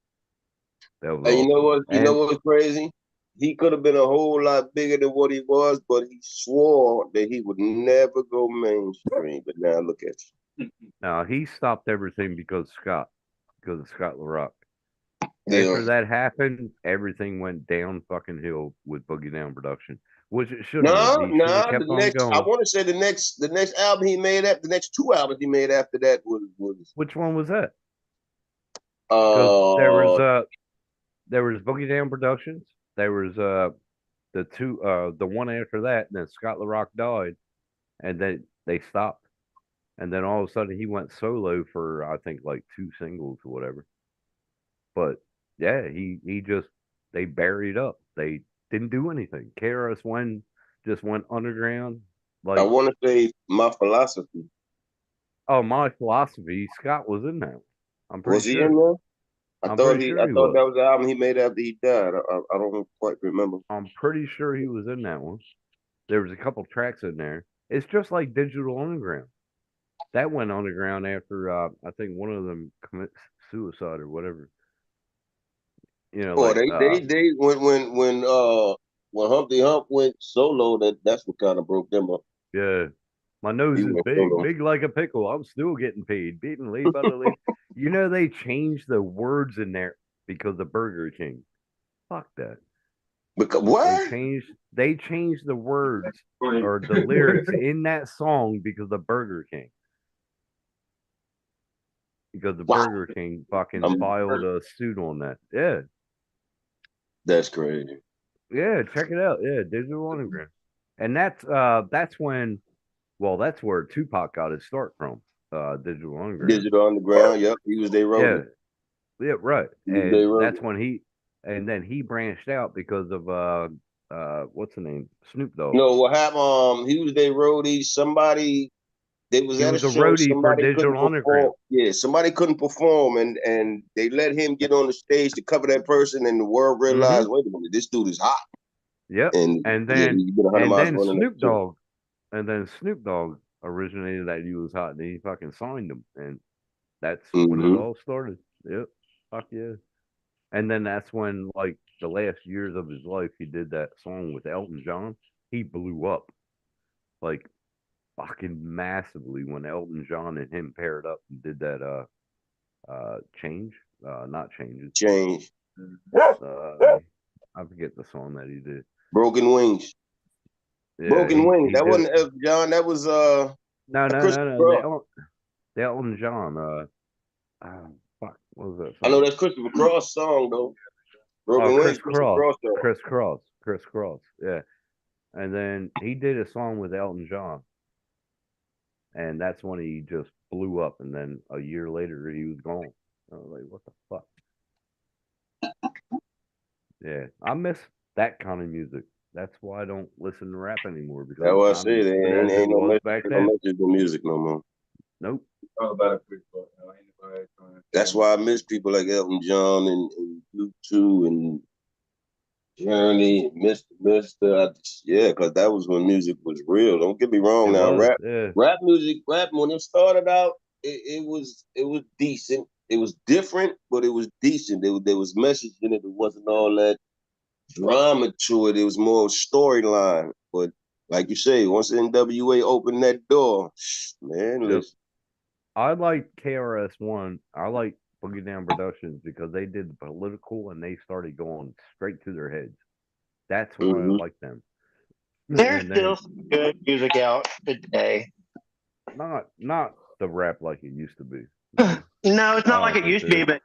[SPEAKER 6] That was
[SPEAKER 5] and you know
[SPEAKER 6] awesome.
[SPEAKER 5] what? You know
[SPEAKER 6] And
[SPEAKER 5] what's crazy? He could have been a whole lot bigger than what he was, but he swore that he would never go mainstream. But now look at you.
[SPEAKER 6] now he stopped everything because of Scott LaRock.
[SPEAKER 5] Yeah.
[SPEAKER 6] After that happened, everything went down fucking hill with Boogie Down Production, which it shouldn't have.
[SPEAKER 5] No,
[SPEAKER 6] He should have
[SPEAKER 5] no.
[SPEAKER 6] kept
[SPEAKER 5] The
[SPEAKER 6] on
[SPEAKER 5] next, I
[SPEAKER 6] going.
[SPEAKER 5] want to say the next album he made after the next 2 albums he made after that was
[SPEAKER 6] Which one was that? Because there was Boogie Down Productions. There was the one after that, and then Scott LaRock died, and then they stopped. And then all of a sudden he went solo for I think like 2 singles or whatever. But yeah, he just they buried up. They didn't do anything. KRS-One just went underground.
[SPEAKER 5] I
[SPEAKER 6] Like,
[SPEAKER 5] want to say My Philosophy.
[SPEAKER 6] oh, My Philosophy. Scott was in that. I'm pretty
[SPEAKER 5] Was he
[SPEAKER 6] sure.
[SPEAKER 5] in there? I
[SPEAKER 6] I'm
[SPEAKER 5] thought
[SPEAKER 6] pretty
[SPEAKER 5] he.
[SPEAKER 6] sure
[SPEAKER 5] I
[SPEAKER 6] he
[SPEAKER 5] thought
[SPEAKER 6] was.
[SPEAKER 5] that was the album he made after he died. I don't quite remember.
[SPEAKER 6] I'm pretty sure he was in that one. There was a couple tracks in there. It's just like Digital Underground. That went underground after I think one of them commits suicide or whatever. You know,
[SPEAKER 5] Oh,
[SPEAKER 6] like
[SPEAKER 5] they when Humpty Hump went solo, that's what kind of broke them up.
[SPEAKER 6] yeah. My nose
[SPEAKER 5] He
[SPEAKER 6] is
[SPEAKER 5] went
[SPEAKER 6] big,
[SPEAKER 5] solo.
[SPEAKER 6] big like a pickle. I'm still getting paid. Beating lead by the lead. You know they changed the words in there because of Burger King. Fuck that.
[SPEAKER 5] Because what?
[SPEAKER 6] They changed the words or the lyrics in that song because of Burger King. Because the
[SPEAKER 5] Wow.
[SPEAKER 6] Burger King fucking filed a suit on that. Yeah.
[SPEAKER 5] That's crazy.
[SPEAKER 6] Yeah, check it out. Yeah, Digital Underground. And that's when that's where Tupac got his start from. Digital Underground.
[SPEAKER 5] Digital Underground. Yep, he was their roadie.
[SPEAKER 6] Yeah, right.
[SPEAKER 5] He was their
[SPEAKER 6] And that's
[SPEAKER 5] roadie.
[SPEAKER 6] when then he branched out because of what's the name? Snoop Dogg.
[SPEAKER 5] No, what happened? He was their roadie. Somebody they was
[SPEAKER 6] He
[SPEAKER 5] at
[SPEAKER 6] was
[SPEAKER 5] a
[SPEAKER 6] a
[SPEAKER 5] show.
[SPEAKER 6] roadie for
[SPEAKER 5] Somebody couldn't
[SPEAKER 6] Digital
[SPEAKER 5] perform.
[SPEAKER 6] Underground.
[SPEAKER 5] Yeah, somebody couldn't perform, and they let him get on the stage to cover that person, and the world realized, wait a minute, this dude is hot.
[SPEAKER 6] Yep.
[SPEAKER 5] And
[SPEAKER 6] then
[SPEAKER 5] he did 100 miles running
[SPEAKER 6] Snoop
[SPEAKER 5] that show.
[SPEAKER 6] Dogg, Snoop Dogg originated that he was hot, and he fucking signed him, and that's when it all started. Yep. Fuck yeah. And then that's when, like, the last years of his life, he did that song with Elton John. He blew up, like, fucking massively when Elton John and him paired up and did that Change, not Changes.
[SPEAKER 5] Change.
[SPEAKER 6] I forget the song that he did.
[SPEAKER 5] Broken Wings.
[SPEAKER 6] Yeah,
[SPEAKER 5] Broken Wings. That
[SPEAKER 6] did.
[SPEAKER 5] wasn't Elton John. That was
[SPEAKER 6] No.
[SPEAKER 5] Cross.
[SPEAKER 6] The Elton John. Fuck. What was that song?
[SPEAKER 5] I know that's Christopher Cross song though. Broken Wings.
[SPEAKER 6] Chris Cross. Yeah. And then he did a song with Elton John, and that's when he just blew up. And then a year later, he was gone. I was like, what the fuck? Yeah, I miss that kind of music. That's why I don't listen to rap anymore because
[SPEAKER 5] that's what I
[SPEAKER 6] it's
[SPEAKER 5] say.
[SPEAKER 6] not as it was back then.
[SPEAKER 5] No music no more.
[SPEAKER 6] Nope.
[SPEAKER 5] That's why I miss people like Elton John and U2 and Journey, Mr. Yeah, because that was when music was real. Don't get me wrong. Rap music, when it started out, it was decent. It was different, but it was decent. There was message in it. It wasn't all that drama to it. It was more storyline. But like you say, once NWA opened that door, man, listen.
[SPEAKER 6] I like KRS-One. I like Boogie Down Productions because they did the political and they started going straight to their heads. That's why I like them.
[SPEAKER 7] There's still some good music out today.
[SPEAKER 6] Not the rap like it used to be.
[SPEAKER 7] No, it's not like it used to be, but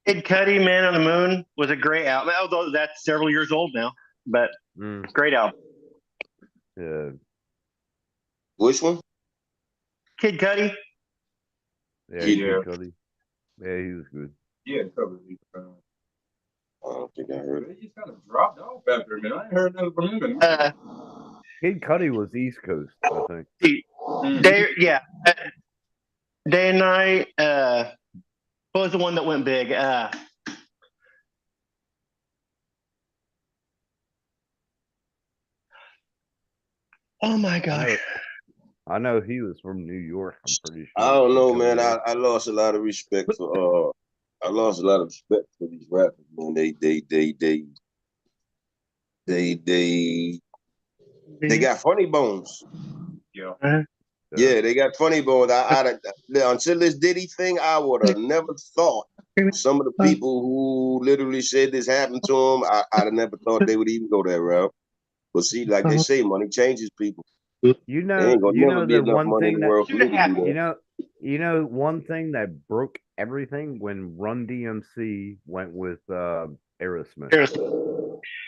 [SPEAKER 7] Kid Cudi, Man on the Moon was a great album. Although that's several years old now, but great album.
[SPEAKER 6] Yeah.
[SPEAKER 5] Which one?
[SPEAKER 7] Kid Cudi.
[SPEAKER 6] Yeah,
[SPEAKER 2] Yeah.
[SPEAKER 6] Kid Cudi. Yeah, he was good.
[SPEAKER 2] Yeah, cover these.
[SPEAKER 5] I don't think I heard it.
[SPEAKER 2] They just kind of dropped off after a minute. I ain't heard nothing from him.
[SPEAKER 6] Kid Cudi was East Coast, I think.
[SPEAKER 7] Yeah. Day and Night. What was the one that went big? Oh my gosh.
[SPEAKER 6] I know he was from New York. I'm pretty sure.
[SPEAKER 5] I don't know,
[SPEAKER 6] Kid
[SPEAKER 5] man.
[SPEAKER 6] Cudi was.
[SPEAKER 5] I lost a lot of respect for I lost a lot of respect for these rappers, man. They got funny bones.
[SPEAKER 2] Yeah.
[SPEAKER 5] Yeah, they got funny bones. Until this Diddy thing, I would have never thought some of the people who literally said this happened to them, I'd have never thought they would even go that route. But see, like they say, money changes people.
[SPEAKER 6] You
[SPEAKER 5] There
[SPEAKER 6] know,
[SPEAKER 5] ain't gonna
[SPEAKER 6] you
[SPEAKER 5] never
[SPEAKER 6] know
[SPEAKER 5] be
[SPEAKER 6] the
[SPEAKER 5] enough
[SPEAKER 6] one
[SPEAKER 5] money in
[SPEAKER 6] thing
[SPEAKER 5] the
[SPEAKER 6] that
[SPEAKER 5] world for me to do that.
[SPEAKER 6] you know one thing that broke everything when Run DMC went with Aerosmith.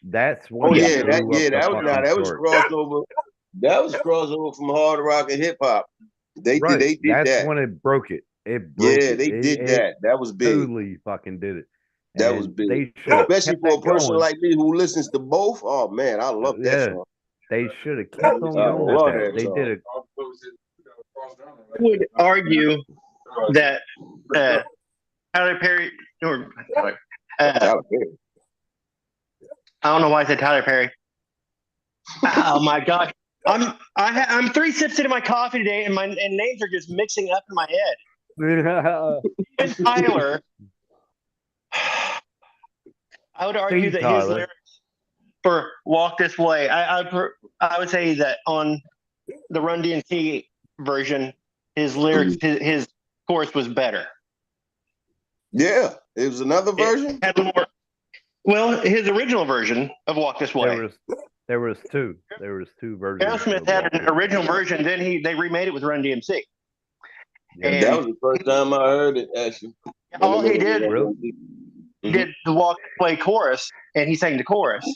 [SPEAKER 6] That's when
[SPEAKER 5] Oh
[SPEAKER 6] it
[SPEAKER 5] yeah,
[SPEAKER 6] blew up the
[SPEAKER 5] that
[SPEAKER 6] fucking
[SPEAKER 5] was
[SPEAKER 6] chart.
[SPEAKER 5] crossover. That was crossover from hard rock and hip hop. They did
[SPEAKER 6] That's
[SPEAKER 5] that.
[SPEAKER 6] when it broke it. It broke
[SPEAKER 5] Yeah,
[SPEAKER 6] it.
[SPEAKER 5] they did that. That was big.
[SPEAKER 6] Totally fucking did it.
[SPEAKER 5] That was
[SPEAKER 6] And
[SPEAKER 5] big.
[SPEAKER 6] they should have
[SPEAKER 5] Especially
[SPEAKER 6] kept
[SPEAKER 5] for a
[SPEAKER 6] that
[SPEAKER 5] person
[SPEAKER 6] going.
[SPEAKER 5] like me who listens to both. Oh man, I love that
[SPEAKER 6] Yeah,
[SPEAKER 5] song.
[SPEAKER 6] they should have kept on
[SPEAKER 5] I
[SPEAKER 6] going with
[SPEAKER 5] love
[SPEAKER 6] that.
[SPEAKER 5] that
[SPEAKER 6] They
[SPEAKER 5] song.
[SPEAKER 6] did it.
[SPEAKER 7] I would argue that Tyler Perry or
[SPEAKER 5] Tyler Perry.
[SPEAKER 7] I don't know why I said Tyler Perry. Oh my gosh. I'm 3 sips into my coffee today, and names are just mixing up in my head. And Tyler, I would argue that his lyrics for "Walk This Way," I would say that on the Run DMC version, his lyrics, his chorus was better.
[SPEAKER 5] Yeah, it was another version.
[SPEAKER 7] It had more. Well, his original version of "Walk This Way."
[SPEAKER 6] There was two versions.
[SPEAKER 7] Aerosmith had an original version, then they remade it with Run DMC.
[SPEAKER 6] Yeah.
[SPEAKER 7] And
[SPEAKER 5] That was the first time I heard it. Actually,
[SPEAKER 7] all he did,
[SPEAKER 6] Really?
[SPEAKER 7] he did the Walk This Way chorus, and he sang the chorus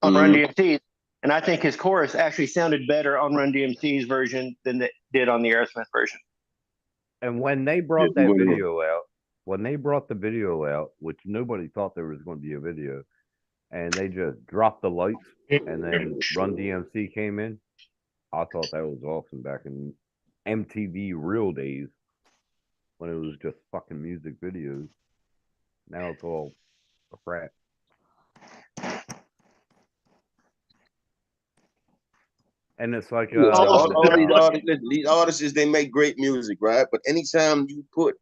[SPEAKER 7] on Run DMC. And I think his chorus actually sounded better on Run DMC's version than it did on the Aerosmith version.
[SPEAKER 6] And when they brought that video out, which nobody thought there was going to be a video, and they just dropped the lights, and then Run DMC came in, I thought that was awesome back in MTV real days when it was just fucking music videos. Now it's all a crap. And it's like
[SPEAKER 5] these artists, they make great music, right? But anytime you put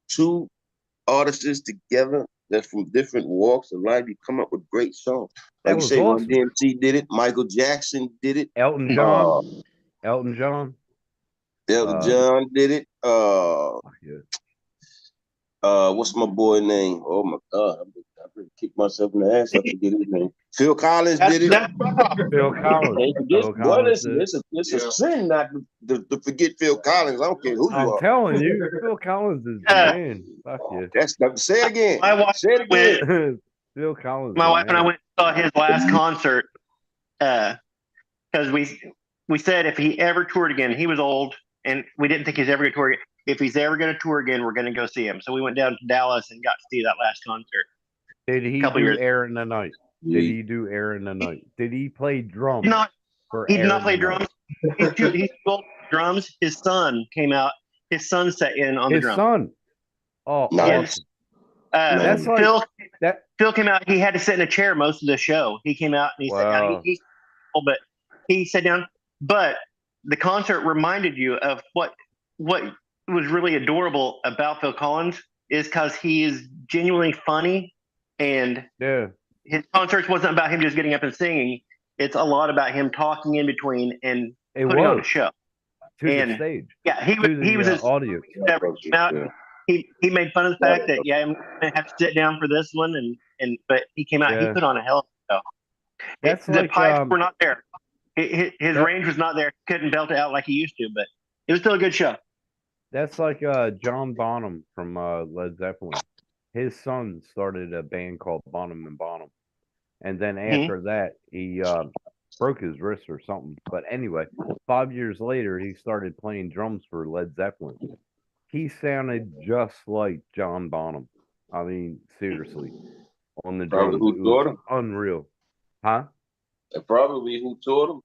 [SPEAKER 5] two artists together that's from different walks of life, you come up with great songs. Like you say,
[SPEAKER 6] awesome.
[SPEAKER 5] Run DMC did it, Michael Jackson did it,
[SPEAKER 6] Elton John. Elton John did it.
[SPEAKER 5] What's my boy name? Oh my God, I really kicked myself in the ass. I forget his name. Phil Collins did it.
[SPEAKER 6] Phil Collins.
[SPEAKER 5] It's a sin not to forget Phil Collins. I don't care who you are.
[SPEAKER 6] I'm telling you, Phil Collins is the man. Fuck yeah.
[SPEAKER 5] Say it again.
[SPEAKER 7] Say it again.
[SPEAKER 6] Phil Collins.
[SPEAKER 7] My wife and I went and saw his last concert because we said if he ever toured again, he was old, and we didn't think he's ever going to tour again. If he's ever going to tour again, we're going to go see him. So we went down to Dallas and got to see that last concert.
[SPEAKER 6] Did he do Air in the Night? Did he do Air in the Night? Did he play drums?
[SPEAKER 7] He did not play drums. He's built drums. His son came out. His son sat in on the drums.
[SPEAKER 6] His son. Oh,
[SPEAKER 7] yes.
[SPEAKER 6] That's
[SPEAKER 7] Phil came out. He had to sit in a chair most of the show. He came out and he sat down. But he sat down. But the concert reminded you of what was really adorable about Phil Collins is because he is genuinely funny, and his concerts wasn't about him just getting up and singing. It's a lot about him talking in between and putting on a show.
[SPEAKER 6] The stage.
[SPEAKER 7] Yeah, he was his
[SPEAKER 6] audience.
[SPEAKER 7] He made fun of the fact that I'm gonna have to sit down for this one, but he came out. He put on a hell of a show. The pipes were not there. His range was not there. Couldn't belt it out like he used to, but it was still a good show.
[SPEAKER 6] That's like John Bonham from Led Zeppelin. His son started a band called Bonham and Bonham, and then after that, broke his wrist or something. But anyway, 5 years later, he started playing drums for Led Zeppelin. He sounded just like John Bonham. I mean, seriously, on the
[SPEAKER 5] Probably
[SPEAKER 6] drums,
[SPEAKER 5] who
[SPEAKER 6] it
[SPEAKER 5] taught
[SPEAKER 6] was
[SPEAKER 5] him.
[SPEAKER 6] unreal. Huh?
[SPEAKER 5] Probably who taught him.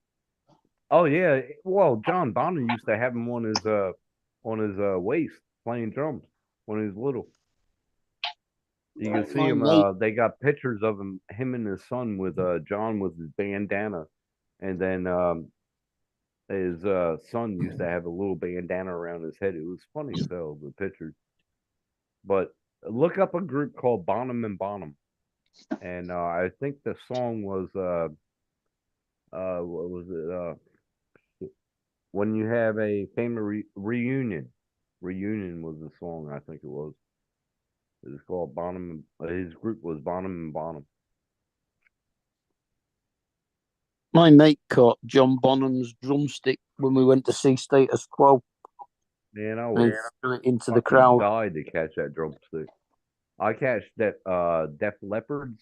[SPEAKER 6] Oh yeah. Well, John Bonham used to have him on his waist playing drums when he was little. You can see
[SPEAKER 4] My
[SPEAKER 6] him.
[SPEAKER 4] mate,
[SPEAKER 6] They got pictures of him and his son with John with his bandana, and then his son used to have a little bandana around his head. It was funny as hell, the pictures. But look up a group called Bonham and Bonham, and I think the song was what was it? When you have a family reunion. Reunion was the song, I think it was. It was called Bonham. His group was Bonham and Bonham.
[SPEAKER 4] my mate caught John Bonham's drumstick when we went to see Status Quo.
[SPEAKER 6] Man, I
[SPEAKER 4] And
[SPEAKER 6] was
[SPEAKER 4] he threw it into the
[SPEAKER 6] fucking
[SPEAKER 4] crowd.
[SPEAKER 6] died to catch that drumstick. I catched that Def Leppard's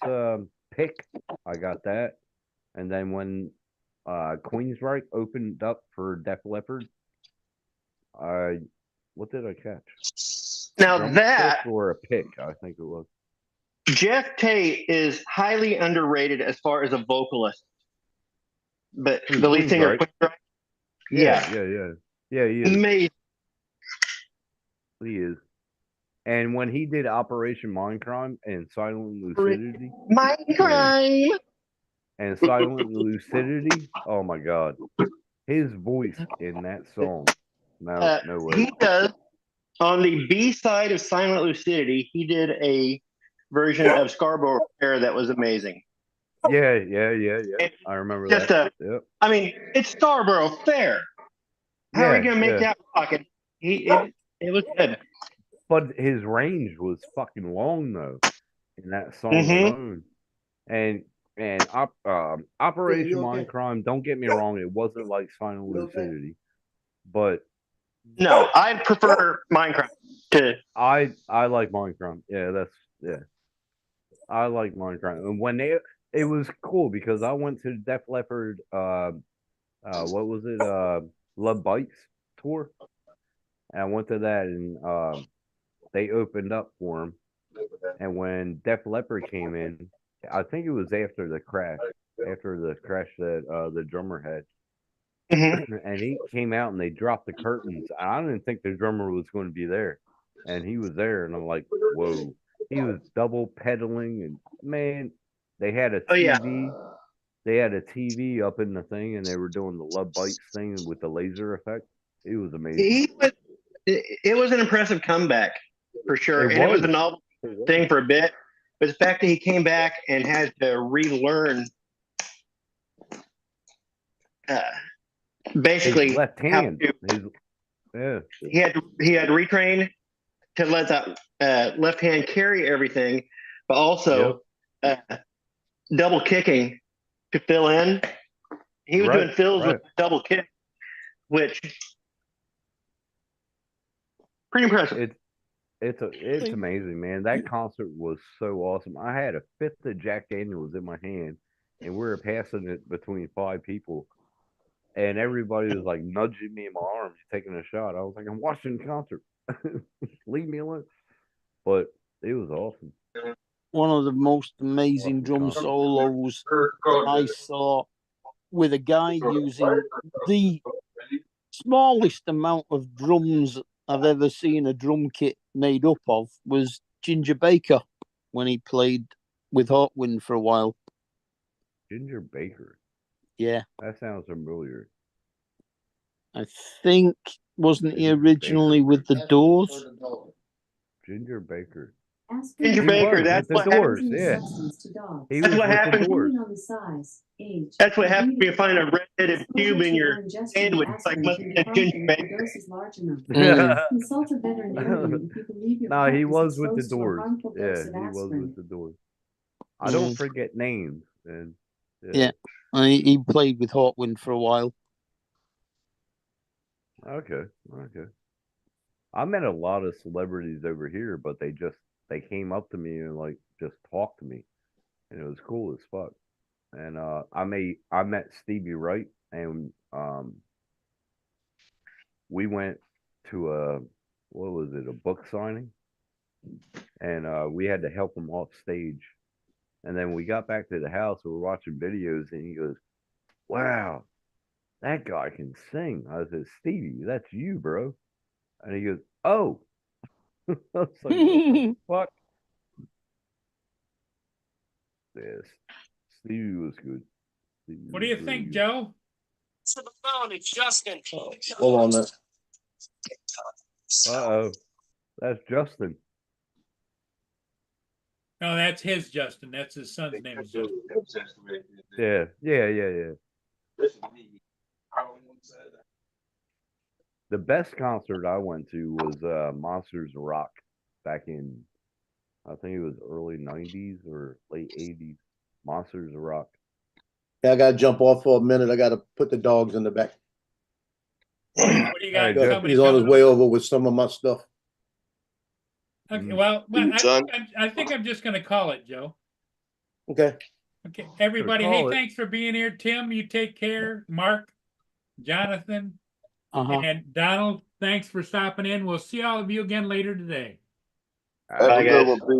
[SPEAKER 6] pick. I got that. And then when Queensryche opened up for Def Leppard, what did I catch?
[SPEAKER 7] Now
[SPEAKER 6] Drumstick
[SPEAKER 7] that
[SPEAKER 6] or a pick, I think it was.
[SPEAKER 7] Jeff Tate is highly underrated as far as a vocalist, but
[SPEAKER 6] Who,
[SPEAKER 7] the lead singer,
[SPEAKER 6] Queensryche?
[SPEAKER 7] Queensryche, yeah,
[SPEAKER 6] Yeah, he is.
[SPEAKER 7] amazing.
[SPEAKER 6] He is. And when he did Operation Mindcrime and Silent Lucidity,
[SPEAKER 7] My crime.
[SPEAKER 6] and Silent Lucidity, oh my god. His voice in that song. No way.
[SPEAKER 7] He does on the B side of Silent Lucidity. He did a version of Scarborough Fair that was amazing.
[SPEAKER 6] Yeah. I remember that. Yep.
[SPEAKER 7] I mean, it's Scarborough Fair. How are we gonna make that pocket? It was good.
[SPEAKER 6] But his range was fucking long though in that song
[SPEAKER 7] Mhm.
[SPEAKER 6] alone. And Operation Mindcrime, don't get me wrong, it wasn't like Silent Lucidity. But
[SPEAKER 7] No, I prefer Minecraft to.
[SPEAKER 6] I like Mindcrime. Yeah. I like Mindcrime. And when it was cool because I went to Def Leppard what was it? Love Bites tour. And I went to that and they opened up for him. And when Def Leppard came in, I think it was after the crash that the drummer had.
[SPEAKER 7] Mhm.
[SPEAKER 6] And he came out and they dropped the curtains. I didn't think the drummer was going to be there. And he was there, and I'm like, whoa. He was double pedaling, and man, they had a TV.
[SPEAKER 7] Oh, yeah.
[SPEAKER 6] They had a TV up in the thing, and they were doing the Love Bites thing with the laser effect. It was amazing.
[SPEAKER 7] It was an impressive comeback for sure,
[SPEAKER 6] It
[SPEAKER 7] and it was
[SPEAKER 6] was.
[SPEAKER 7] a novel thing for a bit. But the fact that he came back and had to relearn, basically,
[SPEAKER 6] His left
[SPEAKER 7] how
[SPEAKER 6] hand.
[SPEAKER 7] to,
[SPEAKER 6] Yeah.
[SPEAKER 7] he had to retrain to let that left hand carry everything, but also double kicking to fill in. He was doing fills with double kick, which pretty impressive.
[SPEAKER 6] It's amazing, man. That concert was so awesome. I had a fifth of Jack Daniels in my hand, and we were passing it between 5 people, and everybody was like nudging me in my arms, taking a shot. I was like, I'm watching the concert. Leave me alone. But it was awesome.
[SPEAKER 4] One of the most amazing drum solos I saw with a guy using the smallest amount of drums I've ever seen a drum kit made up of was Ginger Baker when he played with Hawkwind for a while.
[SPEAKER 6] Ginger Baker?
[SPEAKER 4] Yeah.
[SPEAKER 6] That sounds familiar.
[SPEAKER 4] I think, wasn't he originally with the Doors?
[SPEAKER 6] Ginger Baker.
[SPEAKER 7] Ginger Baker, that's
[SPEAKER 6] the
[SPEAKER 7] what
[SPEAKER 6] Doors,
[SPEAKER 7] happens.
[SPEAKER 6] yeah. He
[SPEAKER 7] That's
[SPEAKER 6] was
[SPEAKER 7] what
[SPEAKER 6] with
[SPEAKER 7] happens.
[SPEAKER 6] the Doors.
[SPEAKER 7] That's what happens when you find a red-headed cube in your sandwich. It's like must be a Ginger Baker.
[SPEAKER 9] Consult a veterinarian if you believe your
[SPEAKER 6] No,
[SPEAKER 9] pet
[SPEAKER 6] he
[SPEAKER 9] is
[SPEAKER 6] was with the
[SPEAKER 9] exposed to a
[SPEAKER 6] Doors.
[SPEAKER 9] harmful
[SPEAKER 6] Yeah,
[SPEAKER 9] dose of
[SPEAKER 6] he was
[SPEAKER 9] aspirin.
[SPEAKER 6] with the Doors. I don't forget names. And
[SPEAKER 4] Yeah. He played with Hawkwind for a while.
[SPEAKER 6] Okay. I met a lot of celebrities over here, but they came up to me and like just talked to me, and it was cool as fuck. and I met Stevie Wright, and we went to what was it, a book signing, and we had to help him off stage. And then we got back to the house, we were watching videos, and he goes, "Wow, that guy can sing." I said, "Stevie, that's you, bro." And he goes, "Oh." I was like, "What the fuck?" Yes, Stevie was good. Stevie
[SPEAKER 1] What do
[SPEAKER 6] was
[SPEAKER 1] you
[SPEAKER 6] really
[SPEAKER 1] think,
[SPEAKER 6] good.
[SPEAKER 1] Joe?
[SPEAKER 10] To the phone, it's Justin.
[SPEAKER 3] Hold on, man.
[SPEAKER 6] Uh-oh, that's Justin.
[SPEAKER 1] No, that's his Justin. That's his son's name is Justin.
[SPEAKER 6] Yeah. The best concert I went to was Monsters of Rock back in, I think it was early 90s or late 80s. Monsters of Rock.
[SPEAKER 3] Yeah, I gotta jump off for a minute. I gotta put the dogs in the back.
[SPEAKER 1] What do you got?
[SPEAKER 6] Hey,
[SPEAKER 1] Somebody
[SPEAKER 3] He's on his
[SPEAKER 1] coming
[SPEAKER 3] way
[SPEAKER 1] over?
[SPEAKER 3] over with some of my stuff.
[SPEAKER 1] Okay, well,
[SPEAKER 5] Son?
[SPEAKER 1] I think I'm just gonna call it, Joe.
[SPEAKER 3] Okay.
[SPEAKER 1] Okay, everybody, hey,
[SPEAKER 6] call it.
[SPEAKER 1] thanks for being here. Tim, you take care. Mark, Jonathan,
[SPEAKER 4] Uh-huh.
[SPEAKER 1] and Donald, thanks for stopping in. We'll see all of you again later today.
[SPEAKER 5] Have a
[SPEAKER 7] Bye,
[SPEAKER 5] good
[SPEAKER 7] guys.
[SPEAKER 5] one, people.